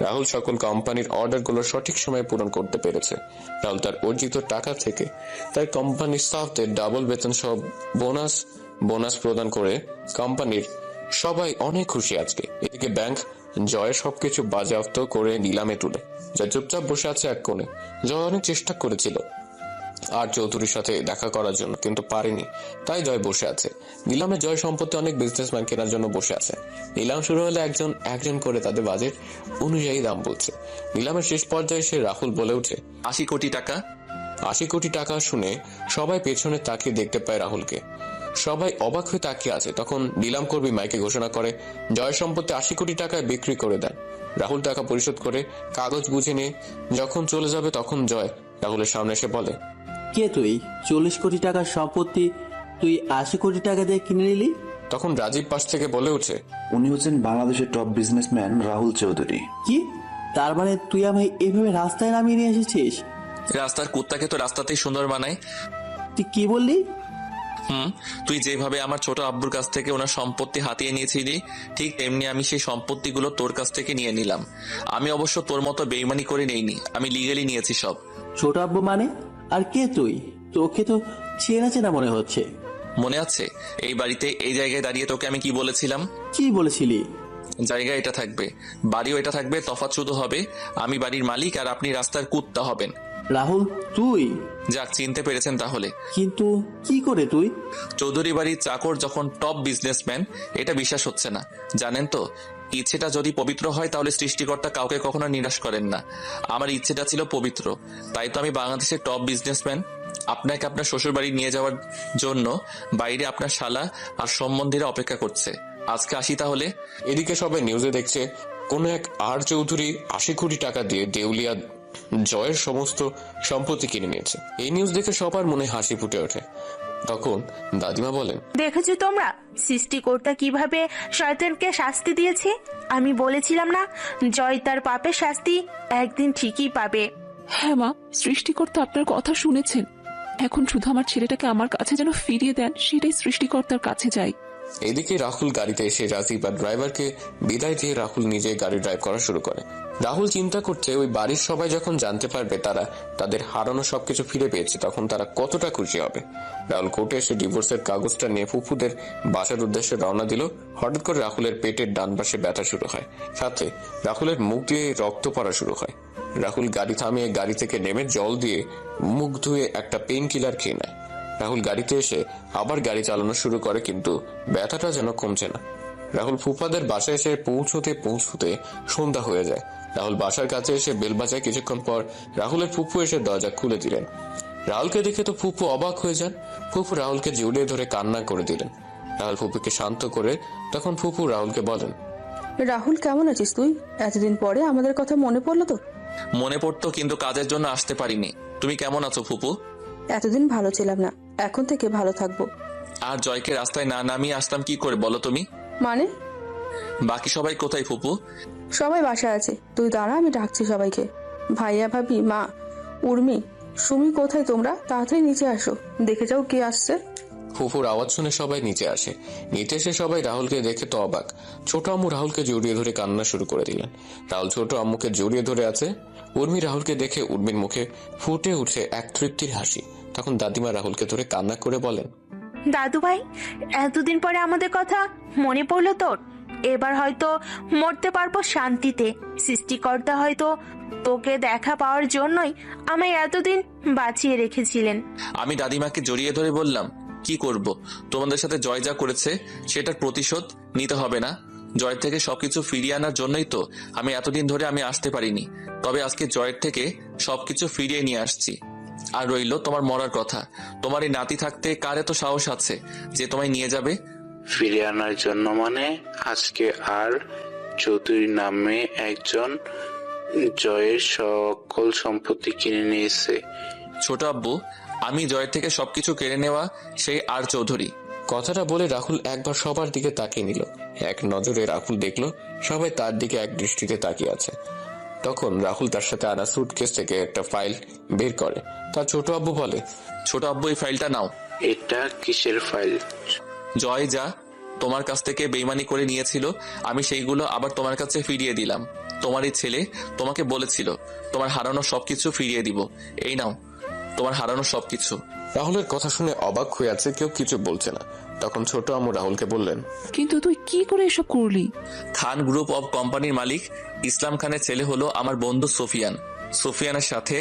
রাহুল সকল কোম্পানির অর্ডারগুলো সঠিক সময়ে পূরণ করতে পেরেছে। রাহুল তার অর্জিত টাকা থেকে তার কোম্পানির স্টাফদের ডাবল বেতন সহ বোনাস প্রদান করে কোম্পানির সবাই অনেক খুশি আজকে। এদিকে ব্যাংক জয়ের সবকিছু বাজেয়াপ্ত করে নিলামে তুলে। জয় চুপচাপ বসে আছে এক কোণে। জয় অনেক চেষ্টা করেছিল আর চৌধুরীর সাথে দেখা করার জন্য, কিন্তু পারেনি, তাই জয় বসে আছে। নিলামে জয় সম্পত্তি অনেক বিজনেসম্যান কেনার জন্য বসে আছে। নিলাম শুরু হলে একজন করে তাদের বাজেট অনুযায়ী দাম বলছে। নিলামের শেষ পর্যায়ে এসে রাহুল বলে ওঠে, 80 কোটি টাকা। 80 কোটি টাকা শুনে সবাই পেছনে তাকিয়ে দেখতে পায় রাহুলকে। সবাই অবাক হয়ে তাকিয়ে আছে। তখন নিলাম কর্মী মাইকে ঘোষণা করে জয় সম্পত্তি 80 কোটি টাকায় বিক্রি করে দেন। রাহুল টাকা পরিশোধ করে কাগজ বুঝে নিয়ে যখন চলে যাবে তখন জয় রাহুলের সামনে এসে বলে, কে তুই? 40 কোটি টাকার সম্পত্তি তুই 80 কোটি টাকা দিয়ে কিনে নিলি? তখন রাজীব পাশ থেকে বলে ওঠে, উনি হচ্ছেন বাংলাদেশের টপ বিজনেসম্যান রাহুল চৌধুরী। কি? তার মানে তুই আমায় এভাবে রাস্তায় নামিয়ে নিয়ে এসেছিস? রাস্তার কুত্তাকে তো রাস্তাতেই সুন্দর বানায়। তুই কি বললি? তুই যেভাবে আমার ছোট আব্বুর কাছ থেকে ওনার সম্পত্তি হাতিয়ে নিয়েছিলি, ঠিক তেমনি আমি সেই সম্পত্তিগুলো তোর কাছ থেকে নিয়ে নিলাম। আমি অবশ্য তোর মতো বেইমানি করে নেইনি, আমি লিগালি নিয়েছি সব। ছোট আব্বু মানে? আর কে তুই? তোকে তো চেনা চেনা মনে হচ্ছে। মনে আছে এই বাড়িতে এই জায়গায় দাঁড়িয়ে তোকে আমি কি বলেছিলাম? কি বলেছিলি? জায়গা এটা থাকবে, বাড়িও এটা থাকবে, তফাৎ শুধু হবে আমি বাড়ির মালিক আর আপনি রাস্তার কুত্তা হবেন। রাহুল তুই? যাক, চিনতে পেরেছেন তাহলে। কিন্তু কি করে তুই? চৌধুরী বাড়ির চাকর যখন টপ বিজনেসম্যান, এটা বিশ্বাস হচ্ছে না। জানেন তো, ইচ্ছেটা যদি পবিত্র হয় তাহলে সৃষ্টিকর্তা কাউকে কখনো নিরাশ করেন না। আমার ইচ্ছেটা ছিল পবিত্র, তাই তো আমি বাংলাদেশের টপ বিজনেসম্যান। আপনাকে আপনার শ্বশুর বাড়ি নিয়ে যাওয়ার জন্য বাইরে আপনার শালা আর সম্বন্ধীরা অপেক্ষা করছে। আজকে আসি তাহলে। এদিকে সবাই নিউজে দেখছে কোন এক আর চৌধুরী 80 কোটি টাকা দিয়ে দেউলিয়া জয়ের সমস্ত সম্পত্তি কিনে নিয়েছে। এই নিউজ দেখে সবার মনে হাসি ফুটে ওঠে। তখন দাদিমা বলেন, দেখেছো তোমরা সৃষ্টিকর্তা কিভাবে শয়তানকে শাস্তি দিয়েছে? আমি বলেছিলাম না, জয় তার পাপের শাস্তি একদিন ঠিকই পাবে। হ্যাঁ মা, সৃষ্টিকর্তা আপনার কথা শুনেছেন। এখন শুধু আমার ছেলেটাকে আমার কাছে যেন ফিরিয়ে দেন, সেটাই সৃষ্টিকর্তার কাছে যাই। এদিকে রাহুল গাড়িতে এসে রাজীব আর ড্রাইভারকে বিদায় দিয়ে রাহুল নিজে গাড়ি ড্রাইভ করা শুরু করে। রাহুল চিন্তা করছে ওই বাড়ির সবাই যখন জানতে পারবে তারা তাদের হারানো সবকিছু ফিরে পেয়েছে, তখন তারা কতটা খুশি হবে। রাহুল কোর্টে এসে ডিভোর্সের কাগজটা নিয়ে ফুফুদের বাসার উদ্দেশ্যে রওনা দিল। হঠাৎ করে রাহুলের পেটের ডান পাশে ব্যথা শুরু হয়, সাথে রাহুলের মুখ দিয়ে রক্ত পড়া শুরু হয়। রাহুল গাড়ি থামিয়ে গাড়ি থেকে নেমে জল দিয়ে মুখ ধুয়ে একটা পেইন কিলার খেয়ে নেয়। রাহুল গাড়িতে এসে আবার গাড়ি চালানো শুরু করে, কিন্তু ব্যথাটা যেন কমছে না। রাহুল ফুফাদের বাসায় এসে পৌঁছতে সন্ধ্যা হয়ে যায়। রাহুল বাসার কাছে এসে বেল বাজায়। কিছুক্ষণ পর রাহুলের ফুফু এসে দরজা খুলে দিলেন। রাহুলকে দেখে তো ফুফু অবাক হয়ে যান। ফুফু রাহুলকে জড়িয়ে ধরে কান্না করে দিলেন। রাহুল ফুফুকে শান্ত করে তখন ফুফু রাহুলকে বলেন, রাহুল কেমন আছিস তুই? এতদিন পরে আমাদের কথা মনে পড়লো তো? মনে পড়তো, কিন্তু কাজের জন্য আসতে পারিনি। তুমি কেমন আছো ফুপু? এতদিন ভালো ছিলাম না, এখন থেকে ভালো থাকবো। আর জয়কে রাস্তায় না নামিয়ে আসলাম কি করে বলো তুমি? মানে? বাকি সবাই কোথায় ফুপু? সবাই বাসায় আছে, তুই দাঁড়া, আমি ডাকছি সবাইকে। ভাইয়া, ভাবি, মা, উর্মি, সুমি কোথায় তোমরা? তাড়াতাড়ি নিচে আসো, দেখে যাও কে আসছে। ফুফুর আওয়াজ শুনে সবাই নিচে আসে। নিচে এসে সবাই রাহুলকে দেখে তো অবাক। ছোট আম্মু রাহুলকে জড়িয়ে ধরে কান্না শুরু করে দিলেন। রাহুল ছোট আম্মুকে জড়িয়ে ধরে আছে। উর্মি রাহুলকে দেখে উর্মির মুখে ফুটে উঠে এক তৃপ্তির হাসি। তখন দাদিমা রাহুলকে ধরে কান্না করে বলেন, দাদু ভাই, এতদিন পরে আমাদের কথা মনে পড়লো তোর? এবার হয়তো মরতে পারবো শান্তিতে। সৃষ্টিকর্তা হয়তো তোকে দেখা পাওয়ার জন্যই আমায় এতদিন বাঁচিয়ে রেখেছিলেন। আমি দাদিমাকে জড়িয়ে ধরে বললাম, কি করব? তোমাদের সাথে জয় যা করেছে সেটার প্রতিশোধ নিতে হবে না? জয়ের থেকে সবকিছু ফিরিয়ে আনার জন্যই তো আমি এতদিন ধরে আমি আসতে পারিনি। তবে আজকে জয়ের থেকে সবকিছু ফিরিয়ে নিয়ে আসছি। আর রইল তোমার মরার কথা। তোমার এই নাতি থাকতে কার এত সাহস আছে যে তোমায় নিয়ে যাবে? ফিরিয়ে আনার জন্য মানে? আজকে আর চৌধুরী নামে একজন জয়ের সকল সম্পত্তি কিনে নিয়েছে। ছোট আব্বু, আমি জয়ের থেকে সবকিছু কেড়ে নেওয়া সেই আর চৌধুরী। কথাটা বলে রাহুল একবার সবার দিকে তাকিয়ে নিল। এক নজরে রাহুল দেখলো সবাই তার দিকে এক দৃষ্টিতে তাকিয়ে আছে। তখন রাহুল তার সাথে আনা সুটকেস থেকে একটা ফাইল বের করে। তার ছোট আব্বু বলে, ছোট আব্বু, এই ফাইলটা নাও। এটা কিসের ফাইল? জয় যা তোমার কাছ থেকে বেইমানি করে নিয়েছিল, আমি সেইগুলো আবার তোমার কাছে ফিরিয়ে দিলাম। তোমার এই ছেলে তোমাকে বলেছিল তোমার হারানো সবকিছু ফিরিয়ে দিব। এই নাও তোমার হারানো সবকিছু। রাহুলের কথা শুনে অবাক হয়ে আছে, কেউ কিছু বলছে না। তখন ছোট আম্মু রাহুলকে বললেন, কিন্তু তুই কি করে এসব করলি? খান গ্রুপ অব কোম্পানির মালিক ইসলাম খানের ছেলে হলো আমার বন্ধু সুফিয়ান। সুফিয়ানের সাথে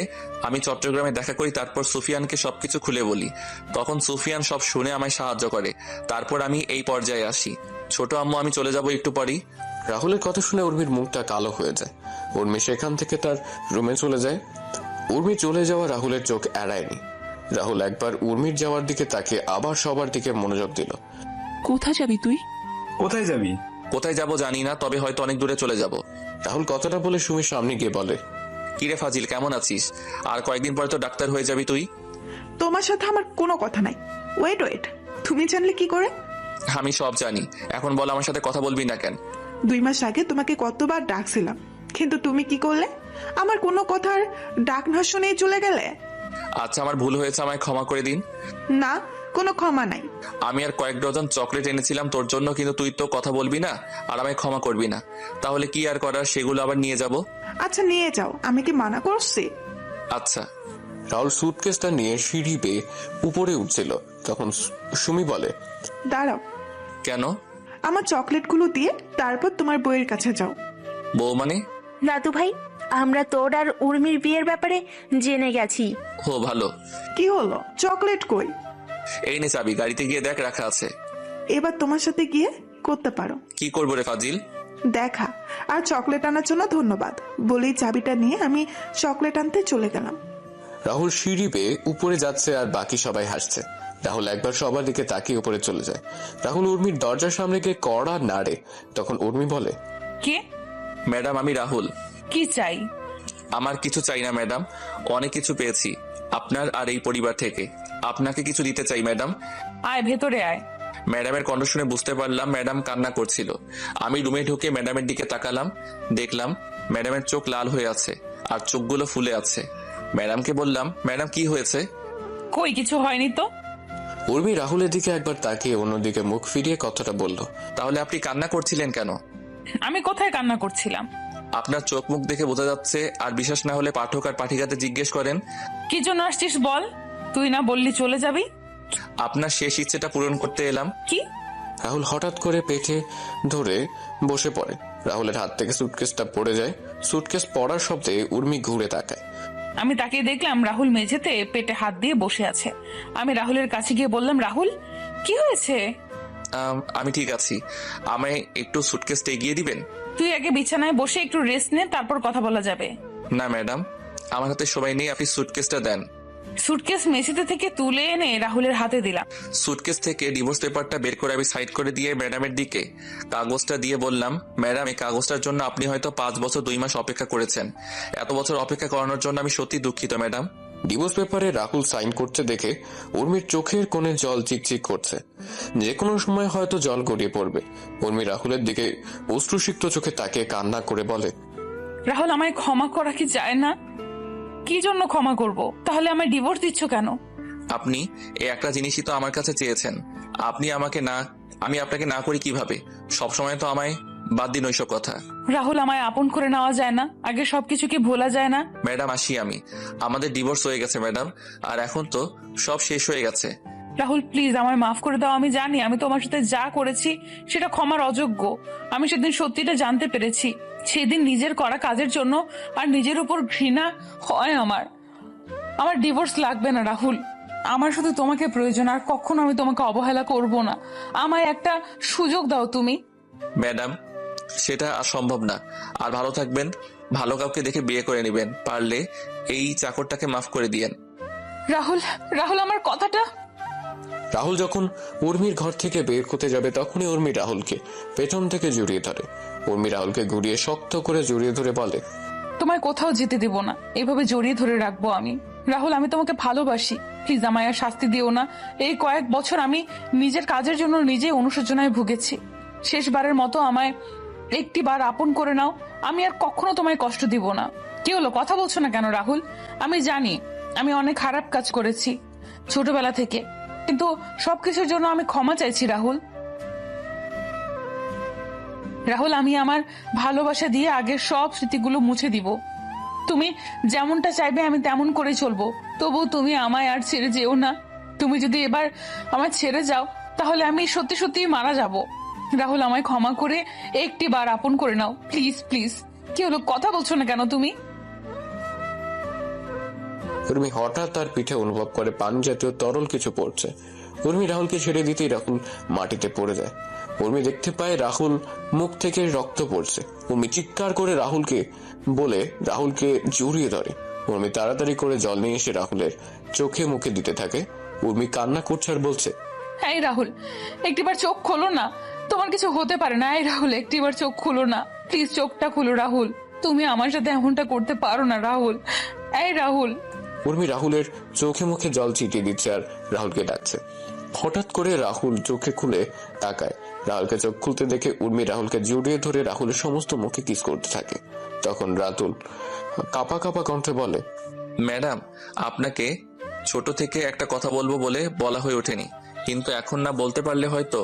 আমি চট্টগ্রামে দেখা করি, তারপর সুফিয়ানকে সবকিছু খুলে বলি। তখন সুফিয়ান সব শুনে আমায় সাহায্য করে। তারপর আমি এই পর্যায়ে আসি। ছোট আম্মু, আমি চলে যাব একটু পরেই। রাহুলের কথা শুনে উর্মির মুখটা কালো হয়ে যায়। উর্মি সেখান থেকে তার রুমে চলে যায়। উর্মি চলে যাওয়া রাহুলের চোখ এড়ায়নি। রাহুল একবার উর্মির যাওয়ার দিকে তাকিয়ে আবার সবার দিকে মনোযোগ দিল। কোথায় যাবি তুই? কোথায় যাবি? কোথায় যাব জানি না, তবে হয়তো অনেক দূরে চলে যাব। রাহুল কথাটা বলে সুমির সামনে গিয়ে বলে, কিরে ফাজিল, কেমন আছিস? আর কয়েকদিন পরে তো ডাক্তার হয়ে যাবি তুই। তোমার সাথে আমার কোনো কথা নাই। ওয়েট, তুমি জানলে কি করে? আমি সব জানি। এখন বল, আমার সাথে কথা বলবি না কেন? 2 মাস আগে তোমাকে কতবার ডাকছিলাম, কিন্তু তুমি কি করলে? আমার কোনো কথার ডাক না শুনেই চলে গেলে। আচ্ছা, আমার ভুল হয়েছে, আমায় ক্ষমা করে দিন। না, কোনো ক্ষমা নাই। আমি আর কয়েক ডজন চকলেট এনেছিলাম তোর জন্য, কিন্তু তুই তো কথা বলবি না আর আমায় ক্ষমা করবি না। তাহলে কি আর করার, সেগুলো আবার নিয়ে যাব। আচ্ছা, নিয়ে যাও, আমি কি মানা করছি? আচ্ছা। রাহুল সুটকেসটা নিয়ে সিঁড়ি বেয়ে উপরে উঠছিল। তখন সুমি বলে, দাঁড়াও। কেন? আমার চকলেটগুলো দিয়ে তারপর তোমার বইয়ের কাছে যাও। বউ মানে? দাদু ভাই, আমরা তোর আর উর্মির বিয়ের ব্যাপারে জেনে গেছি। ও ভালো। কি হলো? চকলেট কই? এই নে চাবি, গাড়িতে গিয়ে দেখ রাখা আছে। এবার তোমার সাথে গিয়ে করতে পারো। কি করবো রে ফাজিল? দেখা। আর চকলেট আনার জন্য ধন্যবাদ বলেই চাবিটা নিয়ে আমি চকলেট আনতে চলে গেলাম। রাহুল সিঁড়ি বেয়ে উপরে যাচ্ছে আর বাকি সবাই হাসছে। রাহুল একবার সবার দিকে তাকিয়ে উপরে চলে যায়। রাহুল উর্মির দরজার সামনে গিয়ে কড়া নাড়ে। তখন উর্মি বলে, কে? ম্যাডাম আমি রাহুল। কি চাই? আমার কিছু চাই না ম্যাডাম, অনেক কিছু পেয়েছি আপনার আর এই পরিবার থেকে। আপনাকে কিছু দিতে চাই ম্যাডাম। আয় ভেতরে আয়। ম্যাডামের কণ্ঠ শুনে বুঝতে পারলাম ম্যাডাম কান্না করছিল। আমি রুমে ঢুকে ম্যাডামের দিকে তাকালাম, দেখলাম ম্যাডামের চোখ লাল হয়ে আছে আর চোখগুলো ফুলে আছে। ম্যাডামকে বললাম, ম্যাডাম কি হয়েছে? কই কিছু হয়নি তো। উর্মি রাহুলের দিকে একবার তাকিয়ে অন্যদিকে মুখ ফিরিয়ে কথাটা বলল, তাহলে আপনি কান্না করছিলেন কেন? আমি কোথায় কান্না করছিলাম? আপনার চোখ মুখ দেখে বোঝা যাচ্ছে। আর বিশ্বাস না হলে পাঠক আর পাঠিকাতে জিজ্ঞেস করেন। কি জন্য আসছিস বল? তুই না বললি চলে যাবি? আপনার শেষ ইচ্ছেটা পূরণ করতে এলাম। কি? রাহুল হঠাৎ করে পেটে ধরে বসে পড়ে। রাহুলের হাত থেকে সুটকেসটা পড়ে যায়। সুটকেস পড়ার শব্দে উর্মি ঘুরে তাকায়। আমি তাকে দেখলাম রাহুল মেঝেতে পেটে হাত দিয়ে বসে আছে। আমি রাহুলের কাছে গিয়ে বললাম, রাহুল কি হয়েছে? আমি ঠিক আছি, আমায় একটু সুটকেসটা এগিয়ে দিবেন? তুই আগে বিছানায় বসে একটু রেস্ট নে, তারপর কথা বলা যাবে। না ম্যাডাম, আমার হাতে সময় নেই, আপনি সুটকেসটা দেন। সুটকেস মেঝেতে থেকে তুলে এনে রাহুলের হাতে দিলাম। সুটকেস থেকে ডিভোর্স পেপারটা বের করে আমি সাইড করে দিয়ে ম্যাডামের দিকে কাগজটা দিয়ে বললাম, ম্যাডাম এই কাগজটার জন্য আপনি হয়তো 5 বছর 2 মাস অপেক্ষা করেছেন। এত বছর অপেক্ষা করানোর জন্য আমি সত্যি দুঃখিত ম্যাডাম। ডিভোর্স পেপারে রাহুল সাইন করতে দেখে উর্মির চোখের কোণে জল চিকচিক করছে। যে কোনো সময় হয়তো জল গড়িয়ে পড়বে। উর্মি রাহুলের দিকে অশ্রুসিক্ত চোখে তাকিয়ে কান্না করে বলে, রাহুল আমায় ক্ষমা করা কি যায় না? কি জন্য ক্ষমা করব? তাহলে আমায় ডিভোর্স দিচ্ছ কেন? আপনি এই একটা জিনিসই তো আমার কাছে চেয়েছেন। আমি আপনাকে না করি কিভাবে? সবসময় তো আমায় বাদ দিন ওইসব কথা। রাহুল আমায় আপন করে নেওয়া যায় না? আগে সবকিছু কি ভোলা যায় না? ম্যাডাম আসি আমি। আমাদের ডিভোর্স হয়ে গেছে ম্যাডাম, আর এখন তো সব শেষ হয়ে গেছে। রাহুল প্লিজ আমায় মাফ করে দাও। আমি জানি আমি তোমার সাথে যা করেছি সেটা ক্ষমার অযোগ্য। আমি সেদিন সত্যিটা জানতে পেরেছি। সেদিন নিজের করা কাজের জন্য আর নিজের উপর ঘৃণা হয় আমার ডিভোর্স লাগবে না রাহুল। আমার শুধু তোমাকে প্রয়োজন, আর কখনো আমি তোমাকে অবহেলা করব না। আমায় একটা সুযোগ দাও তুমি। ম্যাডাম সেটা আর সম্ভব না। আর ভালো থাকবেন, ভালো কাউকে দেখে বিয়ে করে নেবেন। পারলে এই চাকরটাকে মাফ করে দিয়েন। রাহুল রাহুল আমার কথাটা। রাহুল যখন উর্মির ঘর থেকে বের করতে যাবে তখনই উর্মি রাহুলকে পেছন থেকে জড়িয়ে ধরে। উর্মি রাহুলকে ঘুরিয়ে শক্ত করে জড়িয়ে ধরে বলে, তোমায় কোথাও যেতে দেব না, এভাবে জড়িয়ে ধরে রাখবো আমি। রাহুল আমি তোমাকে ভালোবাসি, প্লিজ আমায় আর শাস্তি দিও না। এই কয়েক বছর আমি নিজের কাজের জন্য নিজে অনুশোচনায় ভুগেছি। শেষবারের মতো আমায় একটি বার আপন করে নাও। আমি আর কখনো তোমায় কষ্ট দিব না। কি হলো, কথা বলছো না কেন রাহুল? আমি জানি আমি অনেক খারাপ কাজ করেছি ছোটবেলা থেকে, কিন্তু সবকিছুর জন্য আমি ক্ষমা চাইছি রাহুল। রাহুল আমি আমার ভালোবাসা দিয়ে আগের সব স্মৃতিগুলো মুছে দিব। তুমি যেমনটা চাইবে আমি তেমন করে চলবো। তবু তুমি আমায় আর ছেড়ে যেও না। তুমি যদি এবার আমায় ছেড়ে যাও তাহলে আমি সত্যি সত্যি মারা যাব। রাহুল আমায় ক্ষমা করে একটি বার আপন করে নাও, প্লিজ প্লিজ। কি হলো, কথা বলছো না কেন তুমি? উর্মি হঠাৎ তার পিঠে অনুভব করে পানি জাতীয় তরল কিছু পড়ছে। উর্মি রাহুলকে ছেড়ে দিতেই রাহুল মাটিতে পড়ে যায়। উর্মি দেখতে পায় রাহুল মুখ থেকে রক্ত পড়ছে। উর্মি চিৎকার করে রাহুলকে জড়িয়ে ধরে। উর্মি তাড়াতাড়ি করে জল নিয়ে এসে রাহুলের চোখে মুখে দিতে থাকে। উর্মি কান্না করছে আর বলছে, এই রাহুল একটিবার চোখ খোলো না, তোমার কিছু হতে পারে না। এই রাহুল একটিবার চোখ খুলো না, প্লিজ চোখটা খুলো রাহুল। তুমি আমার সাথে এমনটা করতে পারো না রাহুল। এই রাহুল। উর্মি রাহুলের চোখে মুখে জল ছিটিয়ে দিচ্ছে আর রাহুলকে ডাকছে। হঠাৎ করে রাহুল চোখে খুলে তাকায়। রাহুলকে চোখ খুলতে দেখে উর্মি রাহুলকে জড়িয়ে ধরে রাহুলের সমস্ত মুখে কিস করতে থাকে। তখন রাতুল কাঁপা কাঁপা কণ্ঠে বলে, ম্যাডাম আপনাকে ছোট থেকে একটা কথা বলবো বলে বলা হয়ে ওঠেনি, কিন্তু এখন না বলতে পারলে হয়তো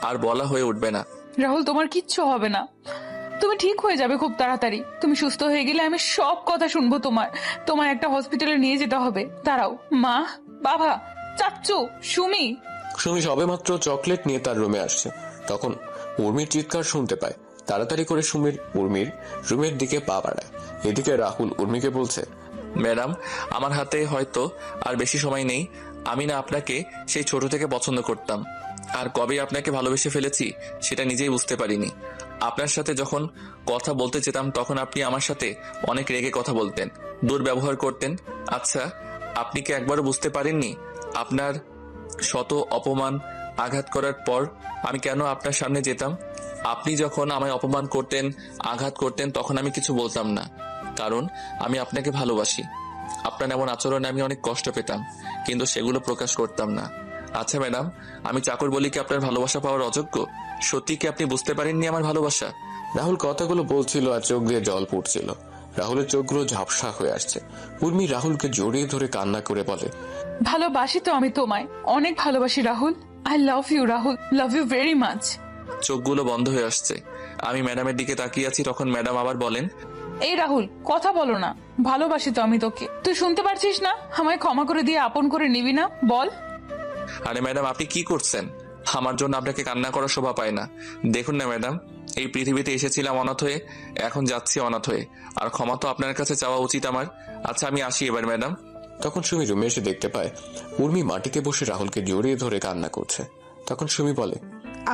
আর বলা হয়ে উঠবে না। রাহুল তোমার কিচ্ছু হবে না, তুমি ঠিক হয়ে যাবে খুব তাড়াতাড়ি। তুমি সুস্থ হয়ে গেলে আমি সব কথা শুনবো। তোমার একটা হসপিটালে নিয়ে যেতে হবে। দাঁড়াও, মা, বাবা, চাচ্চু, সুমি সবে মাত্র চকলেট নিয়ে তার রুমে আসছে। তখন উর্মির চিৎকার শুনতে পায়। তাড়াতাড়ি করে সুমির উর্মির রুমের দিকে পা বাড়ায়। এদিকে রাহুল উর্মিকে বলছে, ম্যাডাম, আমার হাতে হয়তো আর বেশি সময় নেই। আমি না আপনাকে সেই ছোট থেকে পছন্দ করতাম, আর কবে আপনাকে ভালোবেসে ফেলেছি সেটা নিজেই বুঝতে পারিনি। আপনার সাথে যখন কথা বলতে যেতাম তখন আপনি আমার সাথে অনেক রেগে কথা বলতেন, দুর্ব্যবহার করতেন। আচ্ছা, আপনি কি একবারও বুঝতে পারেননি আপনার শত অপমান আঘাত করার পর আমি কেন আপনার সামনে যেতাম? আপনি যখন আমায় অপমান করতেন, আঘাত করতেন, তখন আমি কিছু বলতাম না, কারণ আমি আপনাকে ভালোবাসি। আপনার এমন আচরণে আমি অনেক কষ্ট পেতাম, কিন্তু সেগুলো প্রকাশ করতাম না। আচ্ছা ম্যাডাম, আমি চাকর বলি কি আপনার ভালোবাসা পাওয়ার অযোগ্য? সত্যি কি আপনি বুঝতে পারেননি আমার ভালোবাসা? রাহুল কথাগুলো বলছিল আর চোখ দিয়ে জল পড়ছিল। রাহুলের চোখগুলো ঝাপসা হয়ে আসছে। উর্মি রাহুলকে জড়িয়ে ধরে কান্না করে বলে, ভালোবাসি তো আমি তোমায়, অনেক ভালোবাসি Rahul. I love you Rahul, love you very much. চোখগুলো বন্ধ হয়ে আসছে। আমি ম্যাডামের দিকে তাকিয়ে আছি, তখন ম্যাডাম আবার বলেন, এই রাহুল, কথা বলো না। ভালোবাসি তো আমি তোকে, তুই শুনতে পারছিস না? আমায় ক্ষমা করে দিয়ে আপন করে নিবি না? বল। আরে ম্যাডাম, আপনি কি করছেন? আমার জন্য আপনাকে কান্না করার শোভা পায় না। দেখুন না ম্যাডাম, এই পৃথিবীতে এসেছিলাম অনাথ হয়ে, এখন যাচ্ছি অনাথ হয়ে, আর ক্ষমা তো আপনার কাছে চাওয়া উচিত আমার। আচ্ছা, আমি আসি এবার ম্যাডাম। তখন সুমি রুমে এসে দেখতে পায় উর্মি মাটিতে বসে রাহুলকে জড়িয়ে ধরে কান্না করছে। তখন সুমি বলে,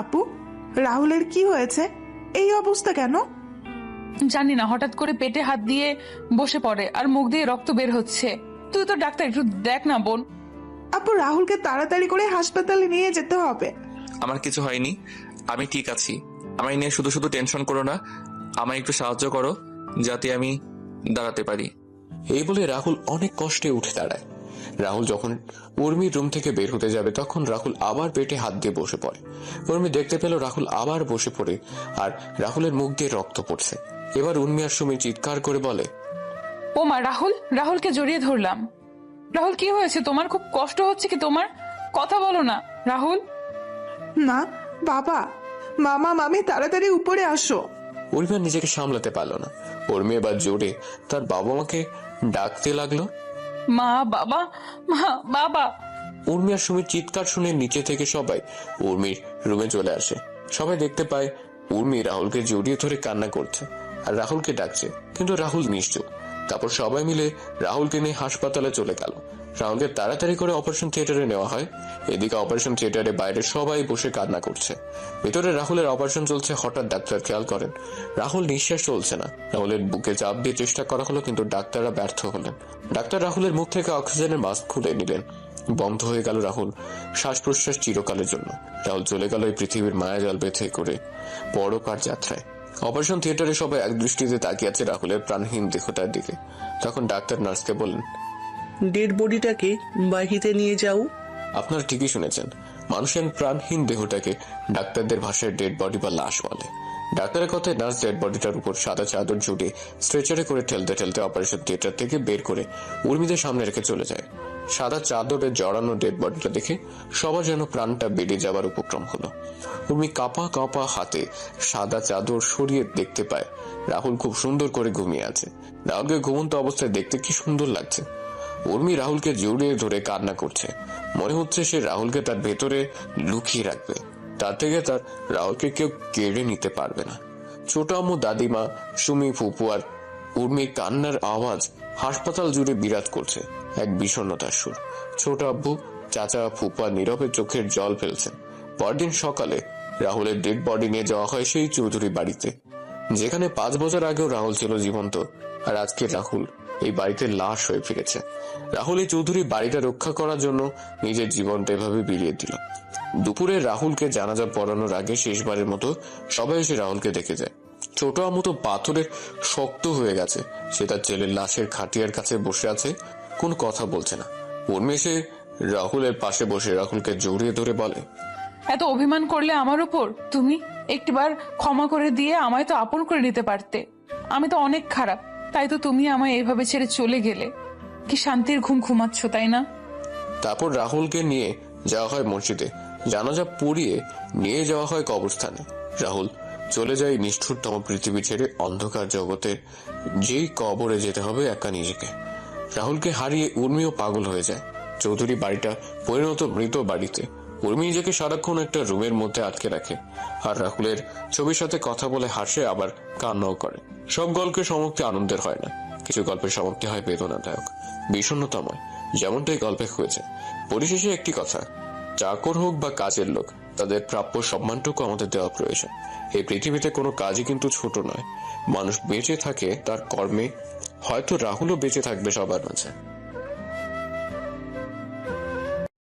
আপু, রাহুলের কি হয়েছে? এই অবস্থা কেন? জানি না, হঠাৎ করে পেটে হাত দিয়ে বসে পড়ে আর মুখ দিয়ে রক্ত বের হচ্ছে। তুই তো ডাক্তার, একটু দেখ না বোন। আপু, রাহুলকে তাড়াতাড়ি করে হাসপাতালে নিয়ে যেতে হবে। আমার কিছু হয়নি, আমি ঠিক আছি। আমায় নিয়ে শুধু শুধু টেনশন করো না, আমায় একটু সাহায্য করো যাতে আমি দাঁড়াতে পারি। এই বলে রাহুল অনেক কষ্টে উঠে দাঁড়ায়। রাহুল যখন উর্মির রুম থেকে বের হতে যাবে তখন রাহুল আবার পেটে হাত দিয়ে বসে পড়ে। উর্মি দেখতে পেল রাহুল আবার বসে পড়ে আর রাহুলের মুখ দিয়ে রক্ত পড়ছে। এবার উর্মি আর সুমি চিৎকার করে বলে, ও মা, রাহুল, রাহুলকে জড়িয়ে ধরলাম। রাহুল, কি হয়েছে তোমার? খুব কষ্ট হচ্ছে কি তোমার? কথা বলো না রাহুল। না বাবা, মামা, মামি, তাড়াতাড়ি উপরে আসো। উর্মি আর নিজেকে সামলাতে পারল না। উর্মি এবার জোরে তার বাবা মাকে ডাকতে লাগলো, মা, বাবা, মা, বাবা। উর্মি আর সুমির চিৎকার শুনে নিচে থেকে সবাই উর্মির রুমে চলে আসে। সবাই দেখতে পায় উর্মি রাহুলকে জড়িয়ে ধরে কান্না করছে আর রাহুলকে ডাকছে, কিন্তু রাহুল নিশ্চুপ। তারপর সবাই মিলে রাহুলকে নিয়ে হাসপাতালে চলে গেল। রাহুলকে তাড়াতাড়ি করে অপারেশন থিয়েটারে নেওয়া হয়। এদিকে অপারেশন থিয়েটারে বাইরে সবাই বসে কান্না করছে। ভেতরে রাহুলের অপারেশন চলছে। হঠাৎ ডাক্তার খেয়াল করেন রাহুল নিঃশ্বাস চলছে না। রাহুলের বুকে চাপ দিয়ে চেষ্টা করা হলো, কিন্তু ডাক্তাররা ব্যর্থ হলেন। ডাক্তার রাহুলের মুখ থেকে অক্সিজেনের মাস্ক খুলে নিলেন। বন্ধ হয়ে গেল রাহুল শ্বাস প্রশ্বাস চিরকালের জন্য। রাহুল চলে গেল এই পৃথিবীর মায়াজাল বেঁধে করে পরপার যাত্রায়। অপারেশন থিয়েটারে সবাই এক দৃষ্টিতে তাকিয়ে আছে রাহুলের প্রাণহীন দেহটার দিকে। তখন ডাক্তার নার্সকে বললেন, ডেড বডিটাকে বাহিরে নিয়ে যাও। আপনারা ঠিকই শুনেছেন, মানুষের প্রাণহীন দেহটাকে ডাক্তারদের ভাষায় ডেড বডি বা লাশ বলে। ডাক্তারের কথায় নার্স ডেড বডিটার উপর সাদা চাদর জুড়ে স্ট্রেচারে করে ঠেলতে ঠেলতে অপারেশন থিয়েটার থেকে বের করে উর্মিদের সামনে রেখে চলে যায়। সাদা চাদরে জড়ানো ডেড বডিটা দেখে সবার যেন প্রাণটা বেড়ে যাবার উপক্রম হলো। উর্মি কাঁপা কাঁপা হাতে সাদা চাদর সরিয়ে দেখতে পায় রাহুল খুব সুন্দর করে ঘুমিয়ে আছে। রাহুলকে ঘুমন্ত অবস্থায় দেখতে কি সুন্দর লাগছে। উর্মি রাহুলকে জড়িয়ে ধরে কান্না করছে। মনে হচ্ছে সে রাহুলকে তার ভেতরে লুকিয়ে রাখবে, তার থেকে তার রাহুলকে কেউ কেড়ে নিতে পারবে না। ছোট আম্মু, দাদিমা, সুমি, ফুপু আর উর্মির কান্নার আওয়াজ হাসপাতাল জুড়ে বিরাজ করছে এক বিষণ্ণতার সুর। ছোট আব্বু, চাচা, ফুপা নীরবে চোখের জল ফেলছেন। পরদিন সকালে রাহুলের ডেড বডি নিয়ে যাওয়া হয় সেই চৌধুরী বাড়িতে, যেখানে 5 বছর আগেও রাহুল ছিল জীবন্ত, আর আজকে রাহুল এই বাড়িতে লাশ হয়ে ফিরেছে। রাহুল এই চৌধুরী বাড়িটা রক্ষা করার জন্য নিজের জীবনটা এভাবে বিলিয়ে দিল। দুপুরে রাহুলকে জানাজা পড়ানোর আগে শেষবারের মতো সবাই এসে রাহুলকে দেখে যায়। ছোট আমু তো পাথরের শক্ত হয়ে গেছে। সে তার ছেলের লাশের খাটিয়ার কাছে বসে আছে, কোনো কথা বলছে না। উর্মি এসে রাহুলের পাশে বসে রাহুলকে জড়িয়ে ধরে বলে, এত অভিমান করলে আমার উপর তুমি? একটিবার ক্ষমা করে দিয়ে আমায় তো আপন করে নিতে পারতে। আমি তো অনেক খারাপ, তাই তো তুমি আমায় এইভাবে ছেড়ে চলে গেলে। কি শান্তির ঘুম ঘুমাচ্ছ, তাই না? তারপর রাহুলকে নিয়ে যাওয়া হয় মসজিদে, জানাজা পড়িয়ে নিয়ে যাওয়া হয় কবরস্থানে। রাহুল চলে যায় নিষ্ঠুরতম পৃথিবী ছেড়ে অন্ধকার জগতে, যেই কবরে যেতে হবে একা নিজেকে। রাহুলকে হারিয়ে উর্মিও পাগল হয়ে যায়। চৌধুরী বাড়িটা পরিণত মৃত বাড়িতে। উর্মি নিজেকে সারাক্ষণ একটা রুমের মধ্যে আটকে রাখে, আর রাহুলের ছবির সাথে কথা বলে হাসে, আবার কান্নাও করে। সব গল্পের সমাপ্তি আনন্দের হয় না, কিছু গল্পের সমাপ্তি হয় বেদনাদায়ক, বিষণ্ণতাময়, যেমনটাই গল্পে হয়েছে। পরিশেষে একটি কথা, চাকর হোক বা কাজের লোক, তাদের প্রাপ্য সম্মানটুকু আমাদের দেওয়া প্রয়োজন। এই পৃথিবীতে কোনো কাজই কিন্তু ছোট নয়। মানুষ বেঁচে থাকে তার কর্মে, হয়তো রাহুলও বেঁচে থাকবে সবার মাঝে।